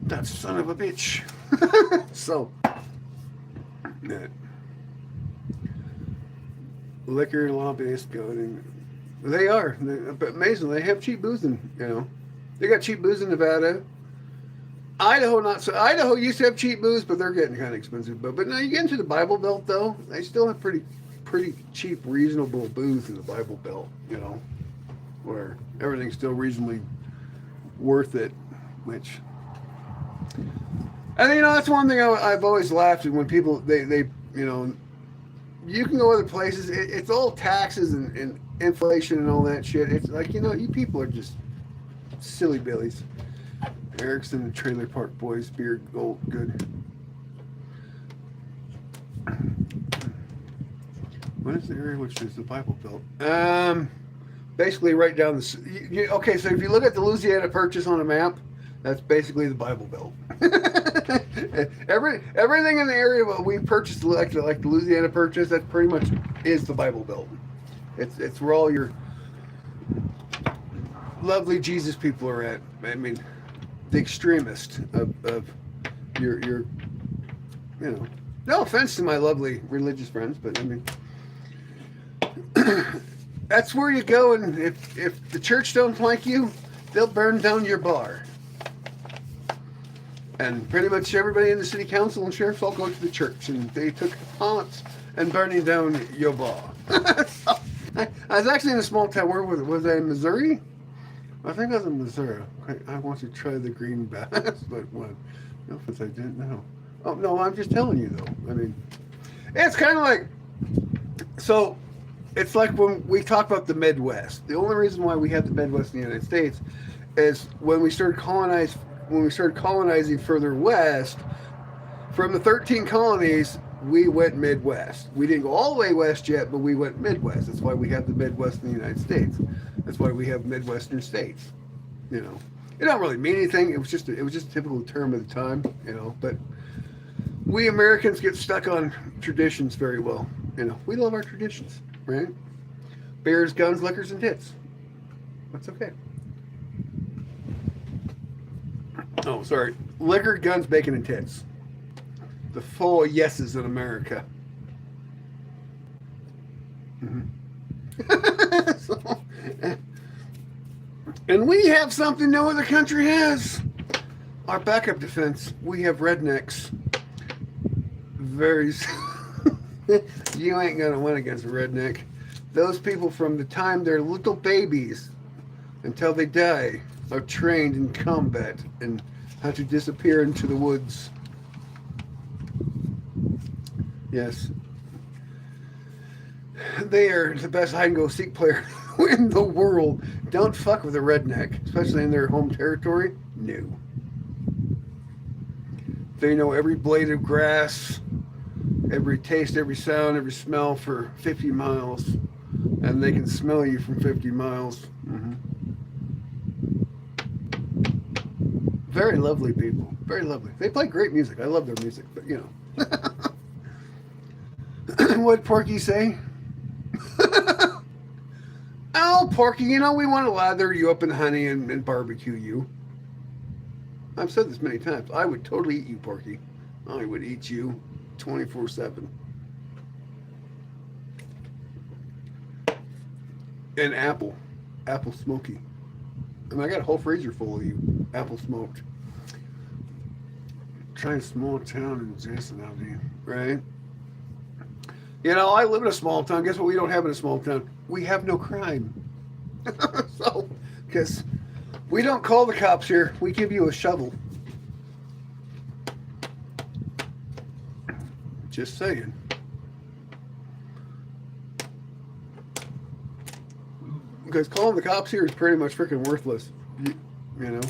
That son of a bitch. So, liquor lobbyist going. They are. But amazingly, they have cheap booze in, you know. They got cheap booze in Nevada. Idaho, not so. Idaho used to have cheap booze, but they're getting kind of expensive. But now you get into the Bible Belt, though, they still have pretty cheap, reasonable booze in the Bible Belt, you know, where everything's still reasonably worth it, which, and you know, that's one thing I've always laughed at when people, they you know, you can go other places, it's all taxes and inflation and all that shit. It's like, you know, you people are just silly billies. Erickson and Trailer Park Boys, beer, gold, good. What is the area which is the Bible Belt? Basically right down the... okay, so if you look at the Louisiana Purchase on a map, that's basically the Bible Belt. Everything in the area what we purchased, like the Louisiana Purchase, that pretty much is the Bible Belt. It's where all your lovely Jesus people are at. I mean, the extremist of your you know, no offense to my lovely religious friends, but I mean... That's where you go, and if the church don't like you, they'll burn down your bar. And pretty much everybody in the city council and sheriffs all go to the church, and they took parts and burning down your bar. So, I was actually in a small town. Where was I? In Missouri? I think I was in Missouri. I want to try the green bass, but what? No, because I didn't know. Oh no, I'm just telling you though. I mean, it's kind of like so. It's like when we talk about the Midwest. The only reason why we have the Midwest in the United States is when we started colonizing further west. From the 13 colonies, we went Midwest. We didn't go all the way west yet, but we went Midwest. That's why we have the Midwest in the United States. That's why we have Midwestern states. You know, it don't really mean anything. It was just a typical term at the time. You know, but we Americans get stuck on traditions very well. You know, we love our traditions, right? Beers, guns, liquors, and tits. That's okay. Oh, sorry. Liquor, guns, bacon, and tits. The 4 yeses in America. Mm-hmm. So, and we have something no other country has. Our backup defense. We have rednecks. You ain't gonna win against a redneck. Those people, from the time they're little babies until they die, are trained in combat and how to disappear into the woods. Yes. They are the best hide-and-go-seek player in the world. Don't fuck with a redneck, especially in their home territory. No. They know every blade of grass, every taste, every sound, every smell for 50 miles. And they can smell you from 50 miles. Mm-hmm. Very lovely people. Very lovely. They play great music. I love their music, but you know. What'd Porky say? Oh, Porky, you know, we want to lather you up in honey and barbecue you. I've said this many times. I would totally eat you, Porky. I would eat you 24/7. And apple smoky. I mean, I got a whole freezer full of you, apple smoked. Try a small town in Jason out here, right? You know, I live in a small town. Guess what we don't have in a small town? We have no crime. So, because we don't call the cops here. We give you a shovel. Just saying. Because calling the cops here is pretty much freaking worthless. You know?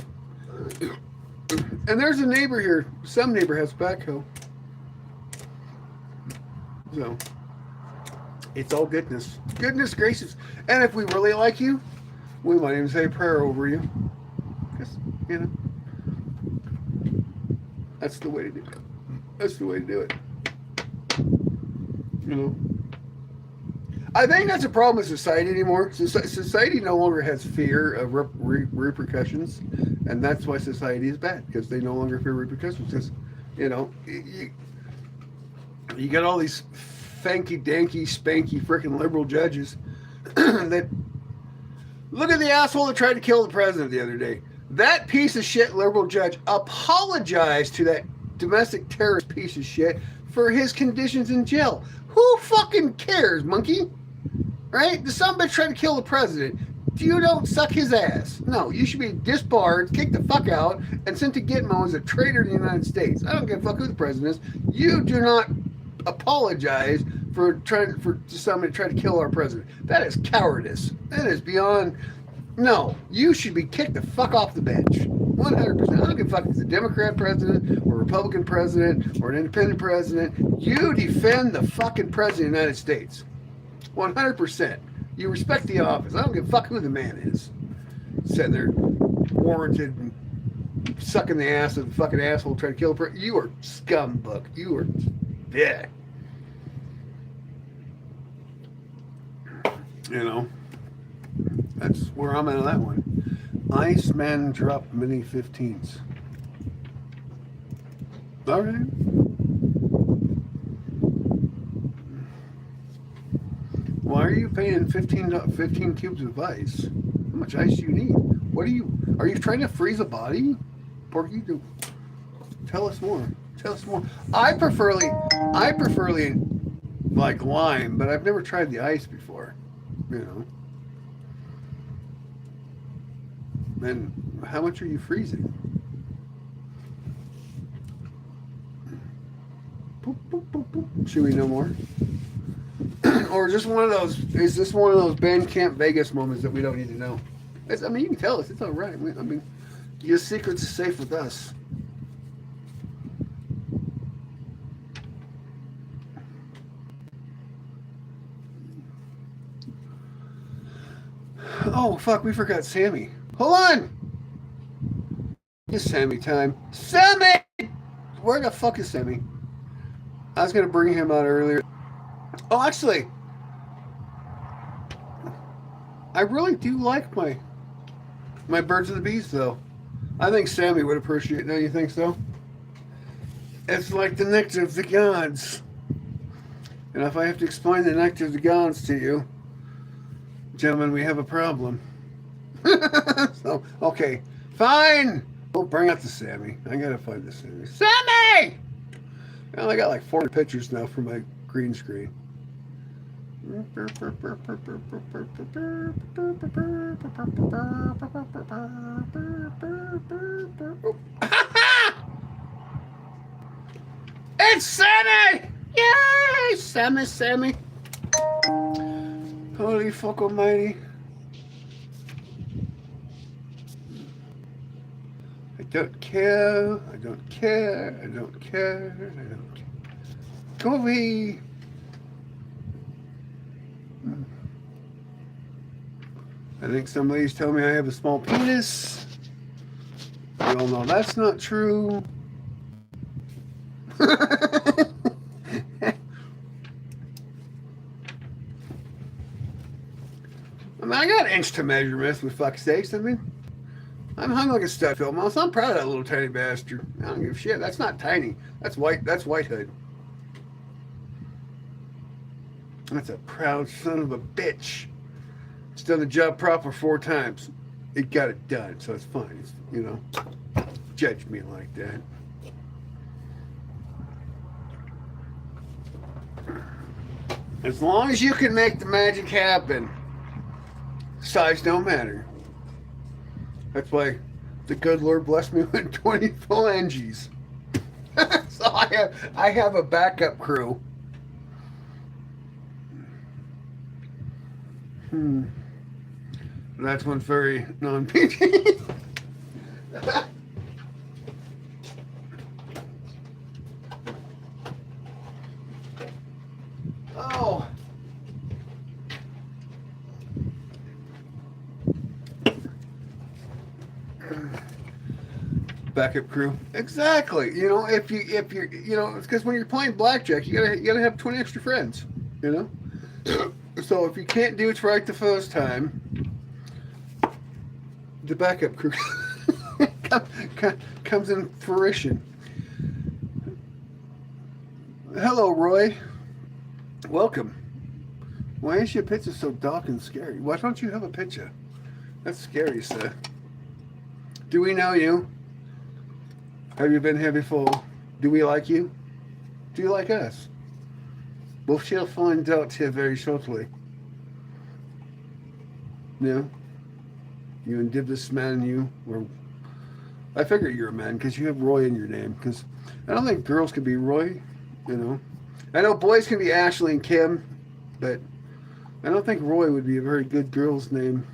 And there's a neighbor here. Some neighbor has a backhoe. So, it's all goodness. Goodness gracious. And if we really like you, we might even say a prayer over you. Because, you know, that's the way to do it. That's the way to do it. You know? I think that's a problem with society anymore. Society no longer has fear of repercussions. And that's why society is bad. Because they no longer fear repercussions. Because, you know, you got all these fanky-danky, spanky, freaking liberal judges that look at the asshole that tried to kill the president the other day. That piece of shit liberal judge apologized to that domestic terrorist piece of shit for his conditions in jail. Who fucking cares, monkey? Right? The son bitch tried to kill the president. You don't suck his ass. No, you should be disbarred, kicked the fuck out, and sent to Gitmo as a traitor to the United States. I don't give a fuck who the president is. You do not apologize for somebody to try to kill our president. That is cowardice. That is beyond. No, you should be kicked the fuck off the bench. 100%. I don't give a fuck if it's a Democrat president or a Republican president or an independent president. You defend the fucking president of the United States. 100%. You respect the office. I don't give a fuck who the man is. Sitting there warranted and sucking the ass of the fucking asshole trying to kill a president. You are scumbag. You are. Yeah. You know, that's where I'm at on that one. Iceman dropped mini 15s. All right. Why are you paying 15 cubes of ice? How much ice do you need? Are you trying to freeze a body? Porky, tell us more. Tell us more. I preferly like lime, but I've never tried the ice before. You know. And how much are you freezing? Boop, boop, boop, boop. Should we know more? Or just one of those? Is this one of those Bandcamp Vegas moments that we don't need to know? I mean, you can tell us. It's all right. I mean, your secret's are safe with us. Oh, fuck, we forgot Sammy. Hold on! It's Sammy time. Sammy! Where the fuck is Sammy? I was going to bring him out earlier. Oh, actually, I really do like my birds of the bees, though. I think Sammy would appreciate it. Don't you think so? It's like the nectar of the gods. And if I have to explain the nectar of the gods to you, gentlemen, we have a problem. So, okay, fine. We'll bring out the Sammy. I gotta find the Sammy. Sammy! Well, I got like 40 pictures now for my green screen. It's Sammy! Yay! Sammy. Holy fuck almighty. I don't care. Go away. I think some ladies tell me I have a small penis. We all know that's not true. I got inch to measurements, with fuck's sakes. I mean, I'm hung like a stud film mouse. I'm proud of that little tiny bastard. I don't give a shit. That's not tiny. That's white. That's whitehood. That's a proud son of a bitch. It's done the job proper 4 times. It got it done, so it's fine. It's, you know, judge me like that. As long as you can make the magic happen, size don't matter. That's why the good Lord blessed me with 20 phalanges. So I have a backup crew. That's one very non-PG. Oh. Backup crew. Exactly. You know, if you're, you know, it's because when you're playing blackjack, you gotta have 20 extra friends. You know. So if you can't do it right the first time, the backup crew comes in fruition. Hello, Roy. Welcome. Why is your picture so dark and scary? Why don't you have a picture? That's scary, sir. Do we know you? Have you been here before? Do we like you? Do you like us? We shall find out here very shortly. No? You and this man, you were... I figure you're a man because you have Roy in your name. Because I don't think girls can be Roy, you know. I know boys can be Ashley and Kim, but I don't think Roy would be a very good girl's name.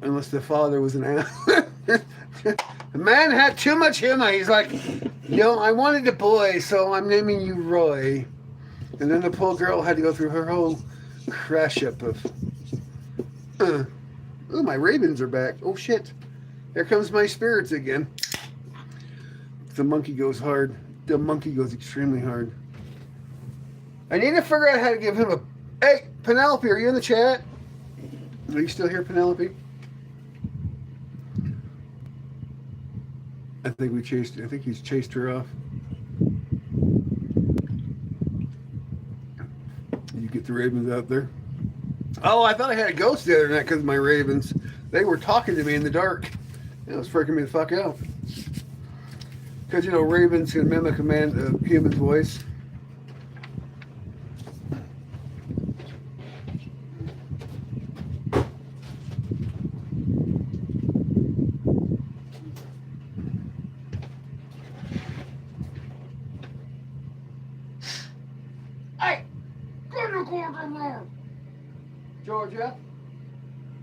Unless the father was an ass. The man had too much humor. He's like, yo, I wanted a boy, so I'm naming you Roy. And then the poor girl had to go through her whole crash up of... Oh, my ravens are back. Oh, shit. Here comes my spirits again. The monkey goes hard. The monkey goes extremely hard. I need to figure out how to give him a... Hey, Penelope, are you in the chat? Are you still here, Penelope? I think he's chased her off. You get the ravens out there. Oh, I thought I had a ghost the other night because of my ravens. They were talking to me in the dark. It was freaking me the fuck out. Because, you know, ravens can mimic a human's voice. Hey! Georgia,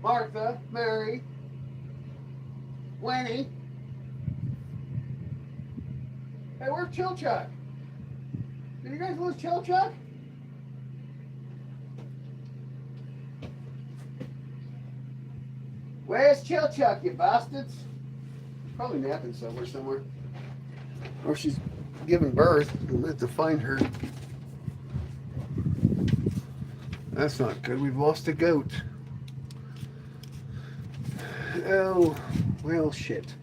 Martha, Mary, Winnie. Hey, where's Chill Chuck? Did you guys lose Chill Chuck? Where's Chill Chuck, you bastards? She's probably napping somewhere. Or she's giving birth. We'll have to find her. That's not good. We've lost a goat. Oh, well, shit.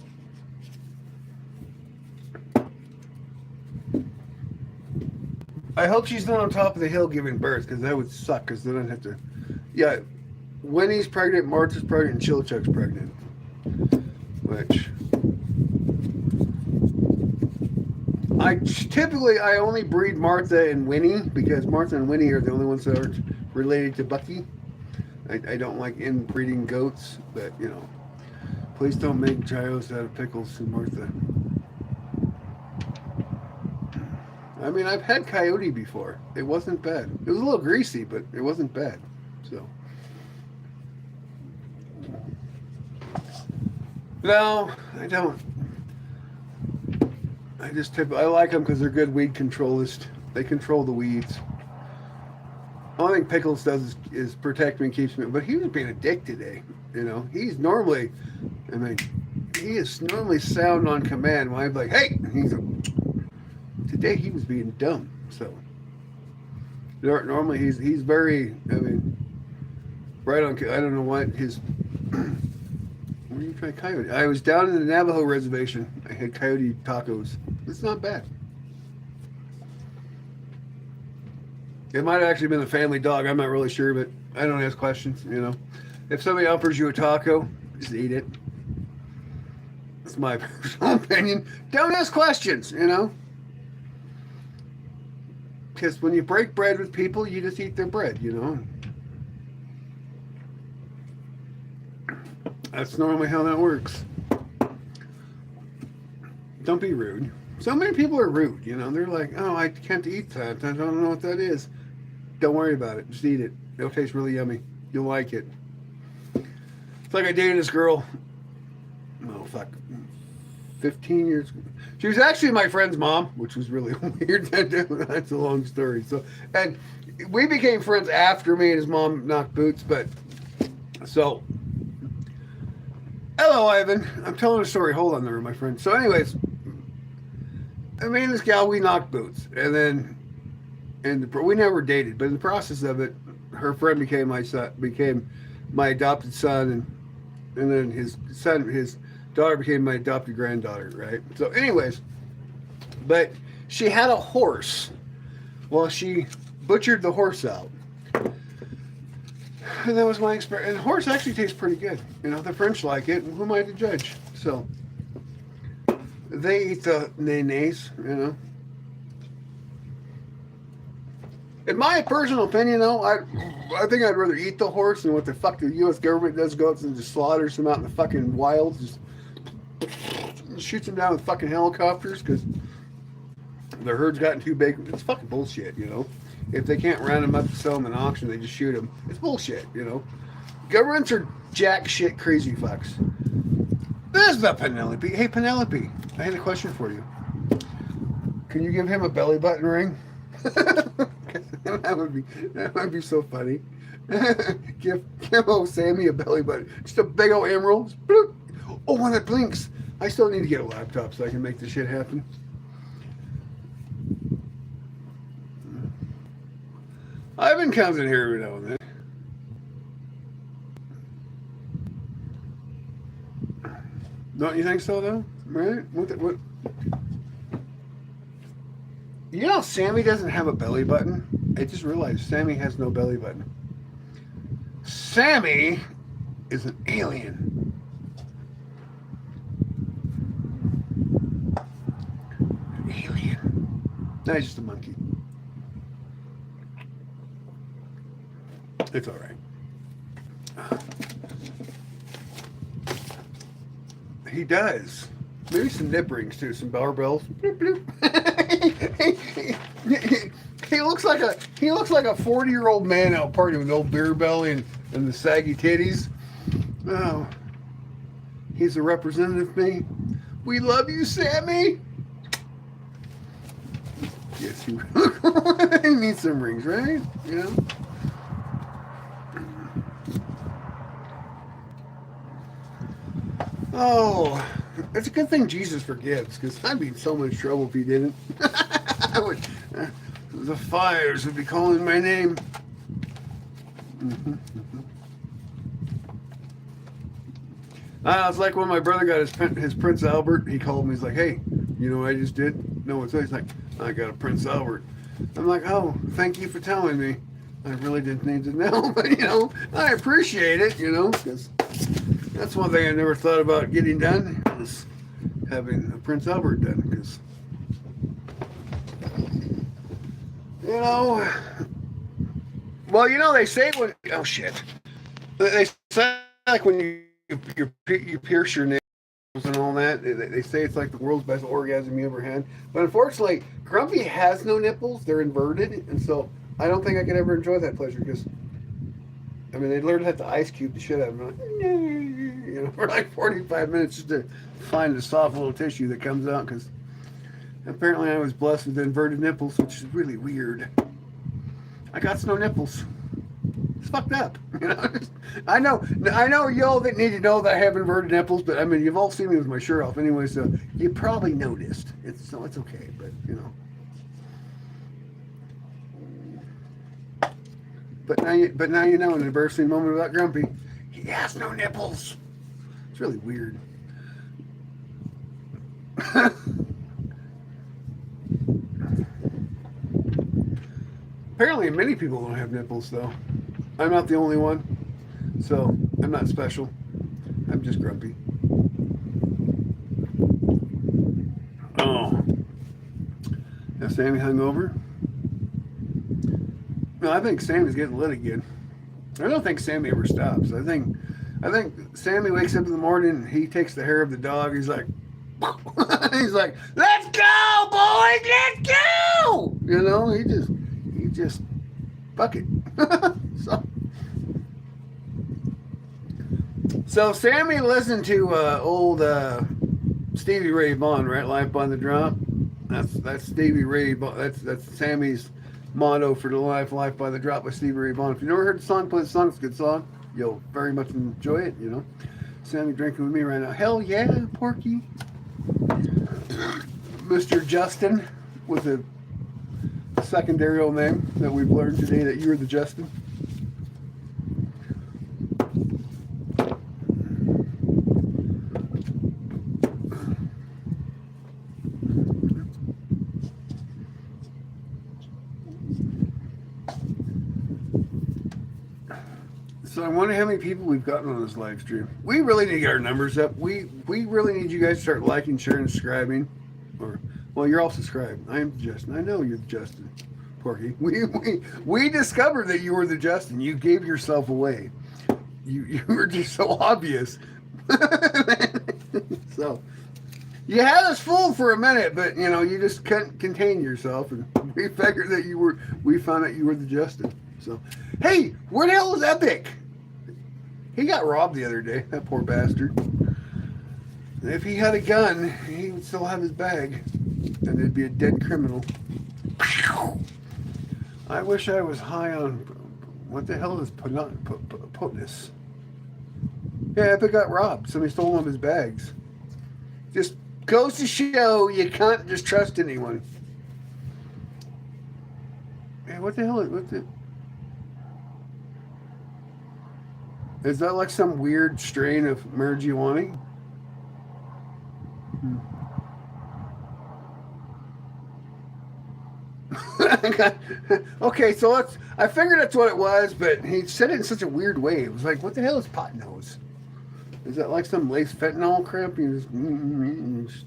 I hope she's not on top of the hill giving birth, because that would suck, because then I'd have to... Yeah, Winnie's pregnant, Martha's pregnant, and Chilchuck's pregnant. Which... I only breed Martha and Winnie, because Martha and Winnie are the only ones that aren't related to Bucky. I don't like inbreeding goats, but, you know... Please don't make gyros out of pickles, Martha. I mean, I've had coyote before. It wasn't bad. It was a little greasy, but it wasn't bad. So, no, I don't. I like them because they're good weed controllists. They control the weeds. All I think Pickles does is protect me and keeps me. But he was being a dick today. You know, he's normally, he is normally sound on command. When I'm like, hey, today he was being dumb. So normally he's very, right on. I don't know what his. Where are you trying coyote? I was down in the Navajo reservation. I had coyote tacos. It's not bad. It might have actually been a family dog. I'm not really sure, but I don't ask questions. You know, if somebody offers you a taco, just eat it. That's my personal opinion. Don't ask questions. You know. Because when you break bread with people, you just eat their bread, you know. That's normally how that works. Don't be rude. So many people are rude, you know. They're like, oh, I can't eat that. I don't know what that is. Don't worry about it. Just eat it. It'll taste really yummy. You'll like it. It's like I dated this girl. Oh, fuck. 15 years ago. She was actually my friend's mom, which was really weird. That's a long story. So, and we became friends after me and his mom knocked boots. But so, hello, Ivan. I'm telling a story. Hold on there, my friend. So, anyways, me and this gal, we knocked boots, and then, we never dated. But in the process of it, her friend became my adopted son, and then his daughter became my adopted granddaughter, right? So anyways, but she had a horse. Well, she butchered the horse out. And that was my experience. And the horse actually tastes pretty good. You know, the French like it. Who am I to judge? So, they eat the nays, you know. In my personal opinion, though, I think I'd rather eat the horse than what the fuck the U.S. government does, go out and just slaughters them out in the fucking wild. Just shoots them down with fucking helicopters because their herd's gotten too big. It's fucking bullshit, you know. If they can't round them up to sell them in auction, they just shoot them. It's bullshit, you know. Governments are jack shit crazy fucks. There's the Penelope. Hey, Penelope, I had a question for you. Can you give him a belly button ring? that would be so funny. give old Sammy a belly button. Just a big old emerald. Oh, one that blinks. I still need to get a laptop so I can make this shit happen. Ivan comes in here every now and then. Don't you think so, though? Right? What? You know, Sammy doesn't have a belly button, I just realized Sammy has no belly button. Sammy is an alien. An alien. No, he's just a monkey. It's all right. He does. Maybe some nip rings too, some barbells. Bloop, bloop. He looks like a 40-year-old man out partying with no beer belly and the saggy titties. Oh, he's a representative of me. We love you, Sammy. Yes, he needs some rings, right? You know. Oh, it's a good thing Jesus forgives, because I'd be in so much trouble if he didn't. I would, the fires would be calling my name. It's like when my brother got his Prince Albert. He called me. He's like, "Hey, you know what I just did?" No, what's that? He's like, "I got a Prince Albert." I'm like, "Oh, thank you for telling me. I really didn't need to know, but you know, I appreciate it. You know, because that's one thing I never thought about getting done, is having a Prince Albert done, because you know, well, you know, they say when, oh shit, they say like when you pierce your nails and all that, they say it's like the world's best orgasm you ever had. But unfortunately, Grumpy has no nipples; they're inverted, and so I don't think I could ever enjoy that pleasure, because I mean, they literally have to ice cube the shit out of them, like, you know, for like 45 minutes just to find the soft little tissue that comes out, because apparently I was blessed with inverted nipples, which is really weird. I got no nipples. It's fucked up. You know? I know y'all that need to know that I have inverted nipples, but I mean, you've all seen me with my shirt off anyway, so you probably noticed. It's okay, but you know. But now you know, an embarrassing moment about Grumpy. He has no nipples. It's really weird. Apparently, many people don't have nipples, though. I'm not the only one, so I'm not special. I'm just grumpy. Oh, is Sammy hungover? No, I think Sammy's getting lit again. I don't think Sammy ever stops. I think Sammy wakes up in the morning. He takes the hair of the dog. He's like, he's like, "Let's go, boys, let's go!" You know, he just fuck it. So Sammy listened to old Stevie Ray Vaughan, right? Life by the Drop. That's Stevie Ray. That's Sammy's motto for the life by the Drop by Stevie Ray Vaughan. If you never heard the song, play the song. It's a good song. You'll very much enjoy it. You know, Sammy drinking with me right now. Hell yeah, Porky. Mr. Justin with a secondary name that we've learned today, that you're the Justin. So I wonder how many people we've gotten on this live stream. We really need to get our numbers up. We really need you guys to start liking, sharing, subscribing. Or, well, you're all subscribed. I am Justin. I know you're the Justin, Porky. We discovered that you were the Justin. You gave yourself away. You were just so obvious. So you had us fooled for a minute, but you know, you just couldn't contain yourself, and we figured that we found out you were the Justin. So hey, where the hell is Epic? He got robbed the other day, that poor bastard. If he had a gun, he would still have his bag, and it'd be a dead criminal. I wish I was high on, what the hell is potus? Yeah, Epic got robbed. Somebody stole one of his bags. Just goes to show you can't just trust anyone. Man, what the hell is that, like some weird strain of marijuana? Okay, so I figured that's what it was, but he said it in such a weird way. It was like, what the hell is pot nose? Is that like some lace fentanyl crap? You just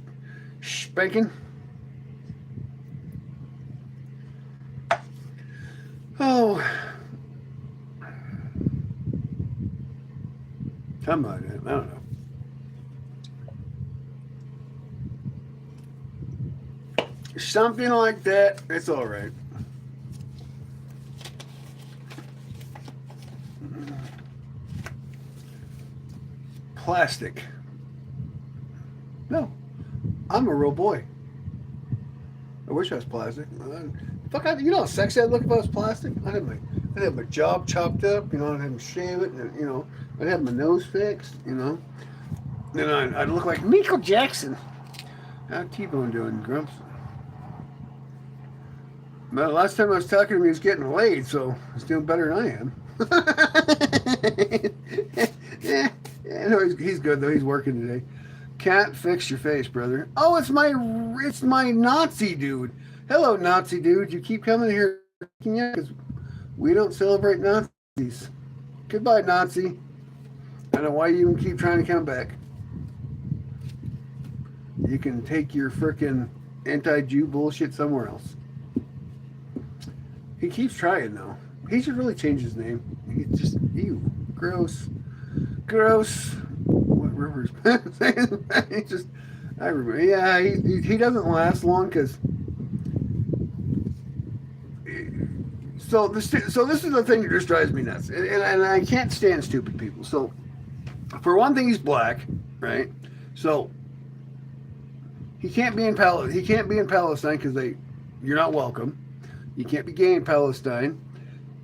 spanking? Oh, come on, man. I don't know. Something like that. It's all right. Plastic. No, I'm a real boy. I wish I was plastic. Fuck, you know how sexy I'd look if I was plastic? I'd have my job chopped up, you know, I'd have them shave it, and, you know, I'd have my nose fixed, you know. Then I'd look like Michael Jackson. How's T-Bone doing, Grumps? Well, last time I was talking to him, he was getting laid, so he's doing better than I am. Yeah, no, he's good though. He's working today. Can't fix your face, brother. Oh, it's my Nazi dude. Hello, Nazi dude. You keep coming here because we don't celebrate Nazis. Goodbye, Nazi. I don't know why you even keep trying to come back. You can take your frickin' anti-Jew bullshit somewhere else. He keeps trying though. He should really change his name. He's just ew, gross. What Rivers? He just, I remember. Yeah, he doesn't last long because. So this is the thing that just drives me nuts, and I can't stand stupid people. So, for one thing, he's black, right? So he can't be in Palestine because you're not welcome. You can't be gay in Palestine.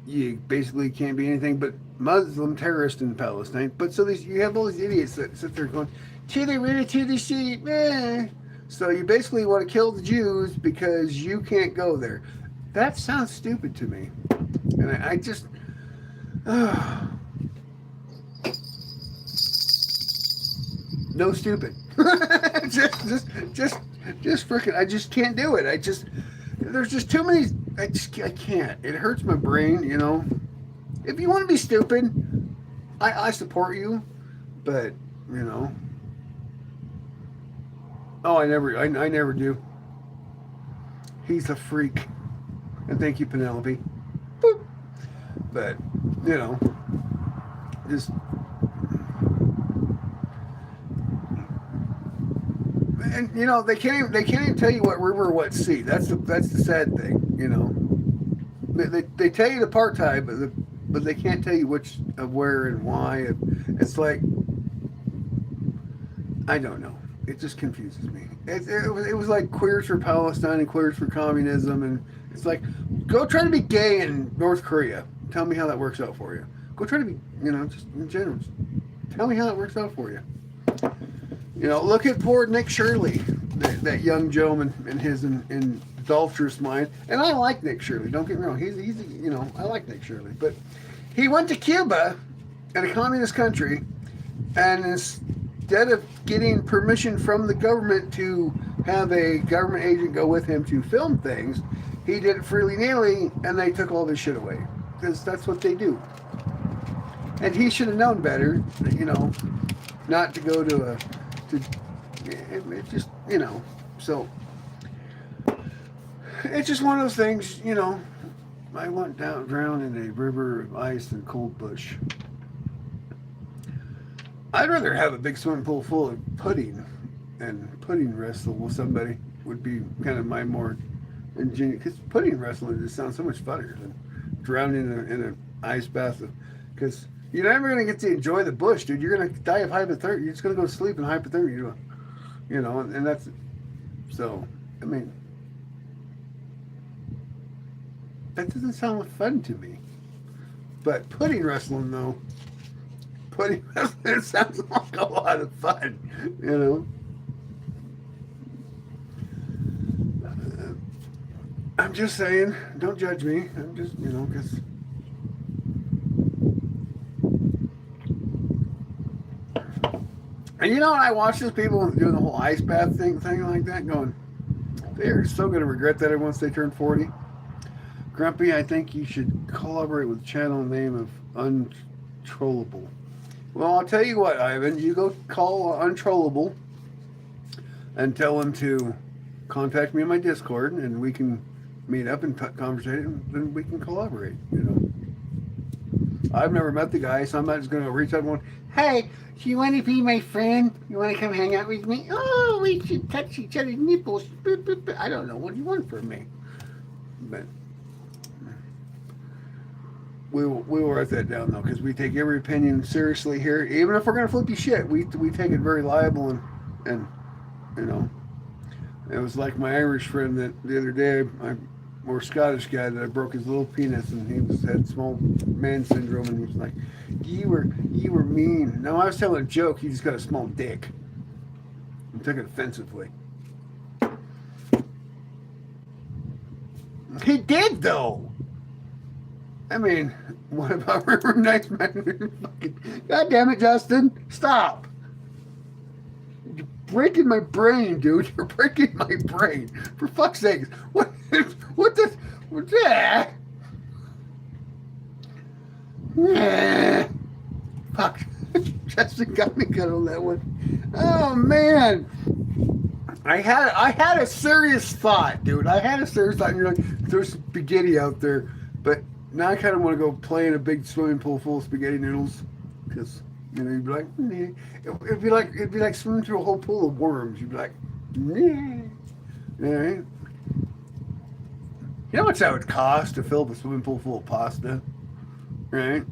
You basically can't be anything but Muslim terrorist in Palestine. But so you have all these idiots that sit there going, to the river, to the sea, eh. So you basically want to kill the Jews because you can't go there. That sounds stupid to me. And I just... no stupid. just freaking, I just can't do it. There's just too many, I can't. It hurts my brain, you know. If you want to be stupid, I support you, but, you know. Oh, I never do. He's a freak. And thank you, Penelope. Boop. But, you know, just... And you know they can't even tell you what river or what sea. That's the sad thing. You know, they tell you the apartheid, but they can't tell you which of where and why. It's like, I don't know. It just confuses me. It was like queers for Palestine and queers for communism, and it's like, go try to be gay in North Korea. Tell me how that works out for you. Go try to be, you know, just in general. Just tell me how that works out for you. You know, look at poor Nick Shirley, that young gentleman in his adulterous mind. And I like Nick Shirley. Don't get me wrong. He's you know, I like Nick Shirley. But he went to Cuba, in a communist country, and instead of getting permission from the government to have a government agent go with him to film things, he did it freely-nilly, and they took all this shit away. Because that's what they do. And he should have known better, you know, not to go to it just, you know, so it's just one of those things, you know. I went drown in a river of ice and cold bush. I'd rather have a big swimming pool full of pudding and pudding wrestle with somebody would be kind of my more ingenious, because pudding wrestling just sounds so much funnier than drowning in an ice bath, because you're never going to get to enjoy the bush, dude. You're going to die of hypothermia. You're just going to go to sleep in hypothermia, you know, and that's, so, I mean, that doesn't sound like fun to me. But pudding wrestling, though, it sounds like a lot of fun, you know. I'm just saying, don't judge me. I'm just, you know, because... And you know, I watch those people doing the whole ice bath thing like that, going, they're so going to regret that once they turn 40. Grumpy, I think you should collaborate with channel name of Untrollable. Well, I'll tell you what, Ivan. You go call Untrollable and tell him to contact me on my Discord, and we can meet up and conversate, and then we can collaborate. You know, I've never met the guy, so I'm not just going to reach out and go, "Hey, do you want to be my friend? You want to come hang out with me? Oh, we should touch each other's nipples." I don't know. What do you want from me? But we will write that down though, because we take every opinion seriously here. Even if we're gonna flip you shit, we take it very liable, and you know, it was like my Irish friend that the other day, or Scottish guy, that I broke his little penis, and he had small man syndrome, and he was like, you were mean. No, I was telling a joke. He just got a small dick and took it offensively. He did though. I mean, what about River Nights, man? God damn it, Justin. Stop. You're breaking my brain, dude. You're breaking my brain. For fuck's sake. What that? Fuck. Justin got me good on that one. Oh, man. I had a serious thought, dude. I had a serious thought. And you're like, there's spaghetti out there. But now I kind of want to go play in a big swimming pool full of spaghetti noodles, because you know, you'd be like, it'd be like swimming through a whole pool of worms. You'd be like, nah. Right? You know how much that would cost to fill up a swimming pool full of pasta, right?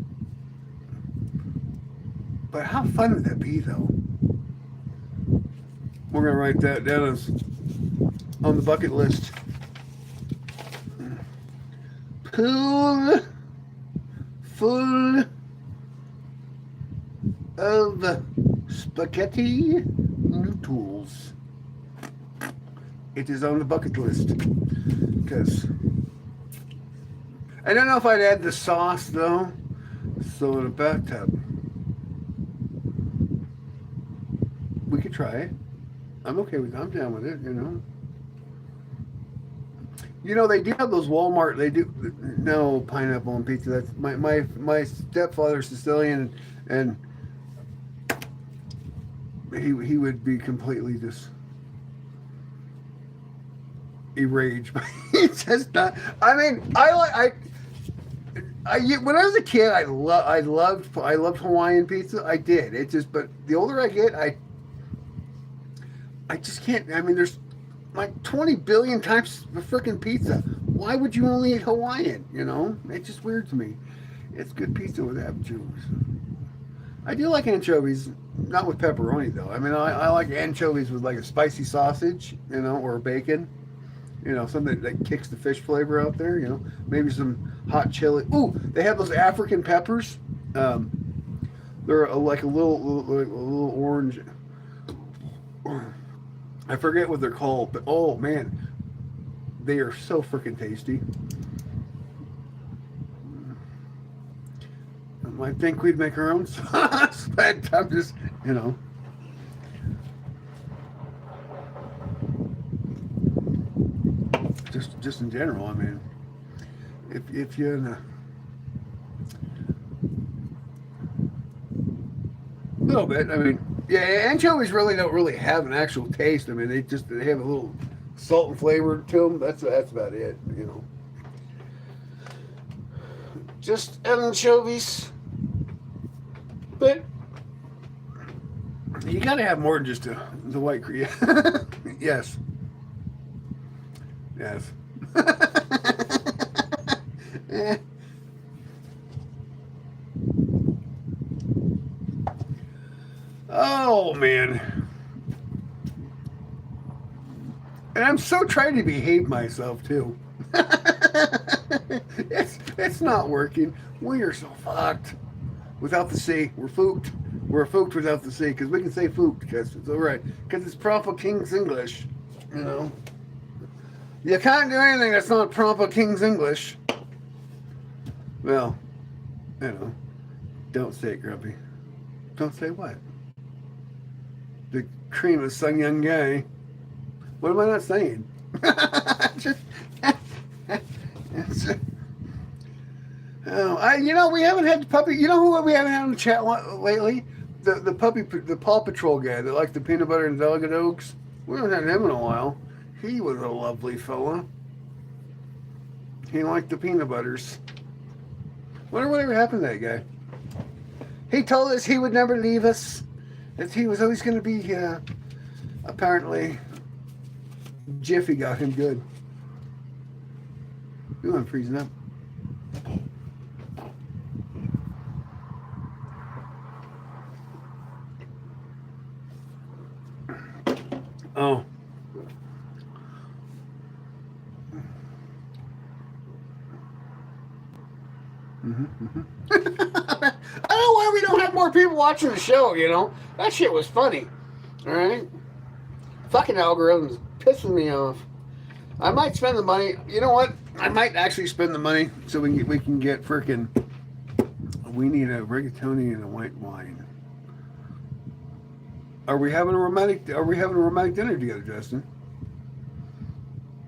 But how fun would that be, though? We're gonna write that down as on the bucket list. Pool full of spaghetti noodles. It is on the bucket list. Because I don't know if I'd add the sauce though. So in a bathtub, we could try it. I'm okay with it. I'm down with it, you know. You know, they do have those Walmart. They do no pineapple on pizza. That's my stepfather's Sicilian, and he would be completely just enraged. He's just not. I mean, I when I was a kid, I loved Hawaiian pizza. I did. It just, but the older I get, I just can't. I mean, there's like 20 billion types of freaking pizza. Why would you only eat Hawaiian? You know, it's just weird to me. It's good pizza with anchovies. I do like anchovies, not with pepperoni though. I mean, I like anchovies with like a spicy sausage, you know, or bacon. You know, something that kicks the fish flavor out there. You know, maybe some hot chili. Ooh, they have those African peppers. They're like a little orange. I forget what they're called, but oh man, they are so freaking tasty. I think we'd make our own sauce, but I'm just, you know. Just in general, I mean, if you're in a little bit, I mean, yeah, anchovies really don't really have an actual taste. I mean, they have a little salt and flavor to them. That's about it, you know. Just anchovies, but you gotta have more than just the white cream. Yes. Yes. Oh man. And I'm so trying to behave myself too. It's not working. We are so fucked. Without the C. We're fooked. We're fooked without the C, because we can say fooked because it's alright. Because it's proper King's English. You know. You can't do anything that's not proper King's English. Well, you know, don't say it, Grumpy. Don't say what? The cream of some young guy. What am I not saying? Oh, we haven't had the puppy. You know who we haven't had on the chat lately? The Paw Patrol guy that liked the peanut butter and delicate oaks. We haven't had him in a while. He was a lovely fella. He liked the peanut butters. Wonder whatever happened to that guy. He told us he would never leave us. That he was always going to be. Apparently, Jiffy got him good. Ooh, I'm freezing up. Oh. I don't know why we don't have more people watching the show, That shit was funny. Alright? Fucking algorithms pissing me off. I might spend the money. You know what? I might actually spend the money so we can get freaking. We need a rigatoni and a white wine. Are we having a romantic dinner together, Justin?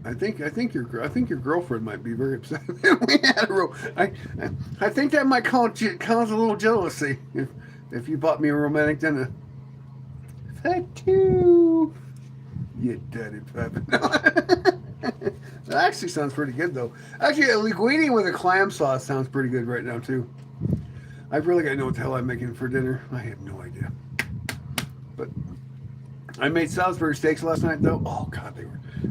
I think your girlfriend might be very upset. We had I think that might cause a little jealousy if you bought me a romantic dinner. That too. You dirty puppet. That actually sounds pretty good though. Actually, a linguine with a clam sauce sounds pretty good right now too. I really got to know what the hell I'm making for dinner. I have no idea. But I made Salisbury steaks last night though. Oh God,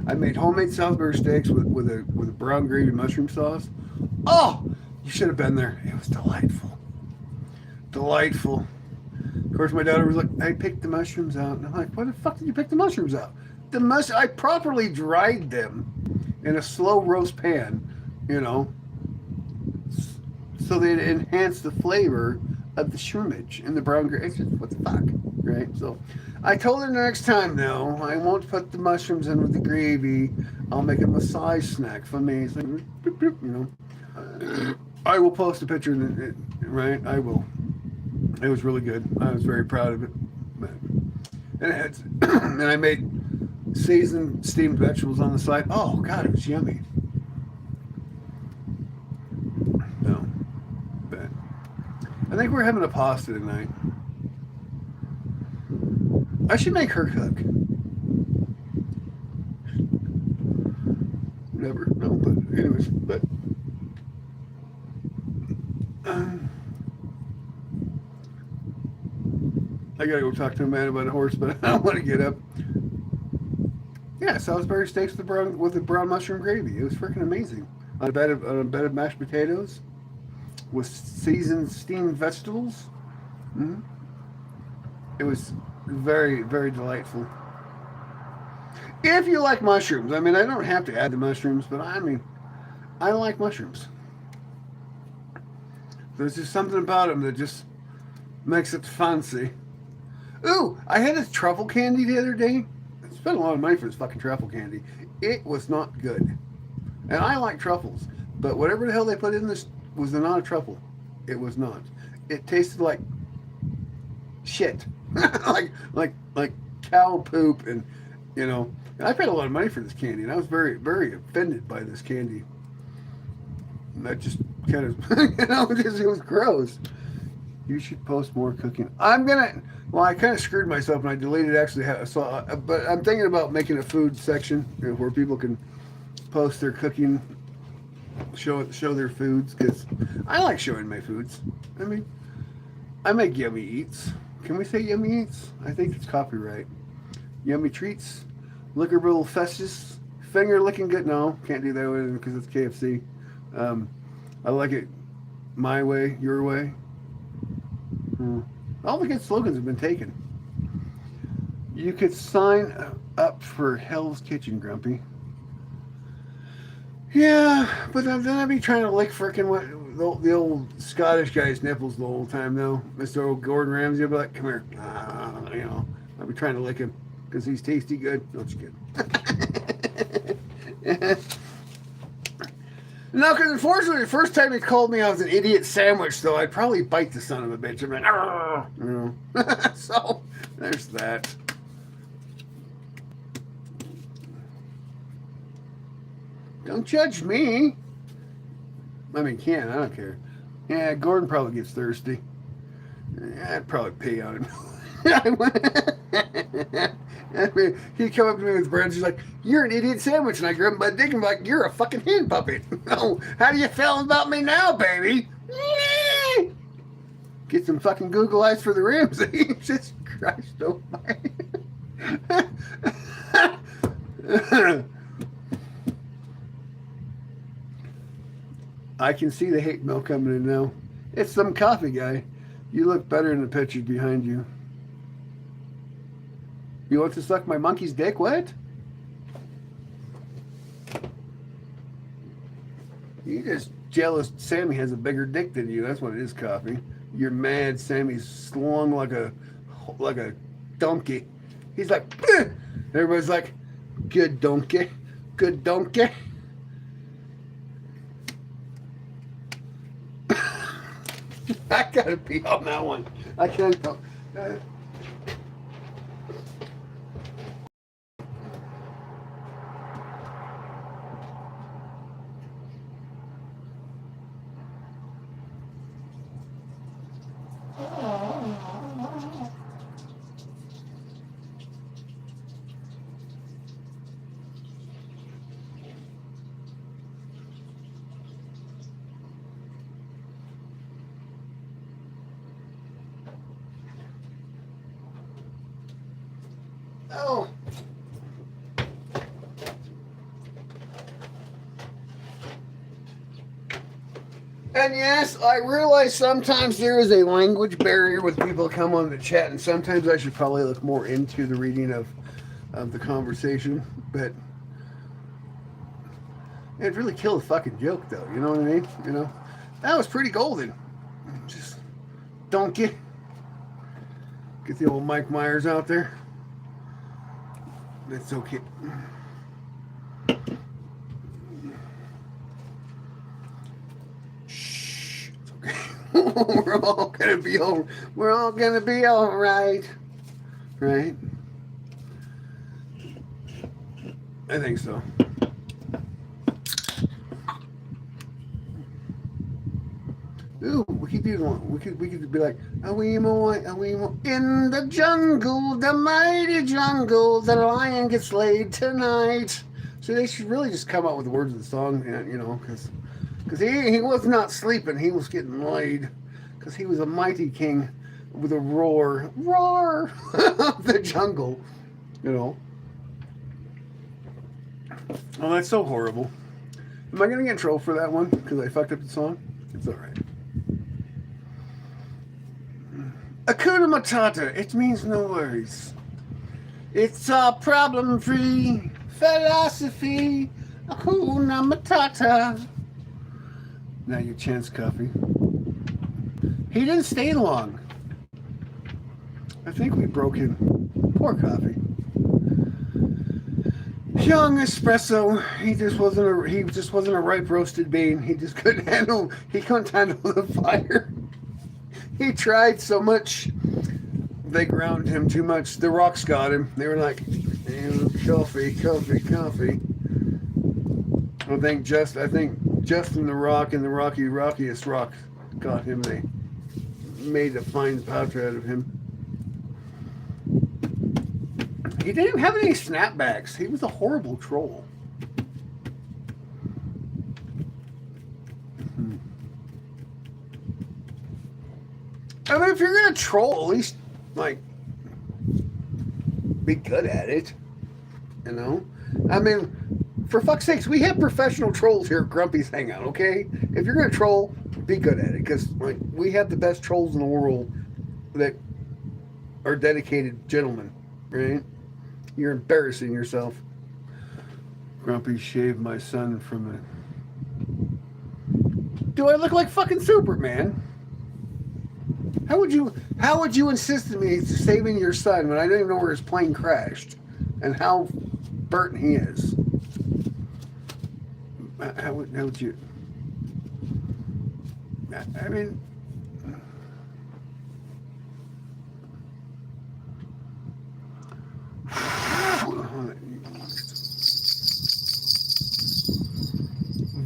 I made homemade Salisbury steaks with a brown gravy mushroom sauce. Oh, you should have been there. It was delightful. Delightful. Of course, my daughter was like, I picked the mushrooms out. And I'm like, what the fuck did you pick the mushrooms out? I properly dried them in a slow roast pan, so they'd enhance the flavor of the shroomage and the brown gravy. What the fuck, right? So I told her next time, though, I won't put the mushrooms in with the gravy. I'll make a massage snack for me. It's like, I will post a picture, right? I will. It was really good. I was very proud of it. And I made seasoned steamed vegetables on the side. Oh, God, it was yummy. No. But I think we're having a pasta tonight. I should make her cook. Never. No, but anyways. But I gotta go talk to a man about a horse, but I don't want to get up. Yeah, Salisbury steaks with the brown mushroom gravy. It was freaking amazing. On a bed of mashed potatoes with seasoned steamed vegetables. Mm-hmm. It was very, very delightful. If you like mushrooms, I mean, I don't have to add the mushrooms, but I like mushrooms. There's just something about them that just makes it fancy. Ooh, I had a truffle candy the other day. I spent a lot of money for this fucking truffle candy. It was not good. And I like truffles, but whatever the hell they put in this was not a truffle. It was not. It tasted like shit. like cow poop, and I paid a lot of money for this candy, and I was very, very offended by this candy. And that just kind of, it was gross. You should post more cooking. I kind of screwed myself and I deleted but I'm thinking about making a food section where people can post their cooking, show their foods, because I like showing my foods. I mean, I make yummy eats. Can we say yummy eats? I think it's copyright. Yummy treats, lickerable festus, finger licking good. No, can't do that with it because it's KFC. I like it my way, your way. All the good slogans have been taken. You could sign up for Hell's Kitchen, Grumpy. Yeah, but then I'd be trying to lick frickin' the old Scottish guy's nipples the whole time, though. Mr. Old Gordon Ramsay would be like, come here. I'd be trying to lick him because he's tasty good. No, just kidding. No, because unfortunately, the first time he called me, I was an idiot sandwich, so I'd probably bite the son of a bitch. I'm like, so there's that. Don't judge me. I mean, I don't care. Yeah, Gordon probably gets thirsty. I'd probably pee on him. He'd come up to me with bread. He's like, "You're an idiot sandwich," and I grab him by the dick and be like, "You're a fucking hen puppet." Oh, how do you feel about me now, baby? Get some fucking Google eyes for the rims. Jesus Christ, oh my. I can see the hate mail coming in now. It's some coffee guy. You look better in the pictures behind you. You want to suck my monkey's dick? What? You just jealous Sammy has a bigger dick than you. That's what it is, coffee. You're mad Sammy's slung like a donkey. He's like, "Ugh." Everybody's like, good donkey. Good donkey. I gotta pee on that one. I can't go. Oh. And yes, I realize sometimes there is a language barrier with people come on the chat, and sometimes I should probably look more into the reading of the conversation, but it really killed the fucking joke, though. You know what I mean? You know, that was pretty golden. Just don't get the old Mike Myers out there. That's okay. Shh. It's okay. We're all gonna be all right. Right? I think so. Ooh, we could do one. We could be like, in the jungle, the mighty jungle, the lion gets laid tonight. So they should really just come up with the words of the song, you know, because he was not sleeping, he was getting laid, because he was a mighty king with a roar of the jungle, you know. Oh, that's so horrible. Am I gonna get in trouble for that one because I fucked up the song? It's all right. Hakuna Matata, it means no worries. It's a problem-free philosophy. Hakuna Matata. Now your chance, Coffee. He didn't stay long. I think we broke him. Poor Coffee. Young espresso. He just wasn't a ripe roasted bean. He couldn't handle the fire. He tried so much. They ground him too much. The rocks got him. They were like, coffee. I think Justin the Rock and the rockiest rock got him. They made a fine powder out of him. He didn't even have any snapbacks. He was a horrible troll. I mean, if you're gonna troll, at least like be good at it. You know? I mean, for fuck's sakes, we have professional trolls here at Grumpy's Hangout, okay? If you're gonna troll, be good at it, because like we have the best trolls in the world that are dedicated gentlemen, right? You're embarrassing yourself. Grumpy shaved my son from a... Do I look like fucking Superman? How would you insist on me saving your son when I don't even know where his plane crashed and how burnt he is? How would you? I mean,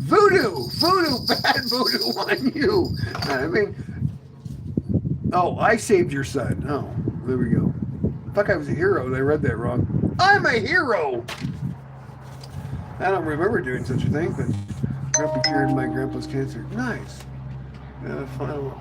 Voodoo voodoo, bad voodoo on you. I mean, oh, I saved your son. Oh, there we go. Fuck, I was a hero. I read that wrong. I'm a hero. I don't remember doing such a thing, but Grumpy cured my grandpa's cancer. Nice. Final.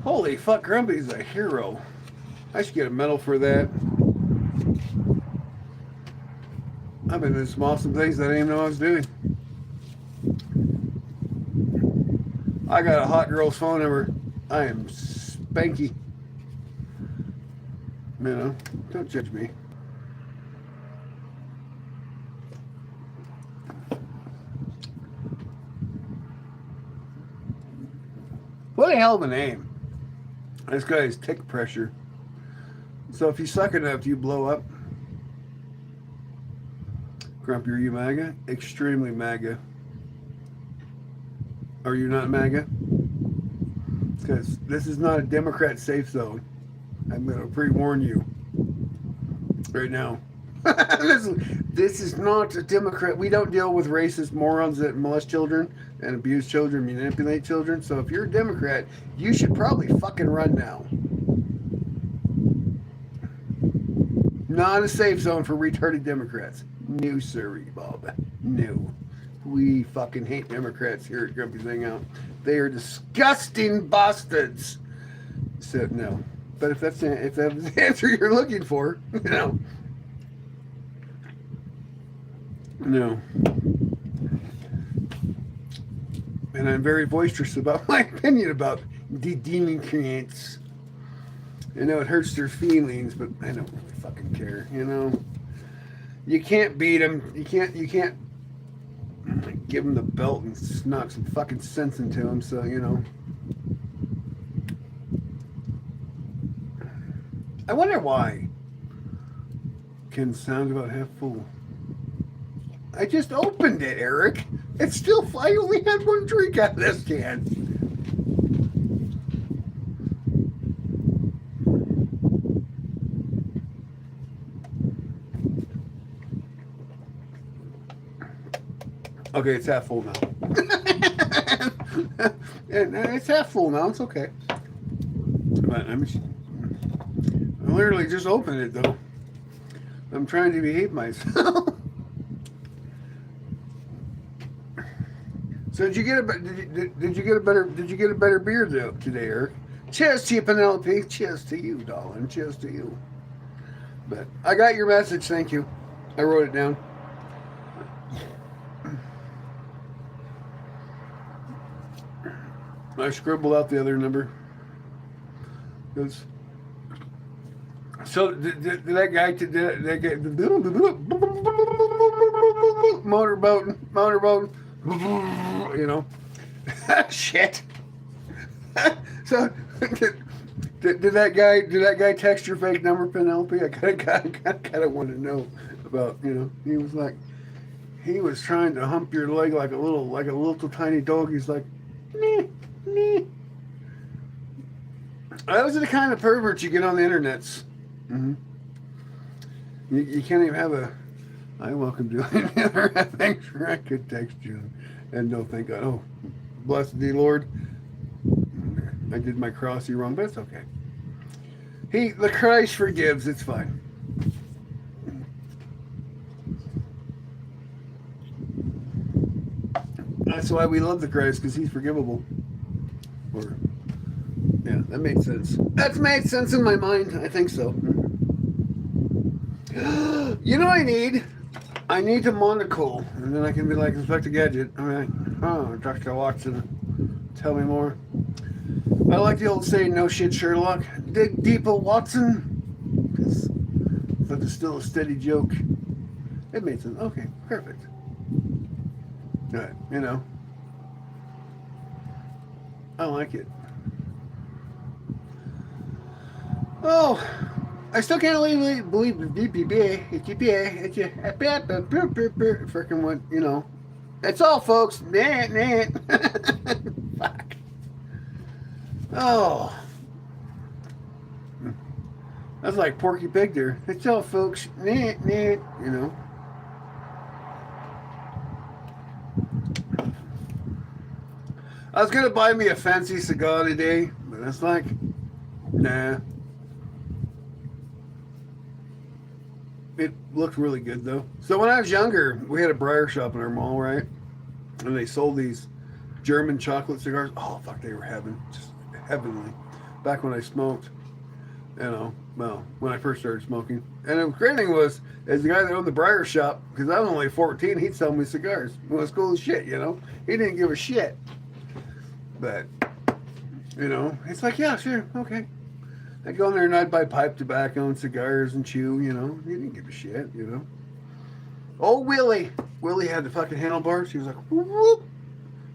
Holy fuck, Grumpy's a hero. I should get a medal for that. I've been doing some awesome things that I didn't even know I was doing. I got a hot girl's phone number. I am spanky. You know, don't judge me. What a hell of a name. This guy has tick pressure. So if you suck enough, you blow up. Grumpy, are you MAGA? Extremely MAGA. Are you not MAGA? Because this is not a Democrat safe zone. I'm going to pre-warn you right now. This is not a Democrat. We don't deal with racist morons that molest children and abuse children, manipulate children. So if you're a Democrat, you should probably fucking run now. Not a safe zone for retarded Democrats. No, sorry, Bob. No. We fucking hate Democrats here at Grumpy's Hangout. They are disgusting bastards. So, no. But if that's the answer you're looking for, you know. No. And I'm very boisterous about my opinion about the Democrats. I know it hurts their feelings, but I don't really fucking care, you know. You can't beat them. You can't give them the belt and knock some fucking sense into them, so, you know. I wonder why. Can sound about half full. I just opened it, Eric. It's still, I only had one drink out of this can. Okay, it's half full now. It's half full now. It's okay. But I literally just opened it though. I'm trying to behave myself. So did you get a better beer though today, Eric? Cheers to you, Penelope. Cheers to you, darling. Cheers to you. But I got your message. Thank you. I wrote it down. I scribbled out the other number. So did that guy motorboat, you know, shit. So did that guy text your fake number, Penelope? I kind of want to know about, you know. He was like, he was trying to hump your leg like a little tiny dog. He's like, meh. Those are the kind of perverts you get on the internets. Mm-hmm. You can't even have a I welcome you. Thanks for I could text you and no thank God. Oh, blessed thee, Lord. I did my crossy wrong, but it's okay. The Christ forgives. It's fine. That's why we love the Christ, because he's forgivable. Or, yeah, that made sense. That's made sense in my mind. I think so. You know what I need? I need a monocle, and then I can be like Inspector Gadget. All right. Oh, Dr. Watson, tell me more. I like the old saying, no shit, Sherlock. Dig deeper, Watson. But it's still a steady joke. It made sense. Okay, perfect. All right, you know. I like it. Oh, I still can't believe the DPB. It's freaking what, you know. That's all, folks. Nah. Fuck. Oh. That's like Porky Pig there. That's all, folks. Nah. You know. I was going to buy me a fancy cigar today, but that's like, nah. It looked really good, though. So when I was younger, we had a briar shop in our mall, right? And they sold these German chocolate cigars. Oh, fuck, they were just heavenly. Back when I smoked, you know, well, when I first started smoking. And the great thing was, as the guy that owned the briar shop, because I was only 14, he'd sell me cigars. It was cool as shit, you know? He didn't give a shit. But, you know, it's like, yeah, sure, okay. I'd go in there and I'd buy pipe tobacco and cigars and chew, you know. He didn't give a shit, you know. Oh, Willie had the fucking handlebars. He was like, whoop.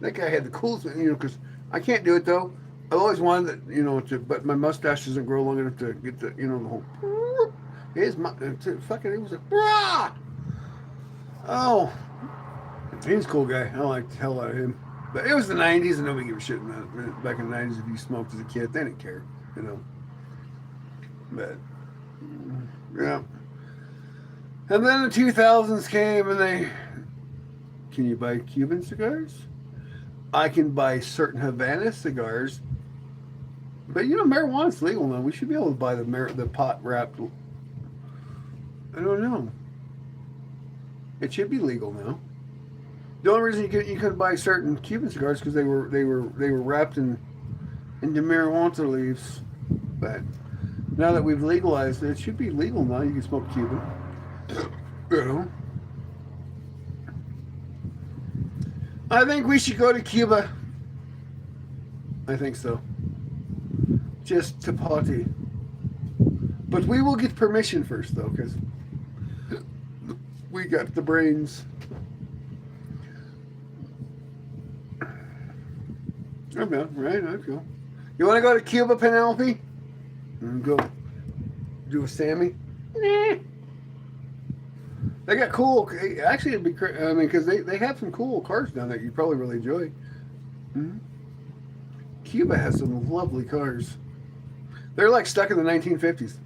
That guy had the coolest, you know, because I can't do it, though. I always wanted, you know, but my mustache doesn't grow long enough to get the, you know, the whole, whoop. It was like, brah! Oh. He was a cool guy. I liked the hell out of him. But it was the 90s, and nobody gave a shit back in the 90s. If you smoked as a kid, they didn't care, you know. But, yeah. And then the 2000s came, and can you buy Cuban cigars? I can buy certain Havana cigars. But, you know, marijuana's legal now. We should be able to buy the pot wrapped. I don't know. It should be legal now. The only reason you couldn't buy certain Cuban cigars because they were wrapped into marijuana leaves. But now that we've legalized it, it should be legal now. You can smoke Cuban. You know. I think we should go to Cuba. I think so. Just to party. But we will get permission first, though, because we got the brains. I'm down, right? I'd go. You want to go to Cuba, Penelope? And go do a Sammy? Nah. They got cool. Actually, it'd be. I mean, because they have some cool cars down there. You probably really enjoy. Mm-hmm. Cuba has some lovely cars. They're like stuck in the 1950s.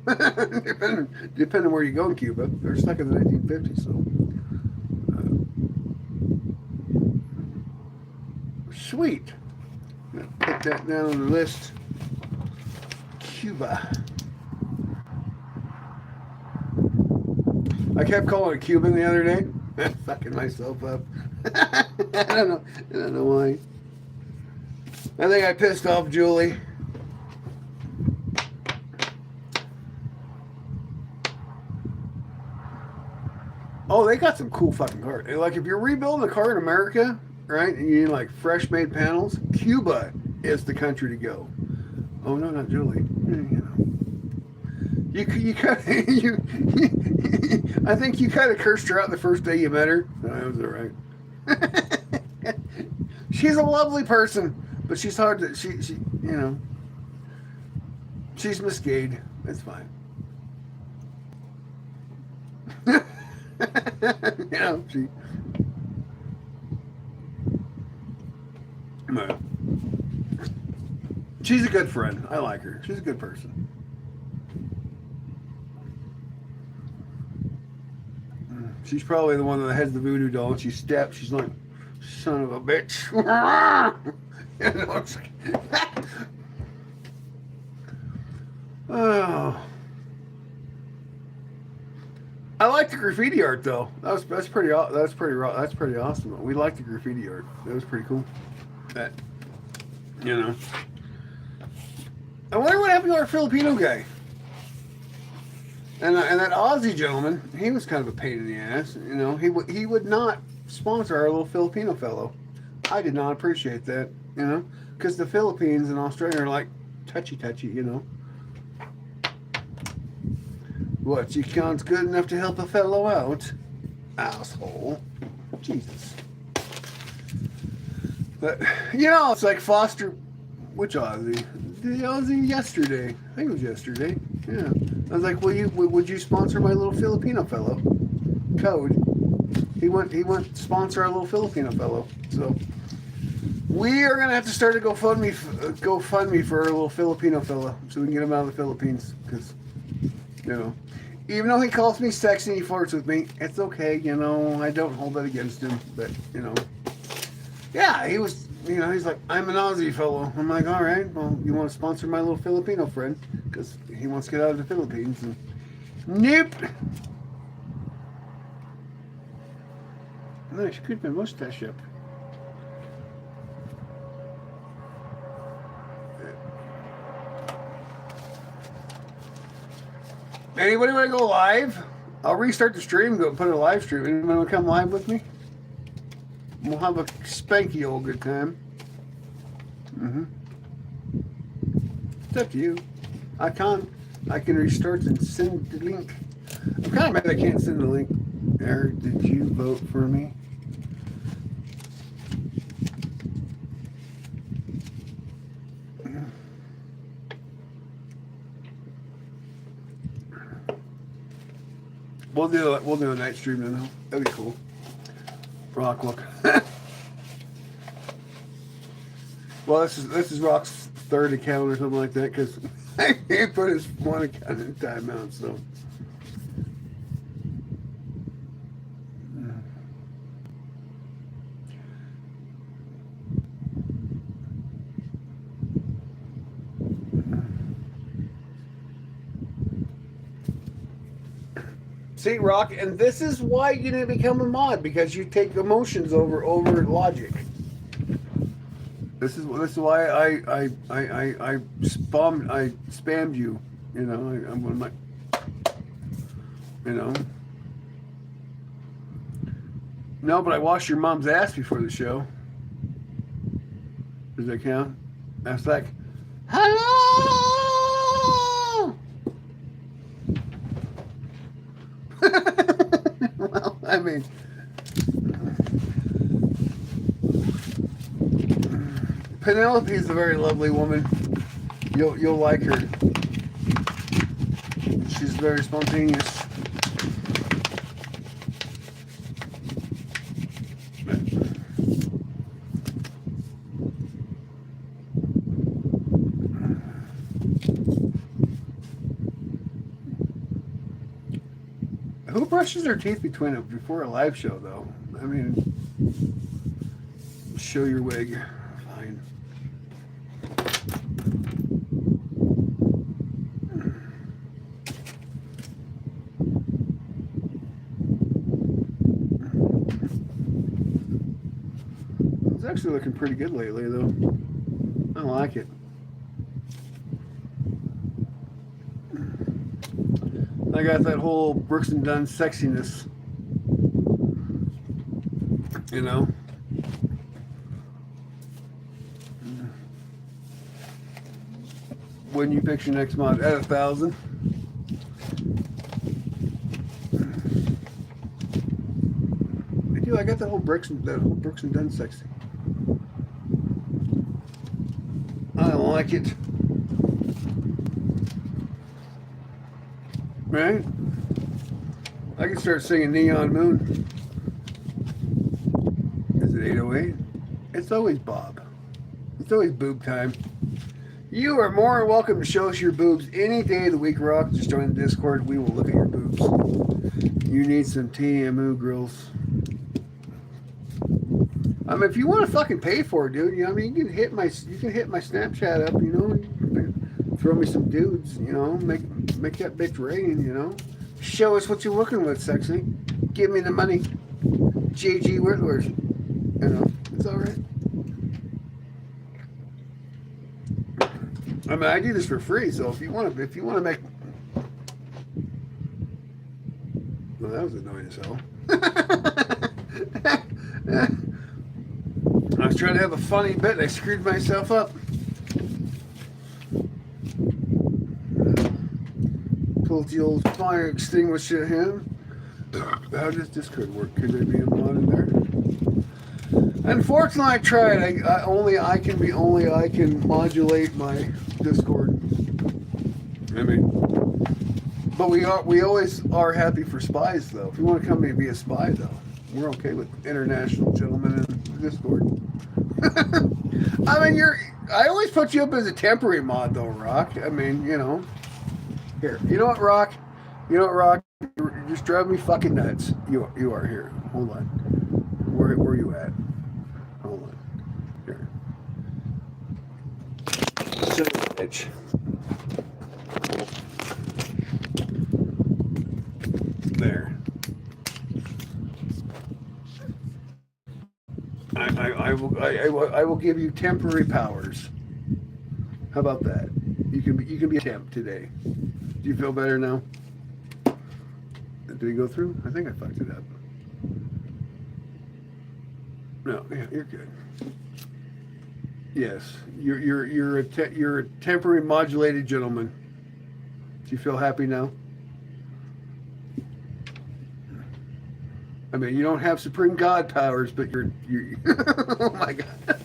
depending where you go in Cuba, they're stuck in the 1950s. So. Sweet. Put that down on the list. Cuba. I kept calling it Cuban the other day. Fucking myself up. I don't know why. I think I pissed off Julie. Oh, they got some cool fucking cars. Like if you're rebuilding a car in America, right, and you need like fresh made panels, Cuba is the country to go. Oh no, not Julie. You know, you kind of I think you kind of cursed her out the first day you met her. No, that was all right. She's a lovely person, but she's hard to she you know. She's misgade. It's fine. You know, no. She's a good friend. I like her. She's a good person. She's probably the one that has the voodoo doll, and she steps. She's like, son of a bitch. You know, it's like, oh. I like the graffiti art though. That's pretty awesome. We like the graffiti art. That was pretty cool. That, you know. I wonder what happened to our Filipino guy. And that Aussie gentleman, he was kind of a pain in the ass. You know, he would not sponsor our little Filipino fellow. I did not appreciate that. You know, because the Philippines and Australia are like touchy, you know. What, you count's good enough to help a fellow out? Asshole. Jesus. But, you know, it's like Foster, which Aussie? The Aussie yesterday. I think it was yesterday. Yeah. I was like, would you sponsor my little Filipino fellow? Code. He went sponsor our little Filipino fellow. So we are gonna have to start a GoFundMe for our little Filipino fellow, so we can get him out of the Philippines. Because, you know, even though he calls me sexy and he flirts with me, it's okay. You know, I don't hold that against him. But, you know, yeah, he was. You know, he's like, I'm an Aussie fellow. I'm like, all right, well, you want to sponsor my little Filipino friend? Because he wants to get out of the Philippines. And, nope. Nice, keep my mustache up. Anybody want to go live? I'll restart the stream, go put a live stream. Anybody want to come live with me? We'll have a spanky old good time. It's up to you. I can restart and send the link. I'm kind of mad I can't send the link. Eric, did you vote for me? We'll do a night stream then. That'd be cool. Rock, look. Well, this is Rock's third account or something like that, because he put his one account in timeout. So. See, Rock, and this is why you didn't become a mod, because you take emotions over logic. This is why I spammed you. You know, I'm one of my. You know. No, but I washed your mom's ass before the show. Does that count? That's like, hello. Well, I mean, Penelope is a very lovely woman. You'll like her. She's very spontaneous. Who brushes their teeth before a live show, though? I mean, show your wig. Fine. It's actually looking pretty good lately, though. I like it. I got that whole Brooks and Dunn sexiness, you know. When you pick your next mod at 1,000. I got that whole Brooks and Dunn sexy. I like it. Right? I can start singing Neon Moon. Is it 808? It's always Bob. It's always boob time. You are more than welcome to show us your boobs any day of the week, Rock. Just join the Discord. We will look at your boobs. You need some TMU grills. I mean, if you want to fucking pay for it, dude, you know, I mean, you can hit my Snapchat up, you know, throw me some dudes, you know, make that bitch rain, you know. Show us what you're working with, sexy. Give me the money. JG Whittlers. You know, it's all right. I mean, I do this for free, so if you want to make. Well, that was annoying as hell. I was trying to have a funny bit and I screwed myself up. pull the old fire extinguisher at him. How does Discord work? Could there be a mod in there? Unfortunately, I tried. I can modulate my Discord. I mean, but we always are happy for spies, though. If you want to come and be a spy, though, we're okay with international gentlemen in Discord. I mean, I always put you up as a temporary mod, though, Rock. I mean, you know. Here, you know what, Rock? You know what, Rock? You're just driving me fucking nuts. You are here. Hold on. Where are you at? Hold on. Here. Son of a bitch. There. I will give you temporary powers. How about that? You can be a temp today. Do you feel better now? Did it go through? I think I fucked it up. No, yeah, you're good. Yes, you're a temporary modulated gentleman. Do you feel happy now? I mean, you don't have supreme god powers, but you're oh my god.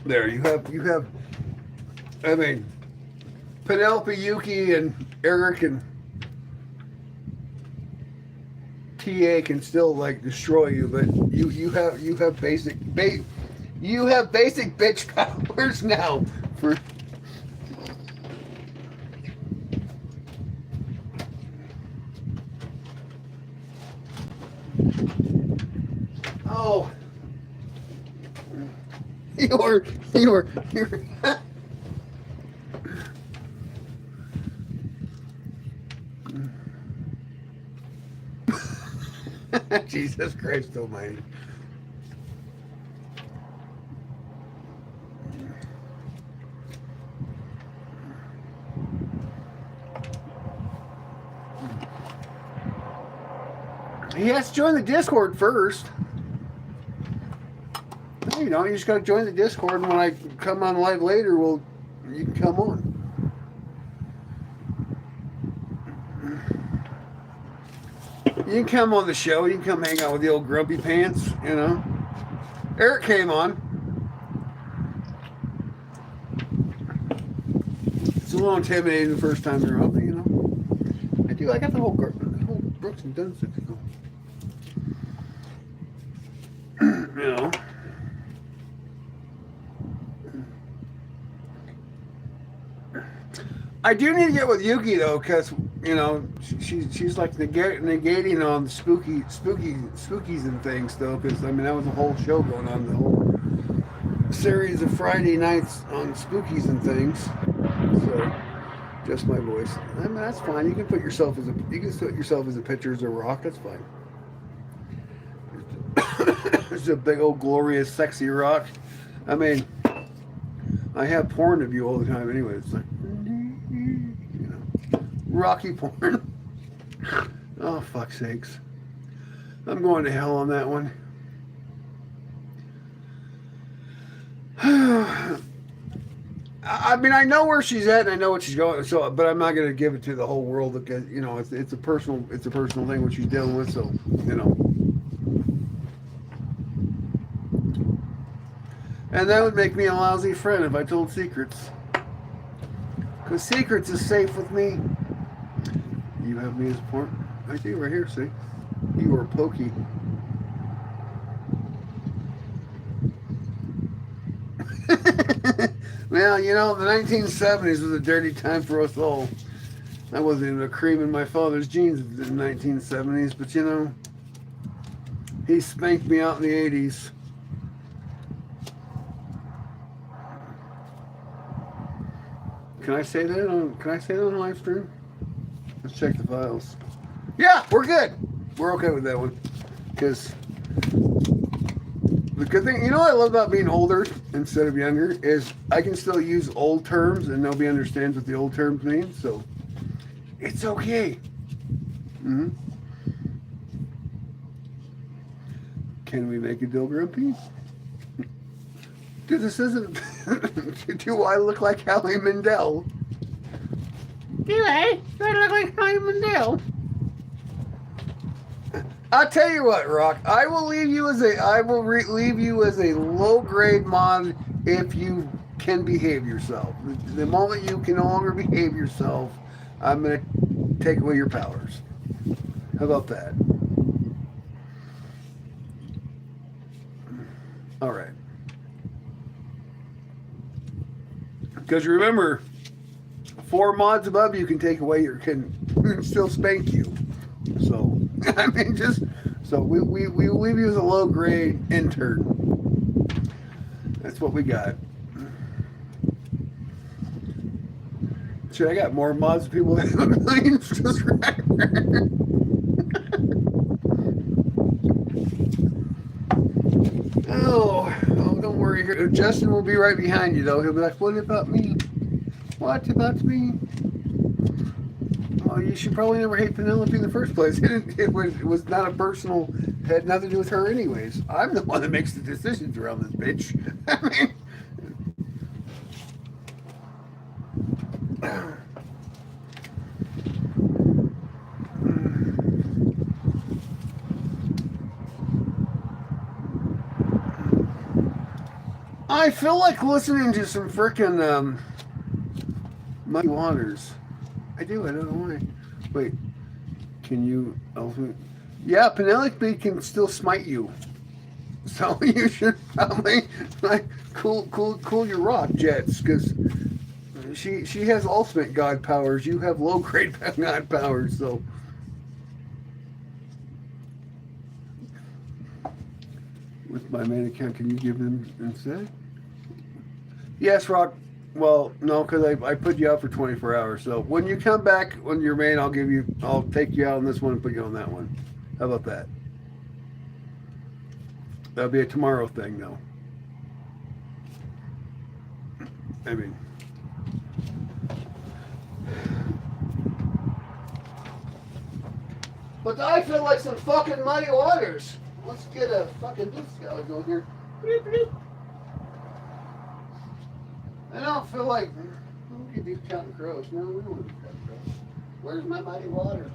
There, you have. I mean, Penelope, Yuki, and Eric and TA can still like destroy you, but you have basic bitch powers now. For oh, you're Jesus Christ Almighty. He has to join the Discord first. No, you don't. You just got to join the Discord, and when I come on live later, you can come on. You can come on the show. You can come hang out with the old grumpy pants, you know. Eric came on. It's a little intimidating the first time you're on, but you know. I got the whole Brooks and Dunn stuff. You know. I do need to get with Yuki though, because you know she's like negating on the spookies and things though, because I mean that was a whole show going on, the whole series of Friday nights on spookies and things. So just my voice. I mean that's fine. You can put yourself as a picture as a rock. That's fine. It's a big old glorious sexy rock. I mean, I have porn of you all the time anyway. It's like, you know, rocky porn. Oh, fuck's sakes. I'm going to hell on that one. I mean, I know where she's at and I know what she's going. So, but I'm not going to give it to the whole world because you know it's a personal thing what she's dealing with. So, you know. And that would make me a lousy friend if I told secrets. Because secrets is safe with me. You have me as porn? I do, right here, see? You are pokey. Well, you know, the 1970s was a dirty time for us all. I wasn't even a cream in my father's jeans in the 1970s, but you know, he spanked me out in the 80s. Can I say that on live stream? Let's check the files. Yeah, we're good. We're okay with that one. Because the good thing, you know what I love about being older instead of younger is I can still use old terms and nobody understands what the old terms mean. So it's okay. Mm-hmm. Can we make a dill grumpy? Dude, this isn't. Do I look like Howie Mandel? Do I? Do I look like Howie Mandel? I'll tell you what, Rock. I will leave you as leave you as a low grade mod if you can behave yourself. The moment you can no longer behave yourself, I'm gonna take away your powers. How about that? All right. Because remember, 4 mods above you can take away can still spank you. So I mean, we leave you as a low grade intern. That's what we got. Shit, I got more mods than people that have a million subscribers. Oh, don't worry. Justin will be right behind you, though. He'll be like, what about me? What about me? Oh, you should probably never hate Penelope in the first place. It was not a personal, had nothing to do with her anyways. I'm the one that makes the decisions around this bitch. I mean... I feel like listening to some frickin' Muddy Waters. I do, I don't know why. Wait, can you... Yeah, Penelope can still smite you. So you should probably like cool your rock jets, because she has ultimate god powers. You have low grade god powers, so... With my main account, can you give them instead? Yes, Rock. Well, no, because I put you out for 24 hours. So when you come back on your main, I'll take you out on this one and put you on that one. How about that? That'll be a tomorrow thing, though. I mean... But I feel like some fucking Muddy Waters. Let's get a fucking disco going here. Bloop, bloop. I don't feel like... Look at these counting crows. No, we don't want to count crows. Where's my Muddy Waters?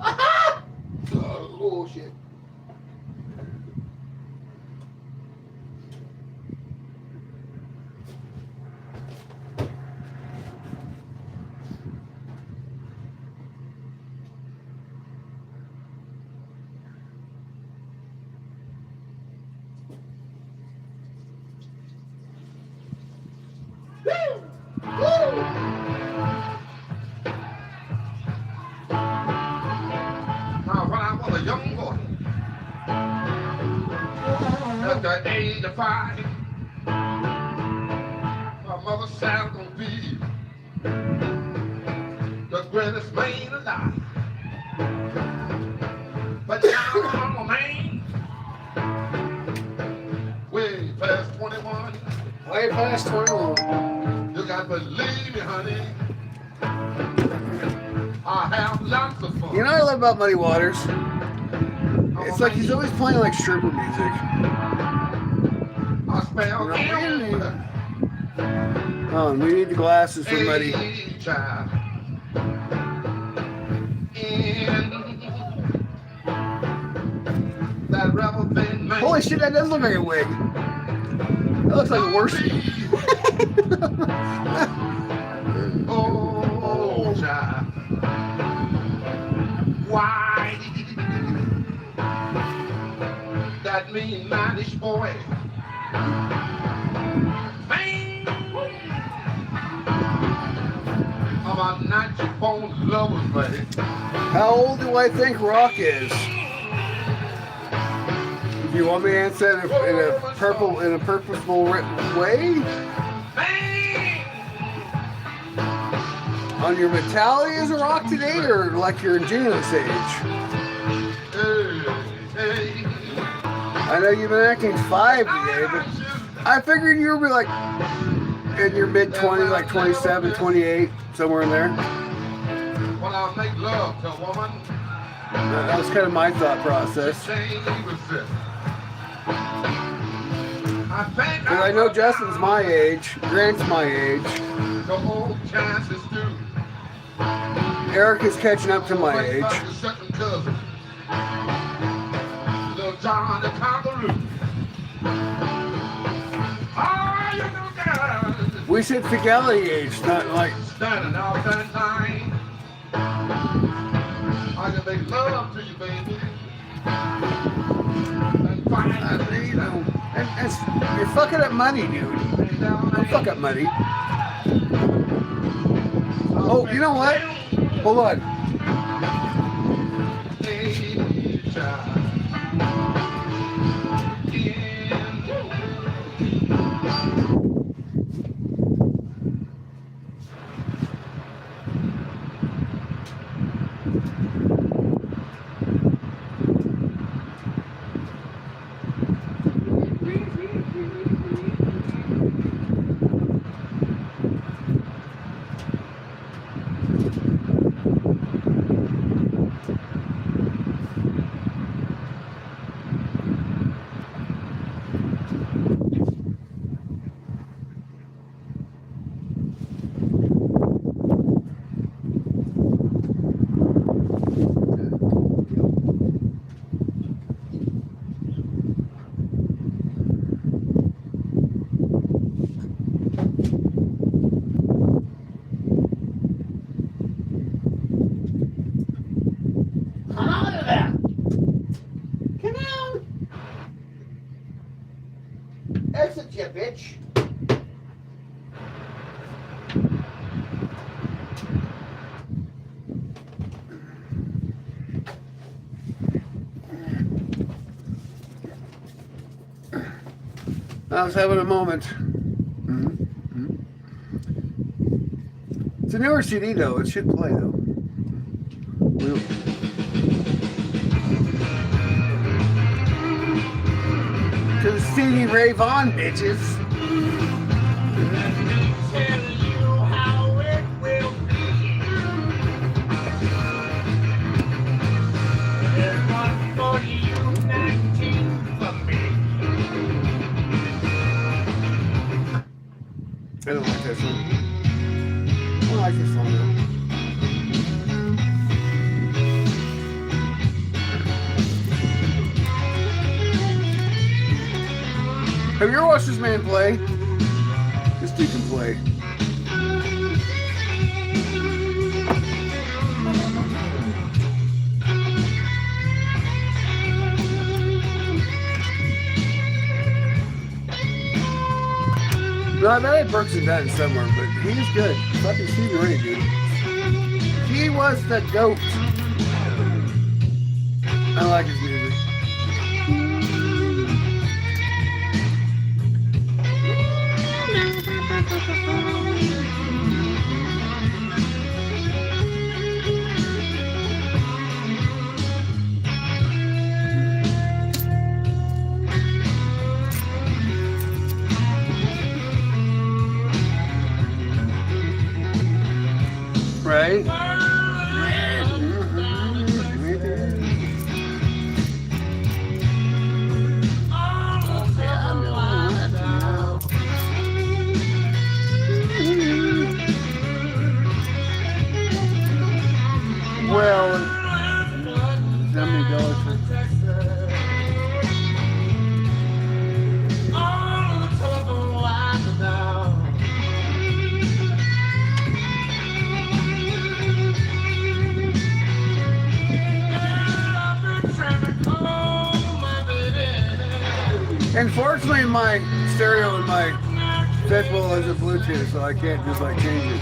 Oh, shit. Now, when I was a young boy, at the age of 5, my mother said I'm gonna be the greatest man alive. But now I'm a man, way past 21. Way past 21. You gotta believe me, honey. I have lots of fun. You know what I love about Muddy Waters? It's like he's always playing like stripper music. I spell Oh, and we need the glasses for Muddy. Child. That rebel thing, man. Holy shit, that does look like a wig. That looks like a worse. Oh, child. Why? That mean manish boy. Man. I'm a natural born lover's buddy. How old do I think Rock is? Do you want me to answer in a purposeful way? On your mentality as a Rock today, or like your ingenuous age? Hey. I know you've been acting 5 today, but I figured you would be like in your mid-20s, like 27, 28, somewhere in there. When I make love to a woman, That was kind of my thought process. I I know Justin's my age. Grant's my age. The old chances do. Eric is catching up to my age. Your second cousin, little John the Kangaroo. Oh, you know that. We said fidelity age, not like. Standing out that line. I can make love to you, baby. And find You know, you're fucking up money, dude. Don't fuck up money. Oh, you know what? Hold on. Exit you, bitch. I was having a moment. It's a newer CD though. It should play though. To the Stevie Ray Vaughan bitches. Tell you how it will be. There's one for you, 19 for me. I don't like that song. I don't like this song though. Have you ever watched this man play? This dude can play. No, I bet I had Brooks and Dunn somewhere, but he's good. Fucking Stevie Ray, dude. He was the GOAT. I like his music. Right? Well, Sammy Battleship. Unfortunately, my stereo in my fifth wall is a Bluetooth, so I can't just like change it.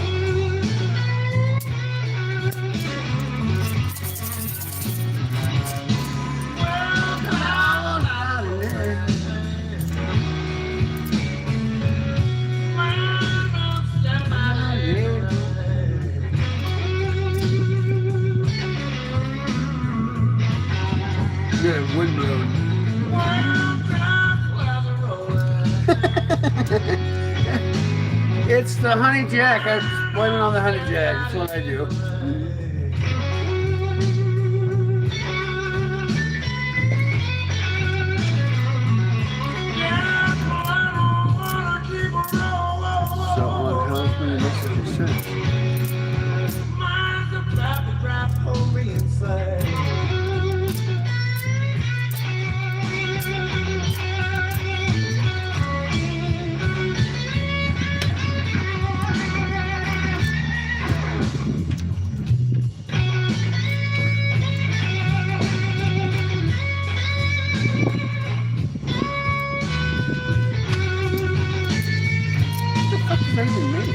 Yeah, windmill. It's the honey jack. I blame it on the honey jack. That's what I do. does that even mean?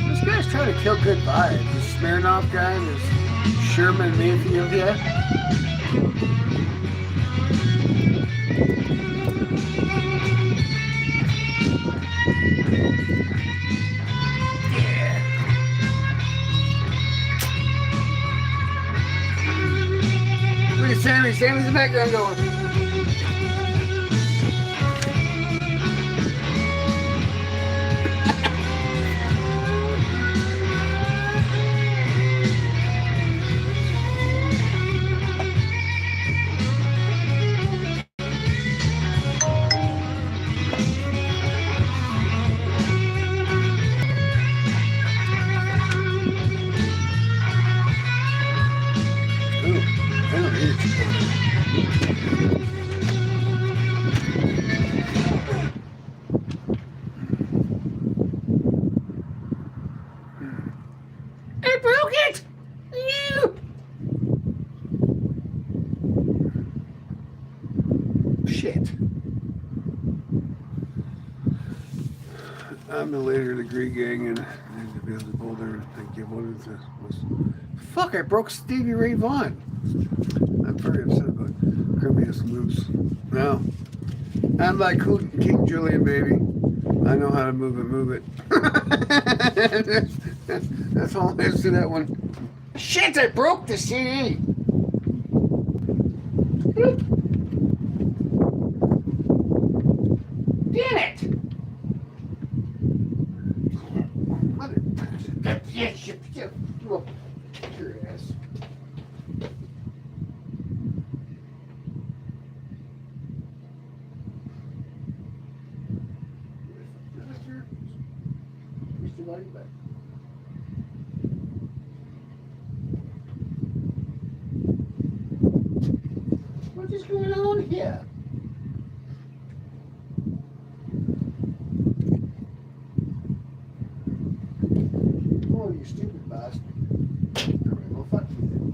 This guy's trying to kill good vibes. This Smirnoff guy, this Sherman Mayfield, yeah. Look at Sammy. Sammy's in the background going. I broke it! Shit. I'm the later degree gang and to be able to boulder and give one of the fuck, I broke Stevie Ray Vaughan. I'm very upset about Crimea's moves. No. I'm like King Julian, baby. I know how to move it. That's all there is to that one. Shit, I broke the CD. Damn it. Yes, your ass. Mr. Lightback. What is going on here? Oh, you stupid bastard. Alright, well, fuck you then.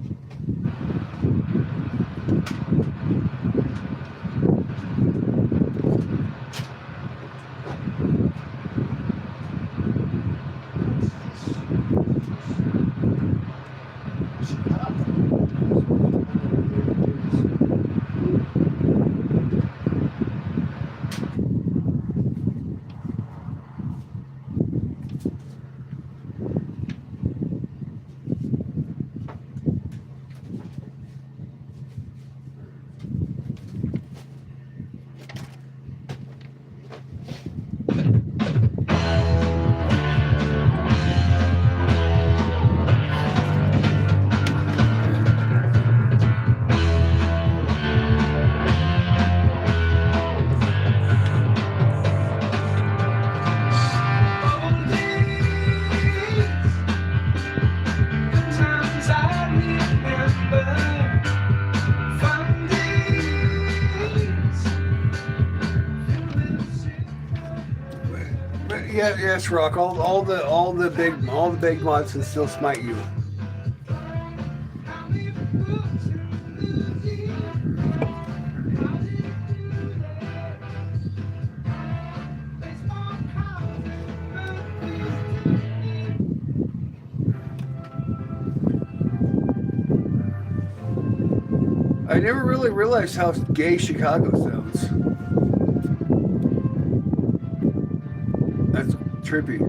Yeah, yes, Rock. All the big mods can still smite you. I never really realized how gay Chicago sounds. That's trippy.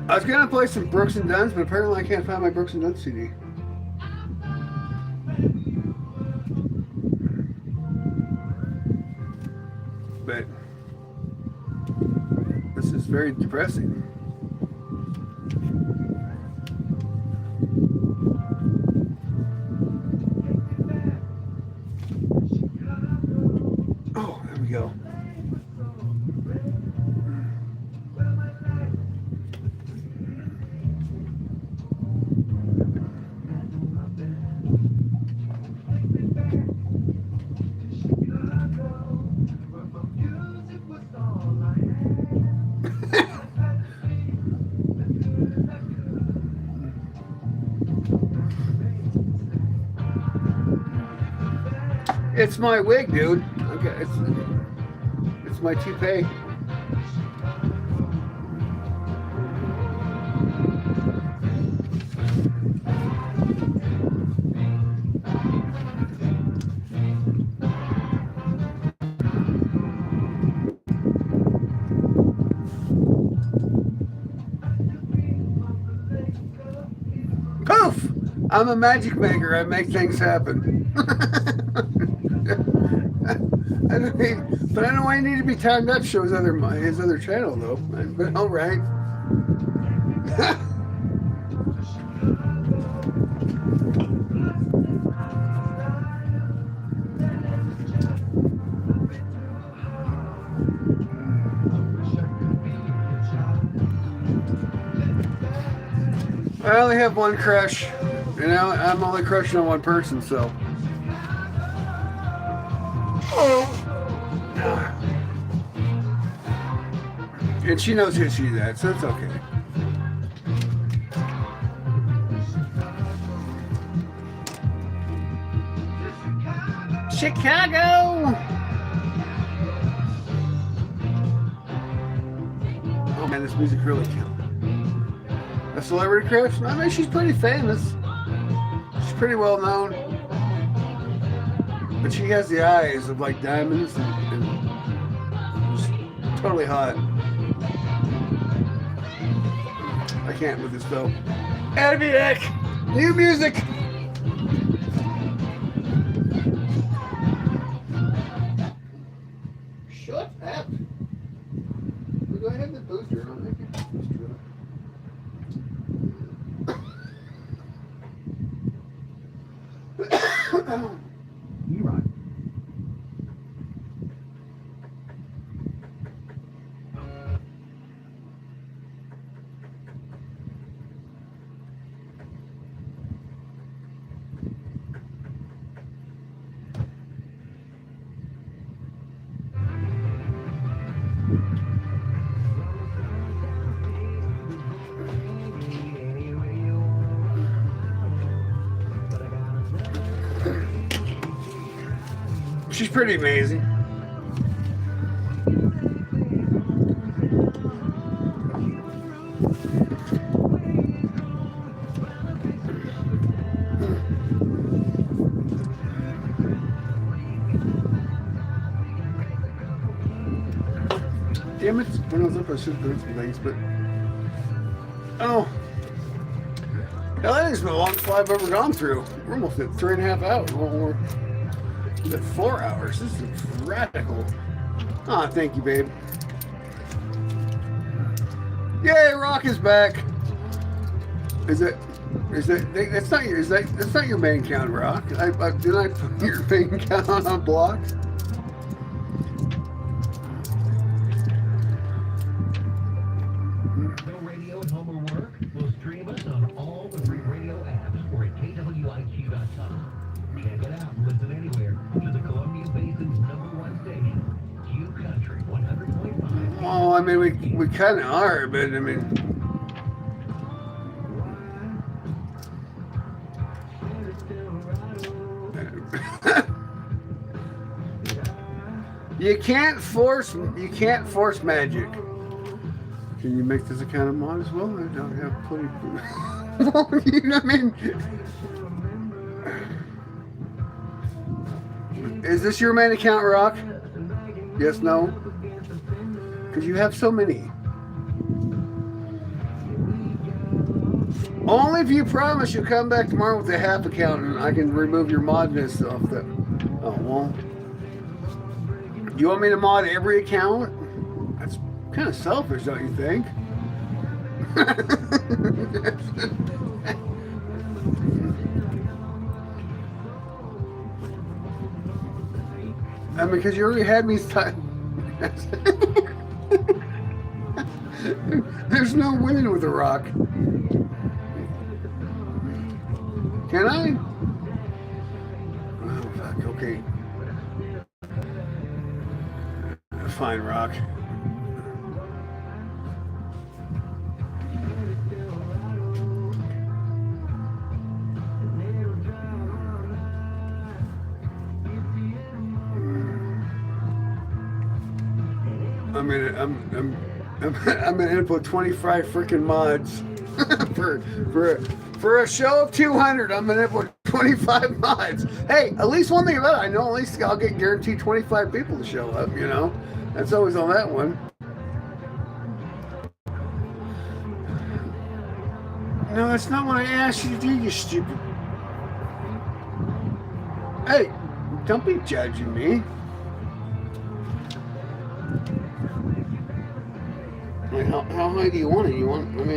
I was gonna play some Brooks and Dunn's, but apparently I can't find my Brooks and Dunn CD. But this is very depressing. Oh, there we go. It's my wig, dude. Okay, it's my toupee. Poof! I'm a magic maker. I make things happen. I don't mean, but I don't know why I need to be timed up. Show his other channel though. But all right. I only have one crush. You know, I'm only crushing on one person, so. And she knows who she's at, so it's okay. Chicago! Oh man, this music really kills. A celebrity crush? I mean, she's pretty famous. She's pretty well known. But she has the eyes of like diamonds and just totally hot. I can't with this though. Adiac! New music! Shut up! Do I have the booster on? I can booster on. You're right. She's pretty amazing. Damn it, when I was up I should have done some things, but oh. Hell, that is the longest flight I've ever gone through. We're almost at 3.5 hours. Well, we're at 4 hours. This is radical. Ah, oh, thank you, babe. Yay, Rock is back. That's not your main count, Rock. Did I put your main count on block? No radio at home or work? We'll stream us on all the free radio apps or at KWIQ.com. Check it out and listen anywhere to the Columbia Basin's #1 station, Q Country 100.5. Oh, I mean, we kind of are, but I mean. You can't force magic. Can you make this account a mod as well? I don't have plenty. You know what I mean? Is this your main account, Rock? Yes, no? Because you have so many. Only if you promise you'll come back tomorrow with a half account and I can remove your modness off the. Oh, well. You want me to mod every account? That's kind of selfish, don't you think? I mean, because you already had me. There's no winning with a Rock. Can I? Oh, fuck, okay. Fine, Rock. gonna input 25 freaking mods for a show of 200. I'm gonna input 25 mods. Hey, at least one thing about it, I know at least I'll get guaranteed 25 people to show up. You know, that's always on that one. No, that's not what I asked you to do, you stupid. Hey, don't be judging me. I mean, how high do you want it?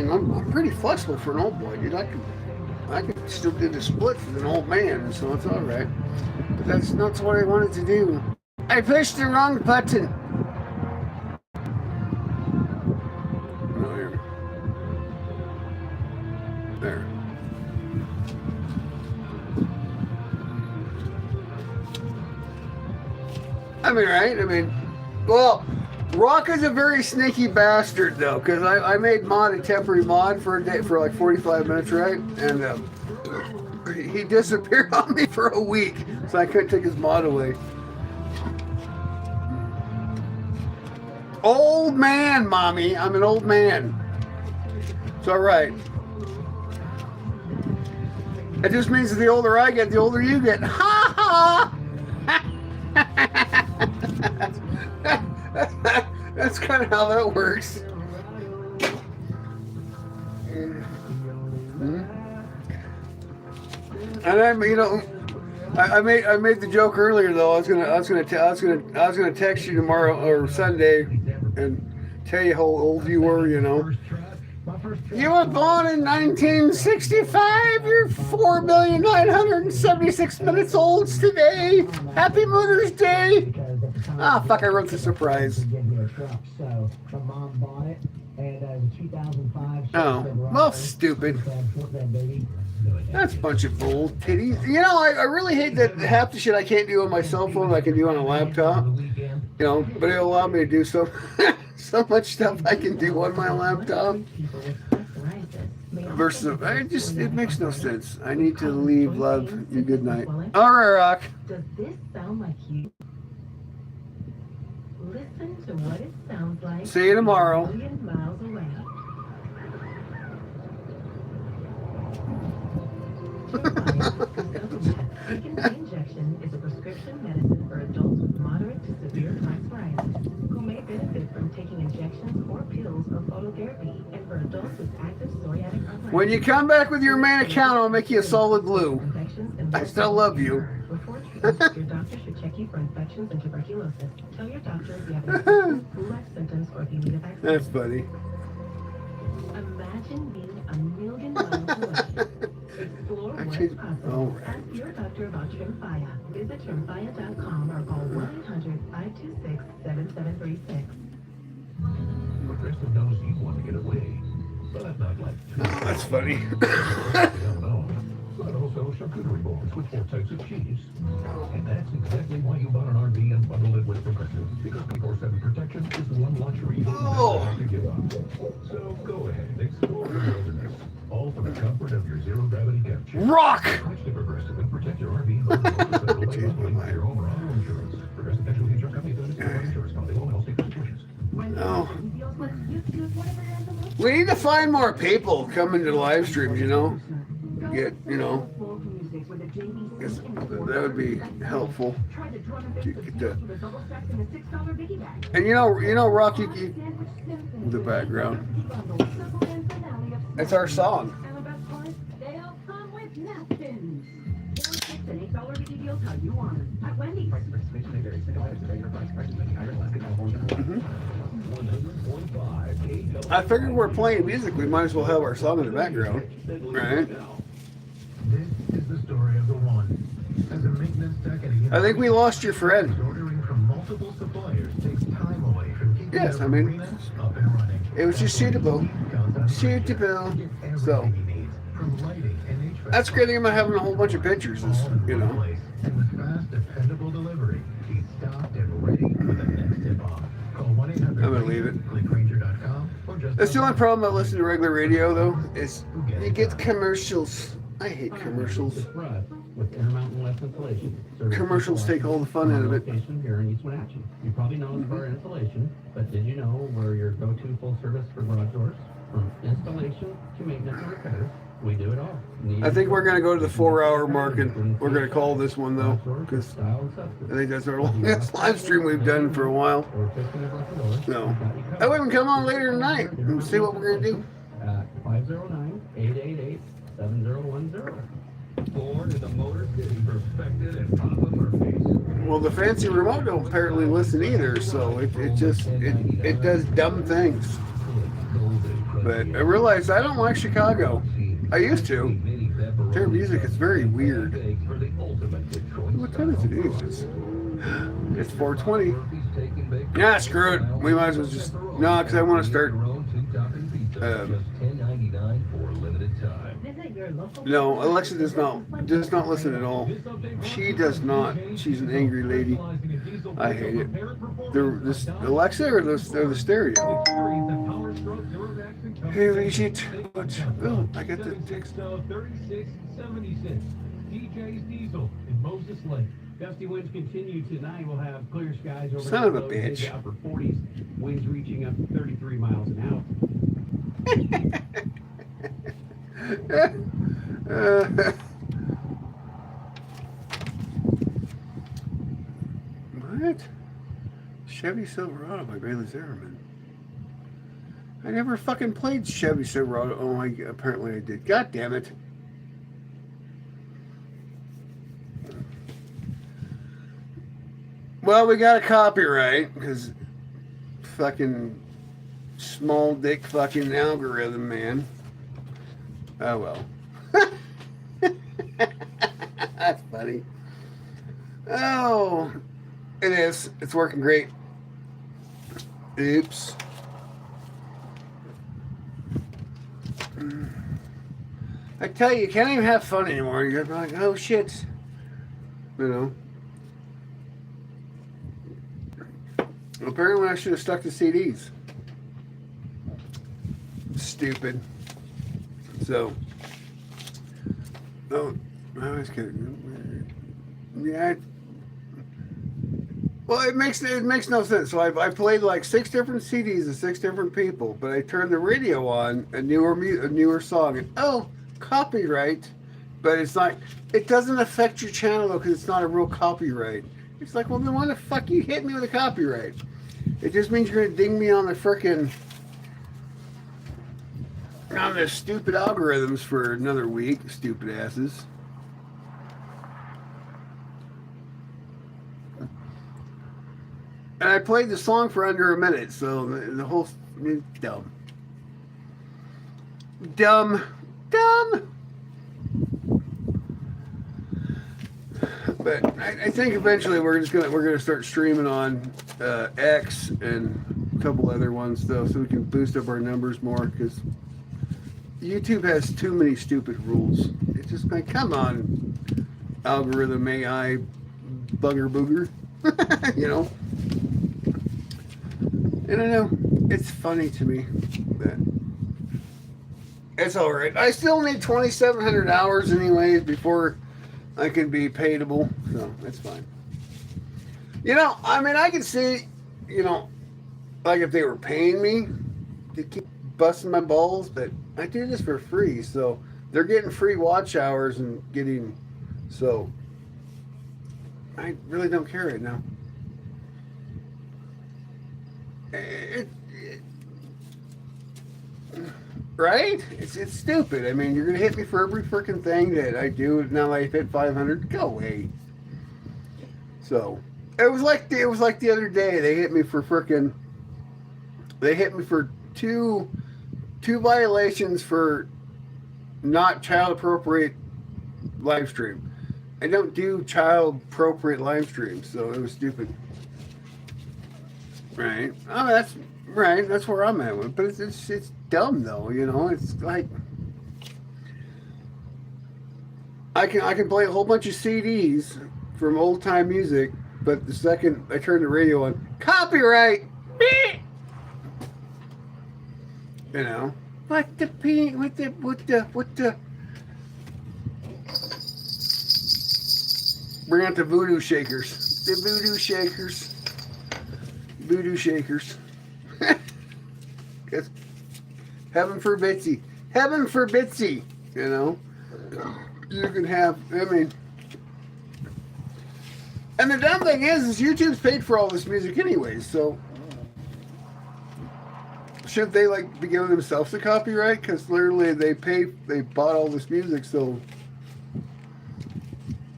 I'm pretty flexible for an old boy, dude. I could still do the split for an old man, so it's all right. But that's not what I wanted to do. I pushed the wrong button. Oh, here. There. Well, Rock is a very sneaky bastard, though, because I made mod a temporary mod for a day for like 45 minutes, right? And he disappeared on me for a week, so I couldn't take his mod away. Old man, mommy. I'm an old man. It's all right. It just means that the older I get, the older you get. Ha ha! That's kind of how that works. And I made the joke earlier though. I was gonna text you tomorrow or Sunday and tell you how old you were. You know. You were born in 1965. You're 4,976 minutes old today. Happy Mother's Day. Ah, fuck, I wrote the surprise. Oh, well, stupid. That's a bunch of bull titties. You know, I really hate that half the shit I can't do on my cell phone I can do on a laptop. You know, but it'll allow me to do so much stuff I can do on my laptop. Versus, it makes no sense. I need to leave. Love you. Good night. All right, Rock. Does this sound like you? Listen to what it sounds like. See you tomorrow. A million miles away. Vitamin injection is a prescription medicine for adults with moderate to severe arthritis who may benefit from taking injections or pills or phototherapy, and for adults with active psoriatic arthritis. When you come back with your main account, I'll make you a solid glue. I still love you. Before treatment, your doctor should check you for infections and tuberculosis. Tell your doctor if you have any flu-like symptoms or if you need a vaccine. That's funny. Imagine being a million miles away. Explore what's possible. Ask your doctor about Trimfaya. Visit trimfaya.com or call 1-800-526-7736. Progressive knows you want to get away, but not like That's funny. But also charcuterie boards with 4 types of cheese. And that's exactly why you bought an RV and bundled it with Progressive, because 24/7 protection is the one luxury you don't have to give up. So go ahead, explore the wilderness, all for the comfort of your zero-gravity couch. Rock! Switch to Progressive and protect your RV and bundle your home or auto insurance. Progressive Casualty Insurance Company does insurance company in all state situations. No. We need to find more people coming to live streams, you know. That would be helpful. And you know, Rocky, the background. It's our song. I figured we're playing music. We might as well have our song in the background, right? This is the story of the one. As a maintenance tech at a I think we lost your friend. ordering from multiple suppliers takes time away from keeping Yes, the I mean, arena up and running. it was just suitable. Suitable. So that's great thing about having a whole bunch of pictures, is, you know. And with fast, dependable delivery, he's stocked and ready for the next tip-off. Call 1-800. I'm gonna leave it. Clickgranger.com or just That's the only problem about listening to regular radio, though, is you get commercials. I hate commercials. With Intermountain West Insulation. Commercials take all the fun out of it. Location here in East Wenatchee. You probably know us for our insulation, but did you know we're your go-to full service for garage doors? From installation to maintenance and repairs, we do it all. I think we're going to go to the 4-hour mark, and we're going to call this one, though, because I think that's our longest live stream we've done for a while. No. I wouldn't come on later tonight and see what we're going to do. At 509-888-7010. Ford is a Motor City perfected and Papa Murphy's. Well, the fancy remote don't apparently listen either, so it does dumb things. But I realized I don't like Chicago. I used to. Their music is very weird. What time is it? It's 4:20. Yeah, screw it. We might as well just because I want to start. No, Alexa does not listen at all. She does not. She's an angry lady. I hate it. This Alexa or the stereo? Hey, Legit. Oh, I got the text. 3676. DJ's Diesel in Moses Lake. Gusty winds continue tonight. We'll have clear skies over Son of a bitch. Upper 40s. Winds reaching up to 33 miles an hour. What? Chevy Silverado by Bailey Zimmerman. I never fucking played Chevy Silverado. Oh, apparently I did. God damn it. Well, we got a copyright because fucking small dick fucking algorithm, man. Oh well. That's funny. Oh, it is. It's working great. Oops. I tell you can't even have fun anymore. You're like, oh shit. You know. Apparently I should have stuck to CDs. Stupid. So, I was kidding. Yeah. Well, it makes no sense. So I played like 6 different CDs of 6 different people, but I turned the radio on a newer song, and copyright. But it's like it doesn't affect your channel though, because it's not a real copyright. It's like, well, then why the fuck you hit me with a copyright? It just means you're gonna ding me on the frickin' on the stupid algorithms for another week, stupid asses. And I played the song for under a minute, so the whole dumb. But I think eventually we're gonna start streaming on X and a couple other ones though, so we can boost up our numbers more, because YouTube has too many stupid rules. It's just like, come on, algorithm AI bugger booger. You know. And I know it's funny to me that it's all right. I still need 2,700 hours anyways before I can be paidable, so that's fine. You know, I mean, I could see, you know, like if they were paying me to keep busting my balls, but I do this for free, so they're getting free watch hours and getting, so I really don't care right now. Right? It's stupid. I mean, you're gonna hit me for every freaking thing that I do. Now I hit 500. Go away. So it was like the other day. They hit me for two violations for not child appropriate live stream. I don't do child appropriate live streams, so it was stupid. Right. Oh, that's right. That's where I'm at with it. But it's dumb though, you know. It's like I can play a whole bunch of CDs from old time music, but the second I turn the radio on, copyright. You know. What the Bring out the voodoo shakers. The voodoo shakers. Voodoo shakers. Guess, heaven for Bitsy. Heaven for Bitsy. You know? You can have, I mean... And the dumb thing is YouTube's paid for all this music anyways, so... Shouldn't they, like, be giving themselves a copyright? Because literally they bought all this music, so...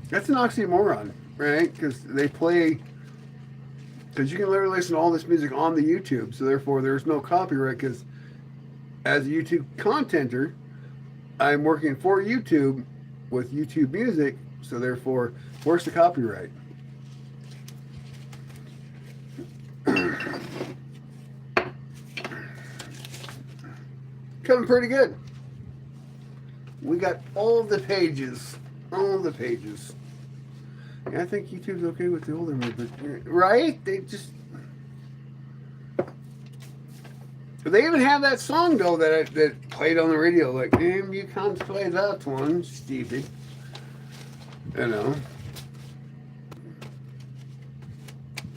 That's an oxymoron, right? Because they play... Because you can literally listen to all this music on the YouTube, so therefore there's no copyright, because as a YouTube contenter, I'm working for YouTube with YouTube music, so therefore, where's the copyright? Coming pretty good. We got all the pages. All the pages. Yeah, I think YouTube's okay with the older movement, right? They just... They even have that song, though, that played on the radio. Like, damn, you can't play that one, stupid. You know.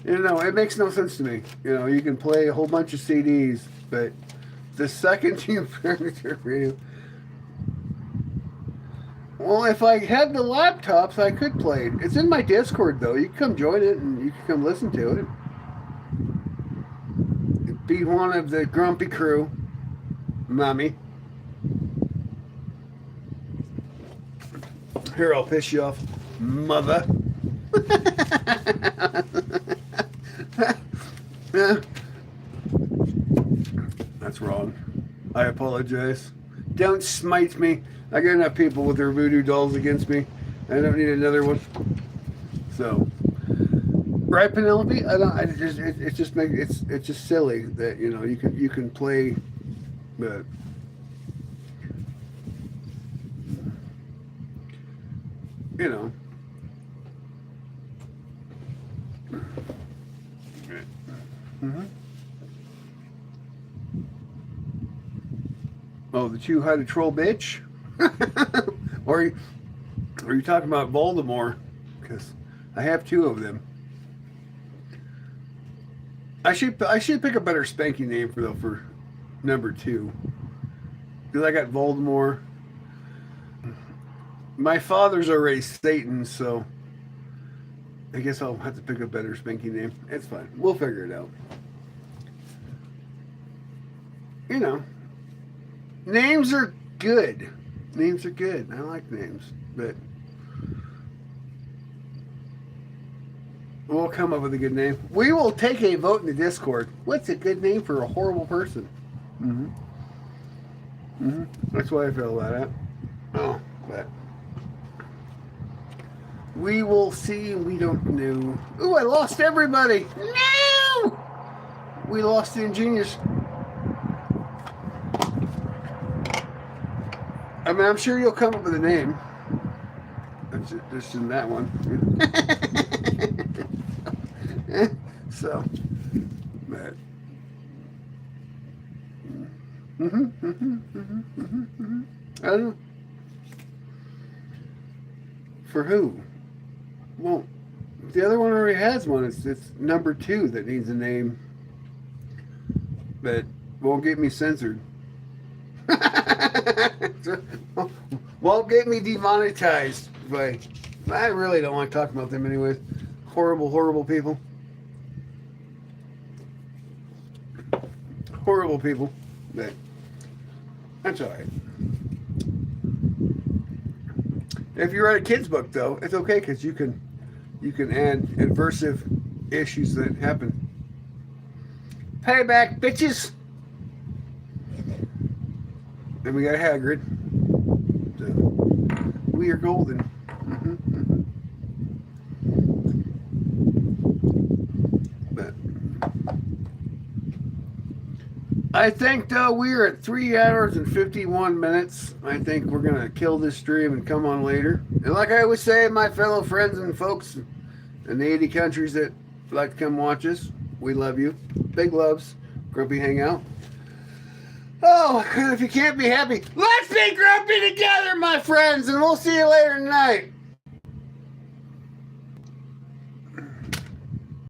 You know, it makes no sense to me. You know, you can play a whole bunch of CDs, but the second you turn it to radio... Well, if I had the laptops, I could play it. It's in my Discord, though. You can come join it, and you can come listen to it. Be one of the grumpy crew, mommy. Here, I'll piss you off, mother. That's wrong. I apologize. Don't smite me. I got enough people with their voodoo dolls against me. I don't need another one. So, right, Penelope? It's just silly that, you know, you can play, but you know. Mm-hmm. Oh, the two how to troll bitch? Or are you talking about Voldemort? Because I have two of them. I should pick a better spanking name for number 2. Because I got Voldemort. My father's already Satan, so I guess I'll have to pick a better spanking name. It's fine. We'll figure it out. You know, names are good. Names are good. I like names, but we'll come up with a good name. We will take a vote in the Discord. What's a good name for a horrible person? That's why I feel about that. Oh, but we will see. We don't know. Ooh, I lost everybody. No! We lost the ingenious. I mean, I'm sure you'll come up with a name. That's it, just in that one. So, but I don't know. For who? Well, the other one already has one. It's number 2 that needs a name, but won't get me censored. Won't get me demonetized. But I really don't want to talk about them anyways. Horrible, horrible people. Horrible people. But that's all right. If you write a kid's book, though, it's okay because you can add adversive issues that happen. Payback, bitches. And we got Hagrid. So we are golden. But I think, though, we are at 3 hours and 51 minutes. I think we're going to kill this stream and come on later. And like I always say, my fellow friends and folks in the 80 countries that like to come watch us, we love you. Big loves. Grumpy Hangout. Oh, and if you can't be happy, let's be grumpy together, my friends, and we'll see you later tonight.